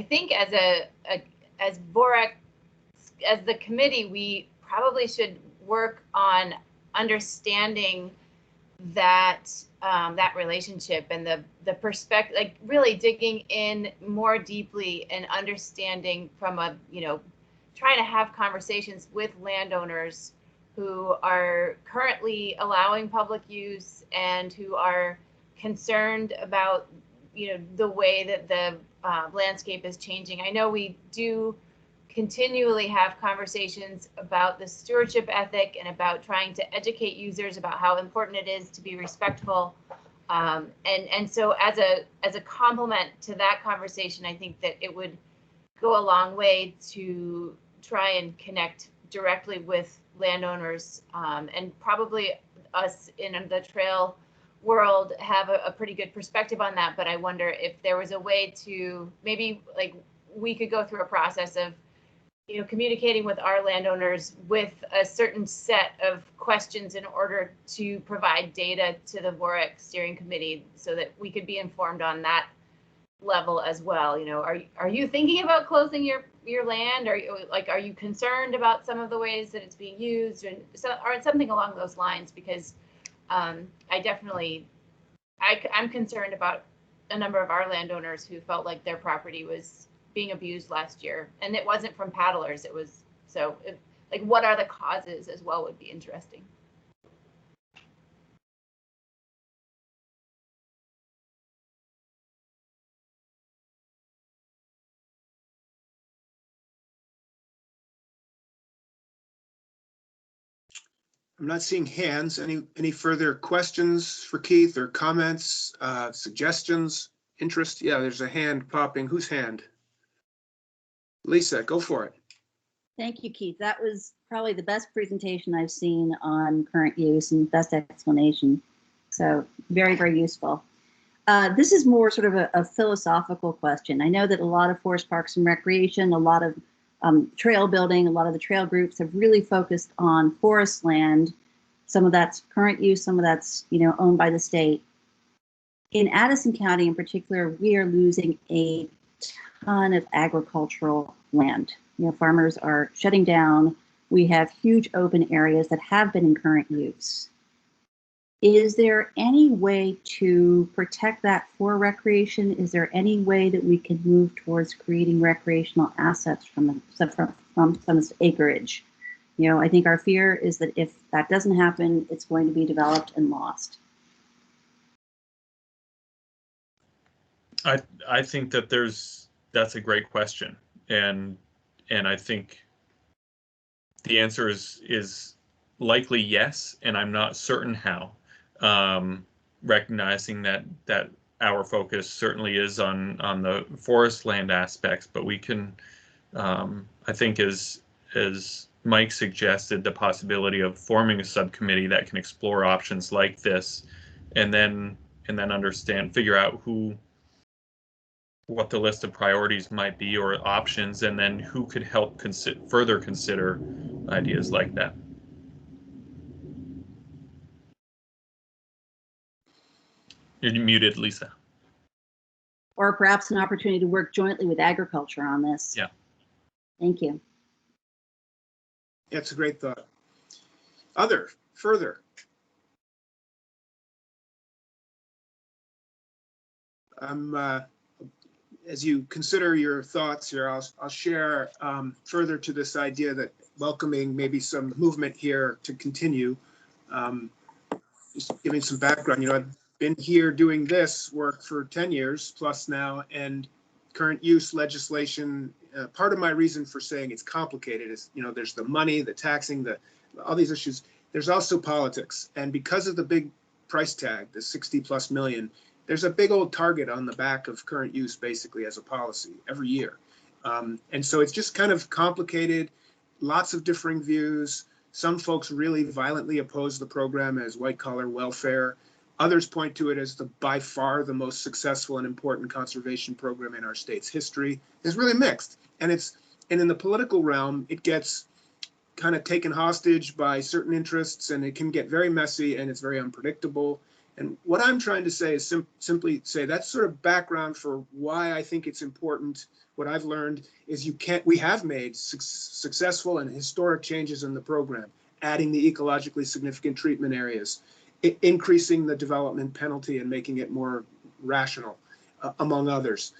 think as VOREC, as the committee, we probably should work on understanding that that relationship and the perspective, like really digging in more deeply and understanding from a, you know, trying to have conversations with landowners who are currently allowing public use and who are concerned about, you know, the way that the landscape is changing. I know we do continually have conversations about the stewardship ethic and about trying to educate users about how important it is to be respectful. And so as a complement to that conversation, I think that it would go a long way to try and connect directly with landowners, and probably us in the trail world have a pretty good perspective on that. But I wonder if there was a way to maybe, like, we could go through a process of, you know, communicating with our landowners with a certain set of questions in order to provide data to the VOREC steering committee so that we could be informed on that level as well. You know, are you thinking about closing your land? Are you concerned about some of the ways that it's being used, and so, or something along those lines? Because I'm concerned about a number of our landowners who felt like their property was being abused last year, and it wasn't from paddlers. It was like, what are the causes as well would be interesting. I'm not seeing hands. Any further questions for Keith or comments, suggestions, interest? Yeah, there's a hand popping. Whose hand? Lisa, go for it. Thank you, Keith. That was probably the best presentation I've seen on current use and best explanation. So very, very useful. This is more sort of a philosophical question. I know that a lot of forest parks and recreation, a lot of trail building, a lot of the trail groups have really focused on forest land. Some of that's current use, some of that's, you know, owned by the state. In Addison County in particular, we are losing a ton of agricultural land. You know, farmers are shutting down. We have huge open areas that have been in current use. Is there any way to protect that for recreation? Is there any way that we can move towards creating recreational assets from some acreage? You know, I think our fear is that if that doesn't happen, it's going to be developed and lost. I think that that's a great question, and I think the answer is likely yes, and I'm not certain how. Recognizing that our focus certainly is on the forest land aspects, but we can, I think, as Mike suggested, the possibility of forming a subcommittee that can explore options like this, and then figure out what the list of priorities might be or options, and then who could help further consider ideas like that. You're muted, Lisa. Or perhaps an opportunity to work jointly with agriculture on this. Yeah. Thank you. That's a great thought. Further. As you consider your thoughts here, I'll share further to this idea that welcoming maybe some movement here to continue. Just giving some background, you know, I've been here doing this work for 10 years plus now, and current use legislation, part of my reason for saying it's complicated is, you know, there's the money, the taxing, all these issues. There's also politics. And because of the big price tag, the 60+ million, there's a big old target on the back of current use basically as a policy every year. And so it's just kind of complicated, lots of differing views. Some folks really violently oppose the program as white collar welfare. Others point to it as by far the most successful and important conservation program in our state's history. It's really mixed. And in the political realm, it gets kind of taken hostage by certain interests, and it can get very messy, and it's very unpredictable. And what I'm trying to say is simply say that's sort of background for why I think it's important. What I've learned is we have made successful and historic changes in the program, adding the ecologically significant treatment areas, increasing the development penalty and making it more rational, among others.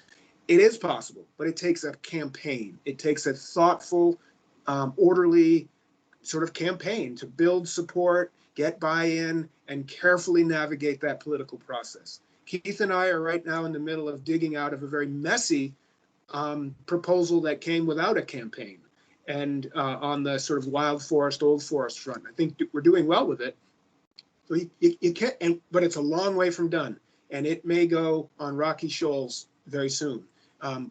It is possible, but it takes a campaign. It takes a thoughtful, orderly sort of campaign to build support, get buy-in, and carefully navigate that political process. Keith and I are right now in the middle of digging out of a very messy proposal that came without a campaign, and on the sort of wild forest, old forest front. I think we're doing well with it. So you can't, but it's a long way from done, and it may go on rocky shoals very soon,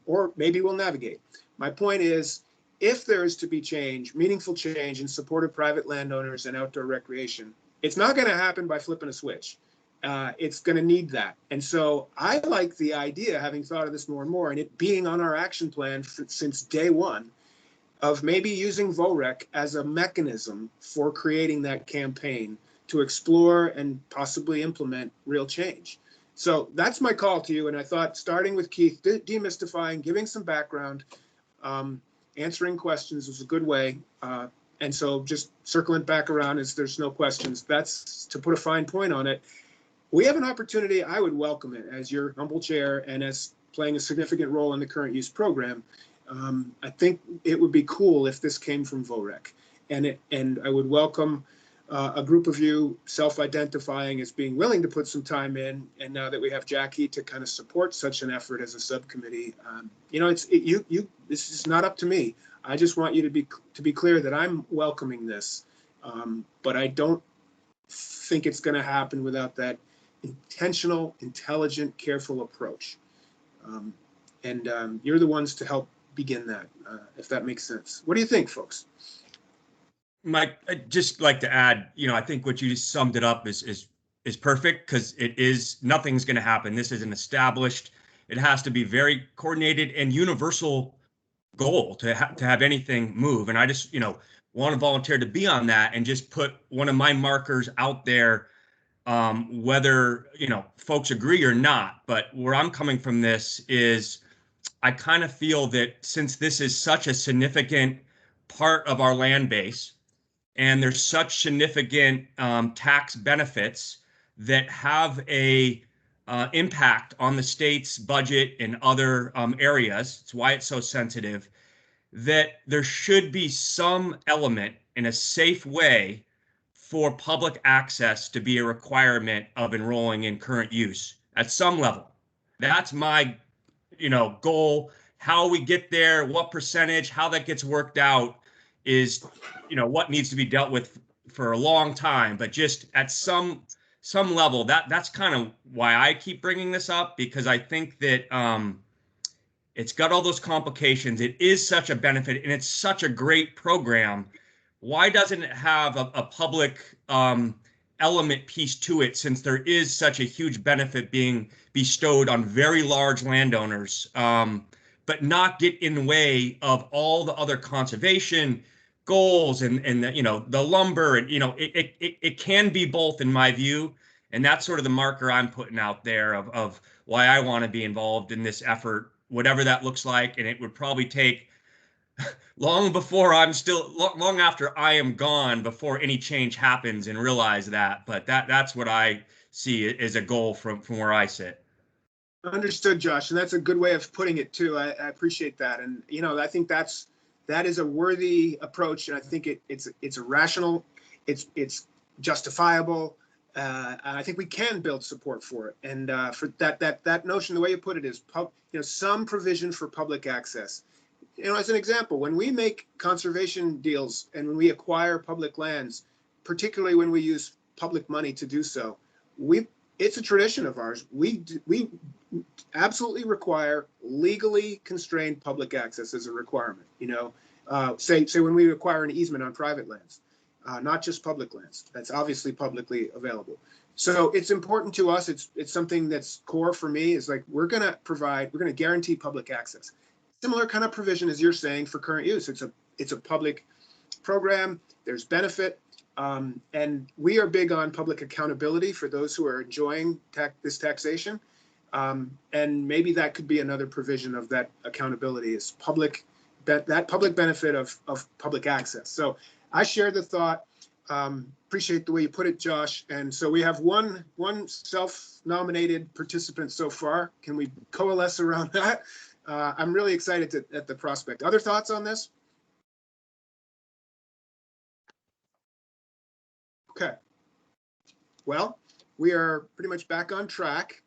or maybe we'll navigate. My point is, if there is to be change, meaningful change in support of private landowners and outdoor recreation, it's not going to happen by flipping a switch. It's going to need that. And so I like the idea, having thought of this more and more, and it being on our action plan since day one, of maybe using VOREC as a mechanism for creating that campaign to explore and possibly implement real change. So that's my call to you. And I thought starting with Keith, demystifying, giving some background, answering questions was a good way. And so just circling back around as there's no questions, that's to put a fine point on it. We have an opportunity. I would welcome it as your humble chair and as playing a significant role in the current use program. I think it would be cool if this came from VOREC, and I would welcome a group of you self-identifying as being willing to put some time in. And now that we have Jackie to kind of support such an effort as a subcommittee, you know, this is not up to me. I just want you to be clear that I'm welcoming this, but I don't think it's going to happen without that intentional, intelligent, careful approach. And you're the ones to help begin that, if that makes sense. What do you think, folks? Mike, I'd just like to add, you know, I think what you just summed it up is perfect, because nothing's going to happen. This is an established, it has to be very coordinated and universal goal to have anything move. And I just, you know, want to volunteer to be on that and just put one of my markers out there, whether, you know, folks agree or not. But where I'm coming from this is I kind of feel that since this is such a significant part of our land base, and there's such significant tax benefits that have a impact on the state's budget and other areas. It's why it's so sensitive, that there should be some element in a safe way for public access to be a requirement of enrolling in current use at some level. That's my, goal. How we get there, what percentage, how that gets worked out is, what needs to be dealt with for a long time. But just at some level, that's kind of why I keep bringing this up, because I think that it's got all those complications. It is such a benefit, and it's such a great program. Why doesn't it have a public element piece to it, since there is such a huge benefit being bestowed on very large landowners, but not get in the way of all the other conservation goals and the lumber, and it can be both, in my view. And that's sort of the marker I'm putting out there of why I want to be involved in this effort, whatever that looks like. And it would probably take long after I am gone before any change happens and realize that. But that's what I see as a goal from where I sit. Understood, Josh, and that's a good way of putting it too. I appreciate that, and I think that is a worthy approach, and I think it's a rational, it's justifiable. I think we can build support for it, and for that notion, the way you put it is, some provision for public access. As an example, when we make conservation deals and when we acquire public lands, particularly when we use public money to do so, it's a tradition of ours. We absolutely require legally constrained public access as a requirement. Say when we acquire an easement on private lands, not just public lands. That's obviously publicly available. So it's important to us. It's something that's core for me. Is like we're going to guarantee public access. Similar kind of provision as you're saying for current use. It's a public program. There's benefit. And we are big on public accountability for those who are enjoying this taxation. And maybe that could be another provision of that accountability, is that public benefit of public access. So I share the thought. Appreciate the way you put it, Josh. And so we have one self-nominated participant so far. Can we coalesce around that? I'm really excited at the prospect. Other thoughts on this? Okay. Well, we are pretty much back on track.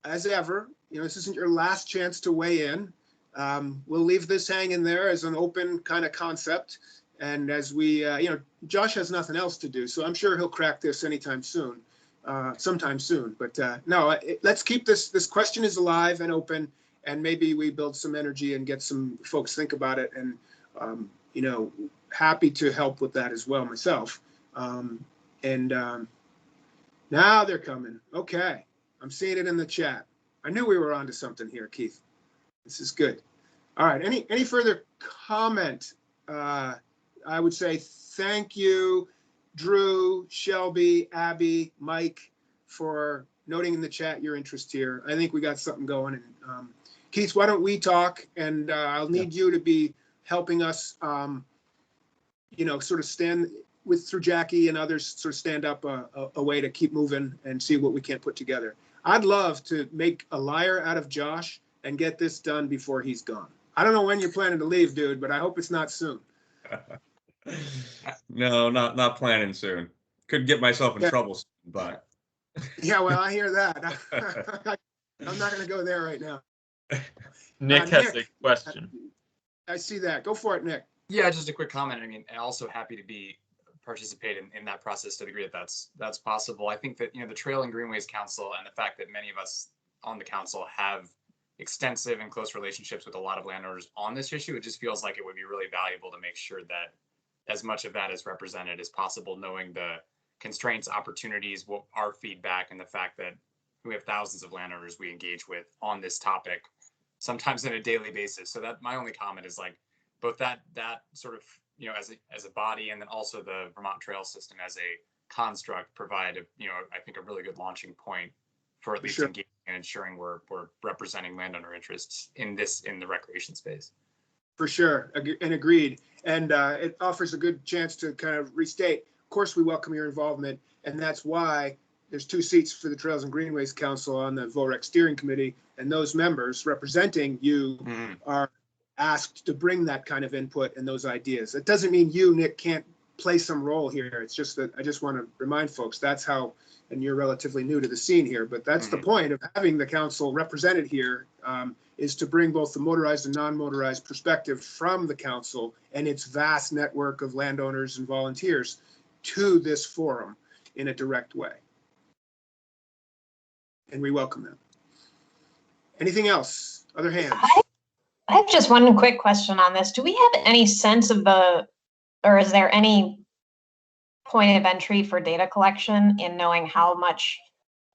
As ever, this isn't your last chance to weigh in. We'll leave this hanging there as an open kind of concept. And as we, Josh has nothing else to do, so I'm sure he'll crack this anytime soon, sometime soon. But no, let's keep this question is alive and open, and maybe we build some energy and get some folks think about it. And, happy to help with that as well myself. Now they're coming. Okay. I'm seeing it in the chat. I knew we were onto something here, Keith. This is good. All right. Any further comment? I would say thank you, Drew, Shelby, Abby, Mike, for noting in the chat your interest here. I think we got something going. And Keith, why don't we talk? And I'll need you to be helping us, sort of stand through Jackie and others, sort of stand up a way to keep moving and see what we can put together. I'd love to make a liar out of Josh and get this done before he's gone. I don't know when you're planning to leave, dude, but I hope it's not soon. No, not planning soon. Could get myself in trouble soon, but. Yeah, well, I hear that. I'm not going to go there right now. Nick has a question. I see that. Go for it, Nick. Yeah, just a quick comment. I mean, and also happy to participate in that process to the degree that that's possible. I think that, the Trail and Greenways Council, and the fact that many of us on the council have extensive and close relationships with a lot of landowners on this issue, it just feels like it would be really valuable to make sure that as much of that is represented as possible, knowing the constraints, opportunities, our feedback, and the fact that we have thousands of landowners we engage with on this topic, sometimes on a daily basis. So that my only comment is like both that sort of, as a body, and then also the Vermont Trail System as a construct provide I think a really good launching point for at least engaging and ensuring we're representing landowner interests in the recreation space. For sure, and agreed. And it offers a good chance to kind of restate, of course, we welcome your involvement. And that's why there's 2 seats for the Trails and Greenways Council on the VOREC Steering Committee. And those members representing you are asked to bring that kind of input and those ideas. It doesn't mean you, Nick, can't play some role here. It's just that I just want to remind folks that's how, and you're relatively new to the scene here, but that's the point of having the council represented here, is to bring both the motorized and non-motorized perspective from the council and its vast network of landowners and volunteers to this forum in a direct way. And we welcome them. Anything else? Other hands? I have just one quick question on this. Do we have any sense of or is there any point of entry for data collection in knowing how much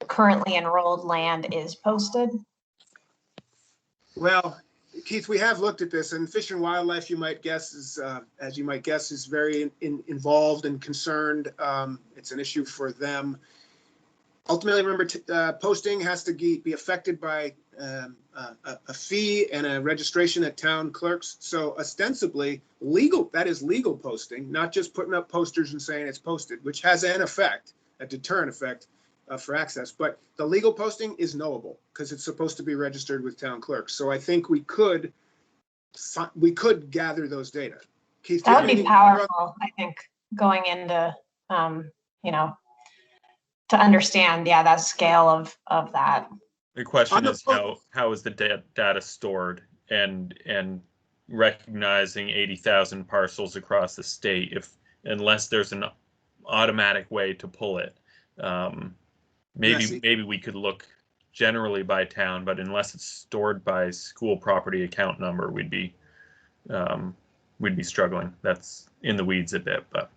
currently enrolled land is posted? Well, Keith, we have looked at this, and Fish and Wildlife, you might guess, is as you might guess, is very involved and concerned. It's an issue for them. Ultimately, remember, posting has to be affected by a fee and a registration at town clerks. So ostensibly legal, that is legal posting, not just putting up posters and saying it's posted, which has an effect, a deterrent effect for access. But the legal posting is knowable because it's supposed to be registered with town clerks. So I think we could gather those data. Keith, that would be powerful, I think, going into, to understand, that scale of that. The question is how is the data stored, and recognizing 80,000 parcels across the state, unless there's an automatic way to pull it. Maybe we could look generally by town, but unless it's stored by school property account number, we'd be struggling. That's in the weeds a bit, but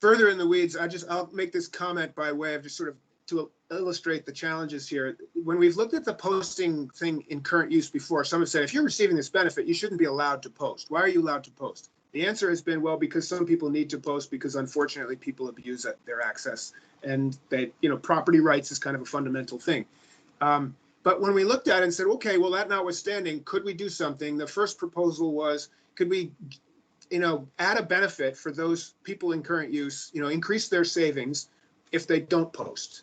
further in the weeds, I'll make this comment by way of just sort of to illustrate the challenges here. When we've looked at the posting thing in current use before, someone said, if you're receiving this benefit, you shouldn't be allowed to post. Why are you allowed to post? The answer has been, well, because some people need to post because unfortunately people abuse their access, and they, property rights is kind of a fundamental thing. But when we looked at it and said, okay, well, that notwithstanding, could we do something? The first proposal was, could we add a benefit for those people in current use, increase their savings if they don't post.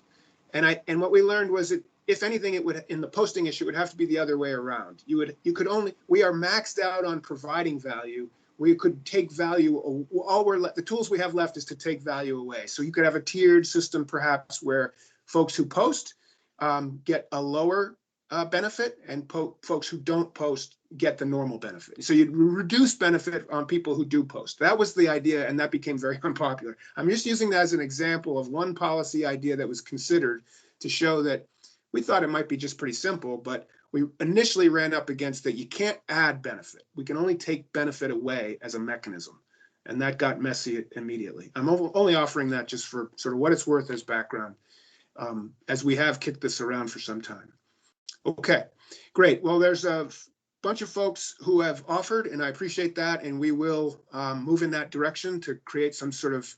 And what we learned was that if anything, it would, in the posting issue, it would have to be the other way around. We are maxed out on providing value. We could take value, the tools we have left is to take value away. So you could have a tiered system perhaps where folks who post get a lower benefit, and folks who don't post get the normal benefit. So you'd reduce benefit on people who do post. That was the idea, and that became very unpopular. I'm just using that as an example of one policy idea that was considered to show that we thought it might be just pretty simple, but we initially ran up against that you can't add benefit. We can only take benefit away as a mechanism, and that got messy immediately. I'm only offering that just for sort of what it's worth as background, as we have kicked this around for some time. Okay, great. Well, there's a bunch of folks who have offered, and I appreciate that, and we will move in that direction to create some sort of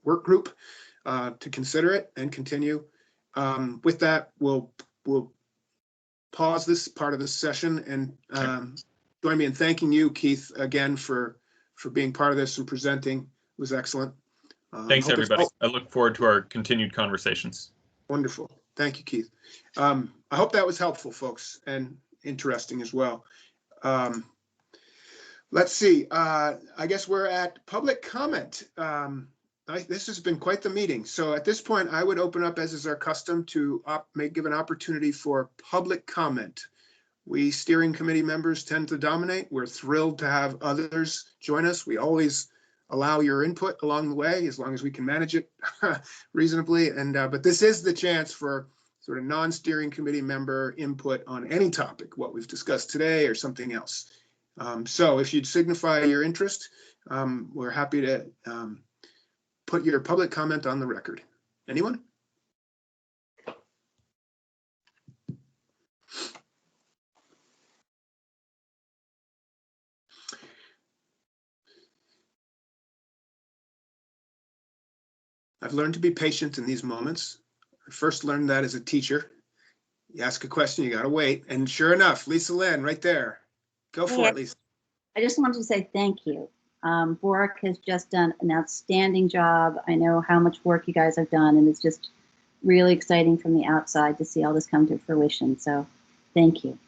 work group to consider it and continue. With that, we'll pause this part of this session and join me in thanking you, Keith, again for being part of this and presenting. It was excellent. Thanks, everybody. I look forward to our continued conversations. Wonderful. Thank you, Keith. I hope that was helpful, folks, and interesting as well. Let's see. I guess we're at public comment. This has been quite the meeting. So at this point, I would open up, as is our custom, to give an opportunity for public comment. We steering committee members tend to dominate. We're thrilled to have others join us. We always allow your input along the way, as long as we can manage it reasonably. But this is the chance for sort of non-steering committee member input on any topic, what we've discussed today or something else. So if you'd signify your interest, we're happy to put your public comment on the record. Anyone? I've learned to be patient in these moments. I first learned that as a teacher. You ask a question, you gotta wait. And sure enough, Lisa Lynn, right there. Go for it, Lisa. I just wanted to say thank you. VOREC has just done an outstanding job. I know how much work you guys have done, and it's just really exciting from the outside to see all this come to fruition. So thank you.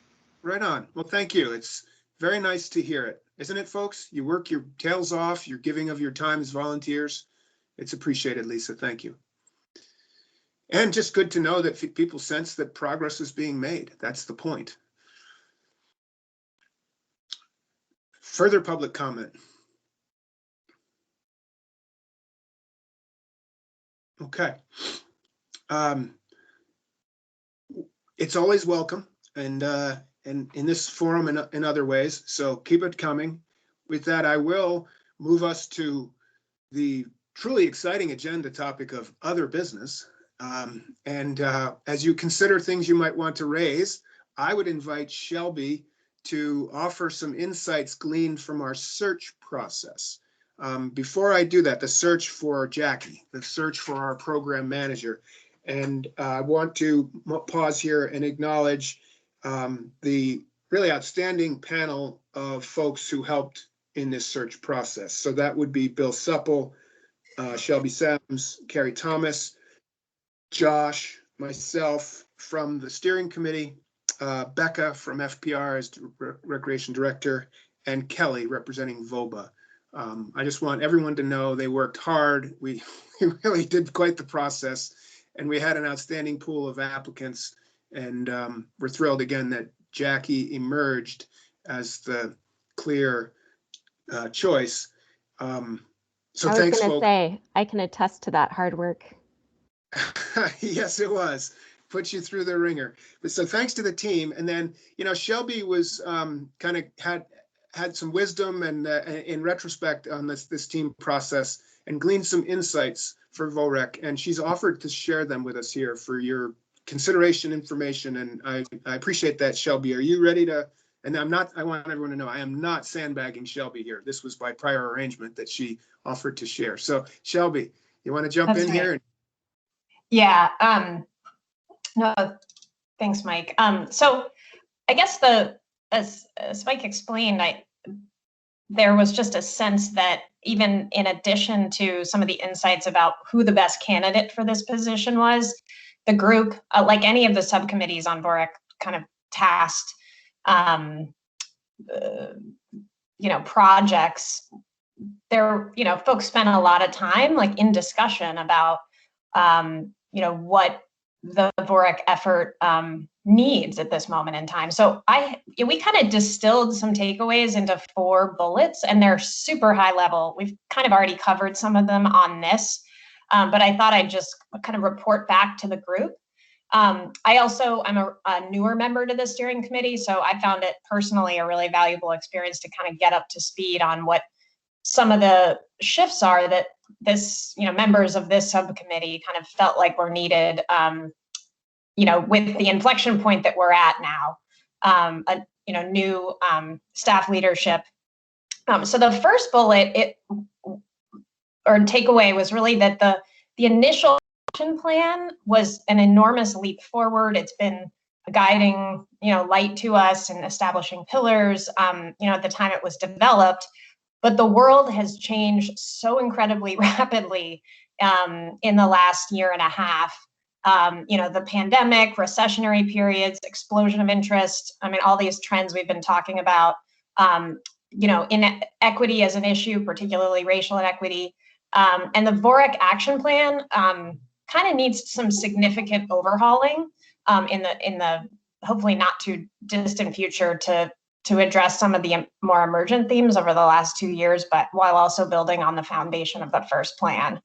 Right on. Well, thank you. It's very nice to hear it. Isn't it, folks? You work your tails off. You're giving of your time as volunteers. It's appreciated, Lisa. Thank you. And just good to know that people sense that progress is being made. That's the point. Further public comment. Okay. It's always welcome, and in this forum and in other ways, so keep it coming. With that, I will move us to the truly exciting agenda topic of other business. As you consider things you might want to raise, I would invite Shelby to offer some insights gleaned from our search process. Before I do that, the search for Jackie, the search for our program manager. And I want to pause here and acknowledge the really outstanding panel of folks who helped in this search process. So that would be Bill Supple, Shelby Sams, Carrie Thomas, Josh, myself from the steering committee, Becca from FPR as Recreation Director, and Kelly representing VOBA. I just want everyone to know they worked hard. We really did quite the process, and we had an outstanding pool of applicants, and we're thrilled again that Jackie emerged as the clear choice. So I was thanks, going to folks. say, I can attest to that hard work. Yes, it was. Put you through the ringer. But so thanks to the team. And then, you know, Shelby was kind of had some wisdom and in retrospect on this team process and gleaned some insights for VOREC. And she's offered to share them with us here for your consideration, information. And I appreciate that, Shelby. Are you ready to? And I want everyone to know, I am not sandbagging Shelby here. This was by prior arrangement that she offered to share. So Shelby, you want to jump in here? Yeah. No, thanks, Mike. So I guess as Mike explained, there was just a sense that even in addition to some of the insights about who the best candidate for this position was, the group, like any of the subcommittees on VOREC, kind of tasked, projects. Folks spent a lot of time like in discussion about, what the VOREC effort needs at this moment in time. So we kind of distilled some takeaways into 4 bullets, and they're super high level. We've kind of already covered some of them on this, but I thought I'd just kind of report back to the group. I'm a newer member to the steering committee, so I found it personally a really valuable experience to kind of get up to speed on what some of the shifts are that members of this subcommittee kind of felt like were needed, with the inflection point that we're at now, new staff leadership. So the first bullet or takeaway was really that the initial action plan was an enormous leap forward. It's been a guiding, light to us in establishing pillars, at the time it was developed. But the world has changed so incredibly rapidly in the last year and a half. The pandemic, recessionary periods, explosion of interest. I mean, all these trends we've been talking about, inequity as an issue, particularly racial inequity. And the VOREC action plan kind of needs some significant overhauling in the hopefully not too distant future to address some of the more emergent themes over the last 2 years, but while also building on the foundation of the first plan.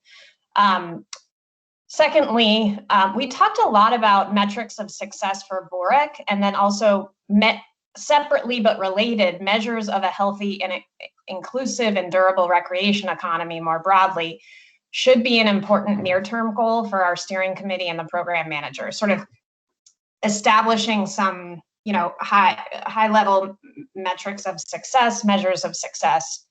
Secondly, we talked a lot about metrics of success for VOREC, and then also separately but related measures of a healthy and inclusive and durable recreation economy more broadly should be an important near-term goal for our steering committee and the program manager, sort of establishing some high level metrics of success, measures of success,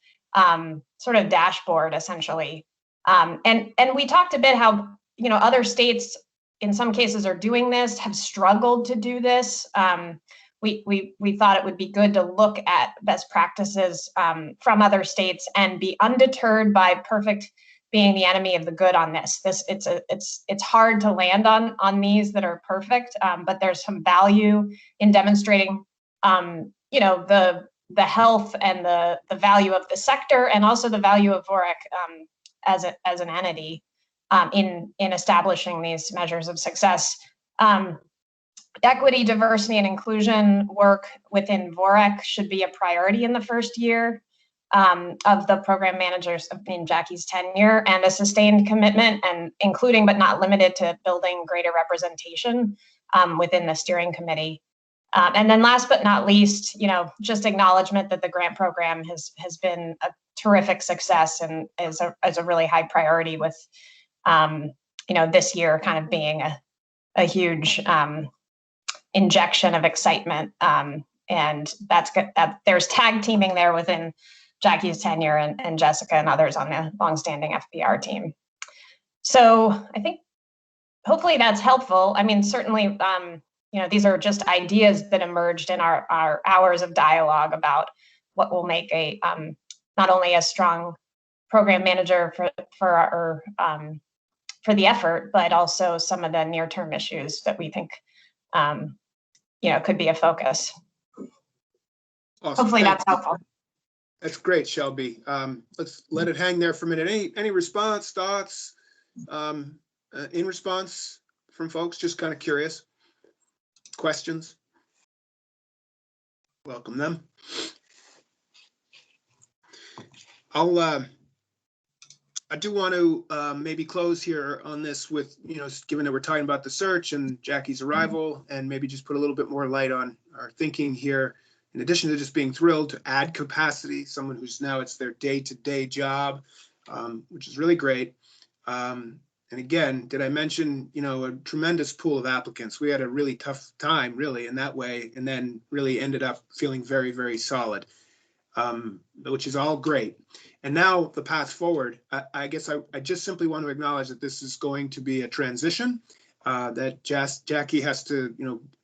sort of dashboard essentially. And we talked a bit how, other states in some cases are doing this, have struggled to do this. we thought it would be good to look at best practices from other states and be undeterred by perfect being the enemy of the good on this. It's hard to land on these that are perfect, but there's some value in demonstrating, the health and the value of the sector, and also the value of VOREC as an entity in establishing these measures of success. Equity, diversity, and inclusion work within VOREC should be a priority in the first year of the program managers in Jackie's tenure, and a sustained commitment, and including but not limited to building greater representation within the steering committee. And then last but not least, just acknowledgement that the grant program has been a terrific success and is a really high priority, with this year kind of being a huge injection of excitement, and that's good. There's tag teaming there within Jackie's tenure and Jessica and others on the longstanding FBR team. So I think hopefully that's helpful. I mean, certainly, these are just ideas that emerged in our hours of dialogue about what will make a not only a strong program manager for the effort, but also some of the near-term issues that we think could be a focus. Awesome. Hopefully that's helpful. That's great, Shelby. Let's let it hang there for a minute. Any response, thoughts, in response from folks? Just kind of curious. Questions? Welcome them. I do want to maybe close here on this with, given that we're talking about the search and Jackie's arrival, and maybe just put a little bit more light on our thinking here. In addition to just being thrilled to add capacity, someone who's now it's their day-to-day job, which is really great. And again, did I mention, a tremendous pool of applicants? We had a really tough time, really, in that way, and then really ended up feeling very, very solid, which is all great. And now the path forward, I guess I just simply want to acknowledge that this is going to be a transition, that Jackie has to,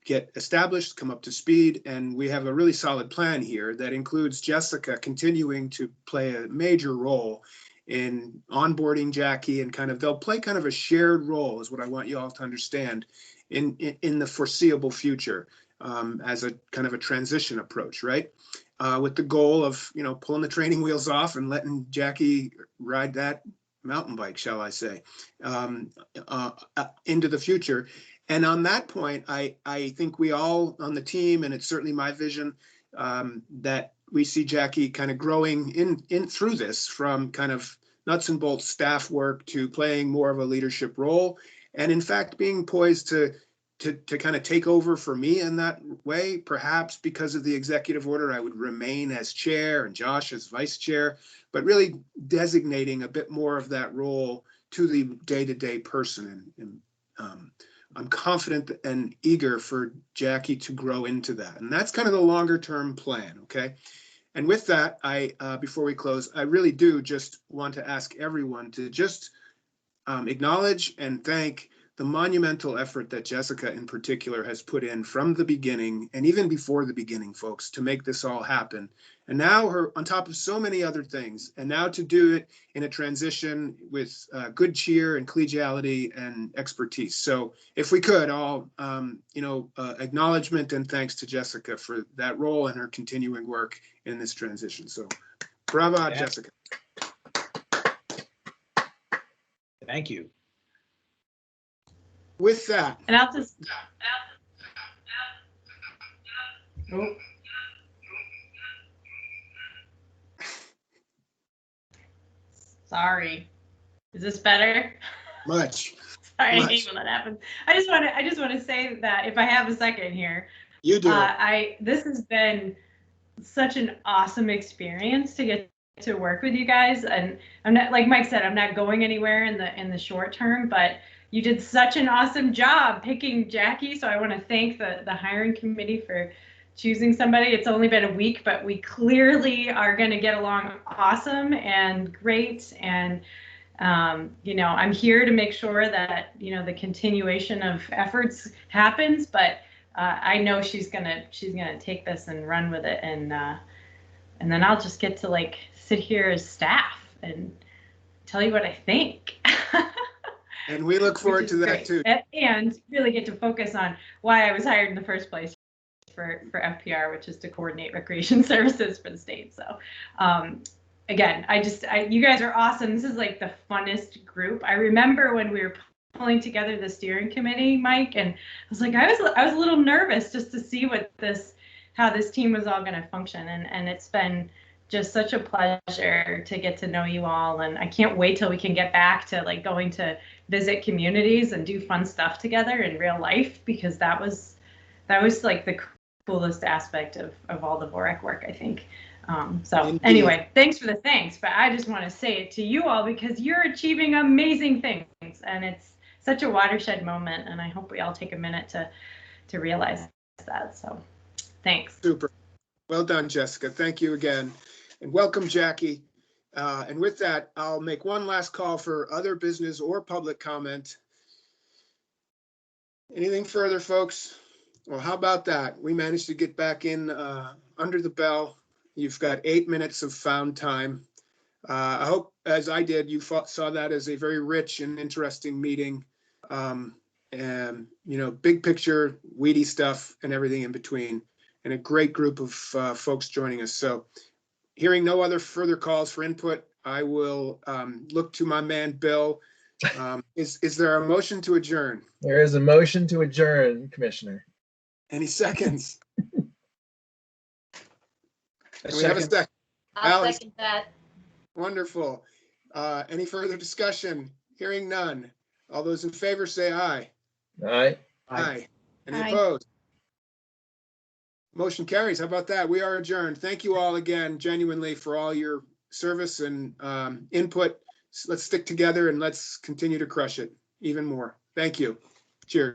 get established, come up to speed, and we have a really solid plan here that includes Jessica continuing to play a major role in onboarding Jackie, and they'll play kind of a shared role, is what I want you all to understand, in the foreseeable future, as a kind of a transition approach, right? With the goal of, pulling the training wheels off and letting Jackie ride that mountain bike, shall I say, into the future. And on that point, I think we all on the team, and it's certainly my vision, that we see Jackie kind of growing in through this, from kind of nuts and bolts staff work to playing more of a leadership role, and in fact being poised to kind of take over for me in that way. Perhaps because of the executive order, I would remain as chair and Josh as vice chair, but really designating a bit more of that role to the day-to-day person. And I'm confident and eager for Jackie to grow into that. And that's kind of the longer term plan, okay? And with that, before we close, I really do just want to ask everyone to just acknowledge and thank the monumental effort that Jessica in particular has put in from the beginning, and even before the beginning, folks, to make this all happen. And now her, on top of so many other things, and now to do it in a transition with good cheer and collegiality and expertise. So if we could all, acknowledgement and thanks to Jessica for that role and her continuing work in this transition. So bravo, yeah. Jessica. Thank you. With that. And I'll just. Oh. Sorry. Is this better? Much. Sorry, I hate when that happens. I just want to say that if I have a second here. You do. This has been such an awesome experience to get to work with you guys, and I'm not, like Mike said, I'm not going anywhere in the short term, but you did such an awesome job picking Jackie. So I want to thank the hiring committee for choosing somebody. It's only been a week, but we clearly are going to get along awesome and great. And, I'm here to make sure that, the continuation of efforts happens, but I know she's gonna take this and run with it, and then I'll just get to like sit here as staff and tell you what I think. And we look forward to that too. And really get to focus on why I was hired in the first place for FPR, which is to coordinate recreation services for the state. So again, you guys are awesome. This is like the funnest group. I remember when we were pulling together the steering committee, Mike, and I was like, I was a little nervous just to see how this team was all going to function. And it's been just such a pleasure to get to know you all. And I can't wait till we can get back to like going to visit communities and do fun stuff together in real life, because that was like the coolest aspect of all the VOREC work, I think. So anyway, thanks for the thanks, but I just want to say it to you all because you're achieving amazing things, and it's such a watershed moment, and I hope we all take a minute to realize that. So thanks. Super. Well done, Jessica. Thank you again. And welcome, Jackie. And with that, I'll make one last call for other business or public comment. Anything further, folks? Well, how about that? We managed to get back in under the bell. You've got 8 minutes of found time. I hope, as I did, you saw that as a very rich and interesting meeting. And, big picture, weedy stuff, and everything in between. And a great group of folks joining us. So hearing no other further calls for input, I will look to my man, Bill. Is there a motion to adjourn? There is a motion to adjourn, Commissioner. Any seconds? A We have a second. I'll second that. Wonderful. Any further discussion? Hearing none. All those in favor say aye. Aye. Aye. Any Aye. opposed? Motion carries. How about that? We are adjourned. Thank you all again, genuinely, for all your service and input. Let's stick together and let's continue to crush it even more. Thank you. Cheers.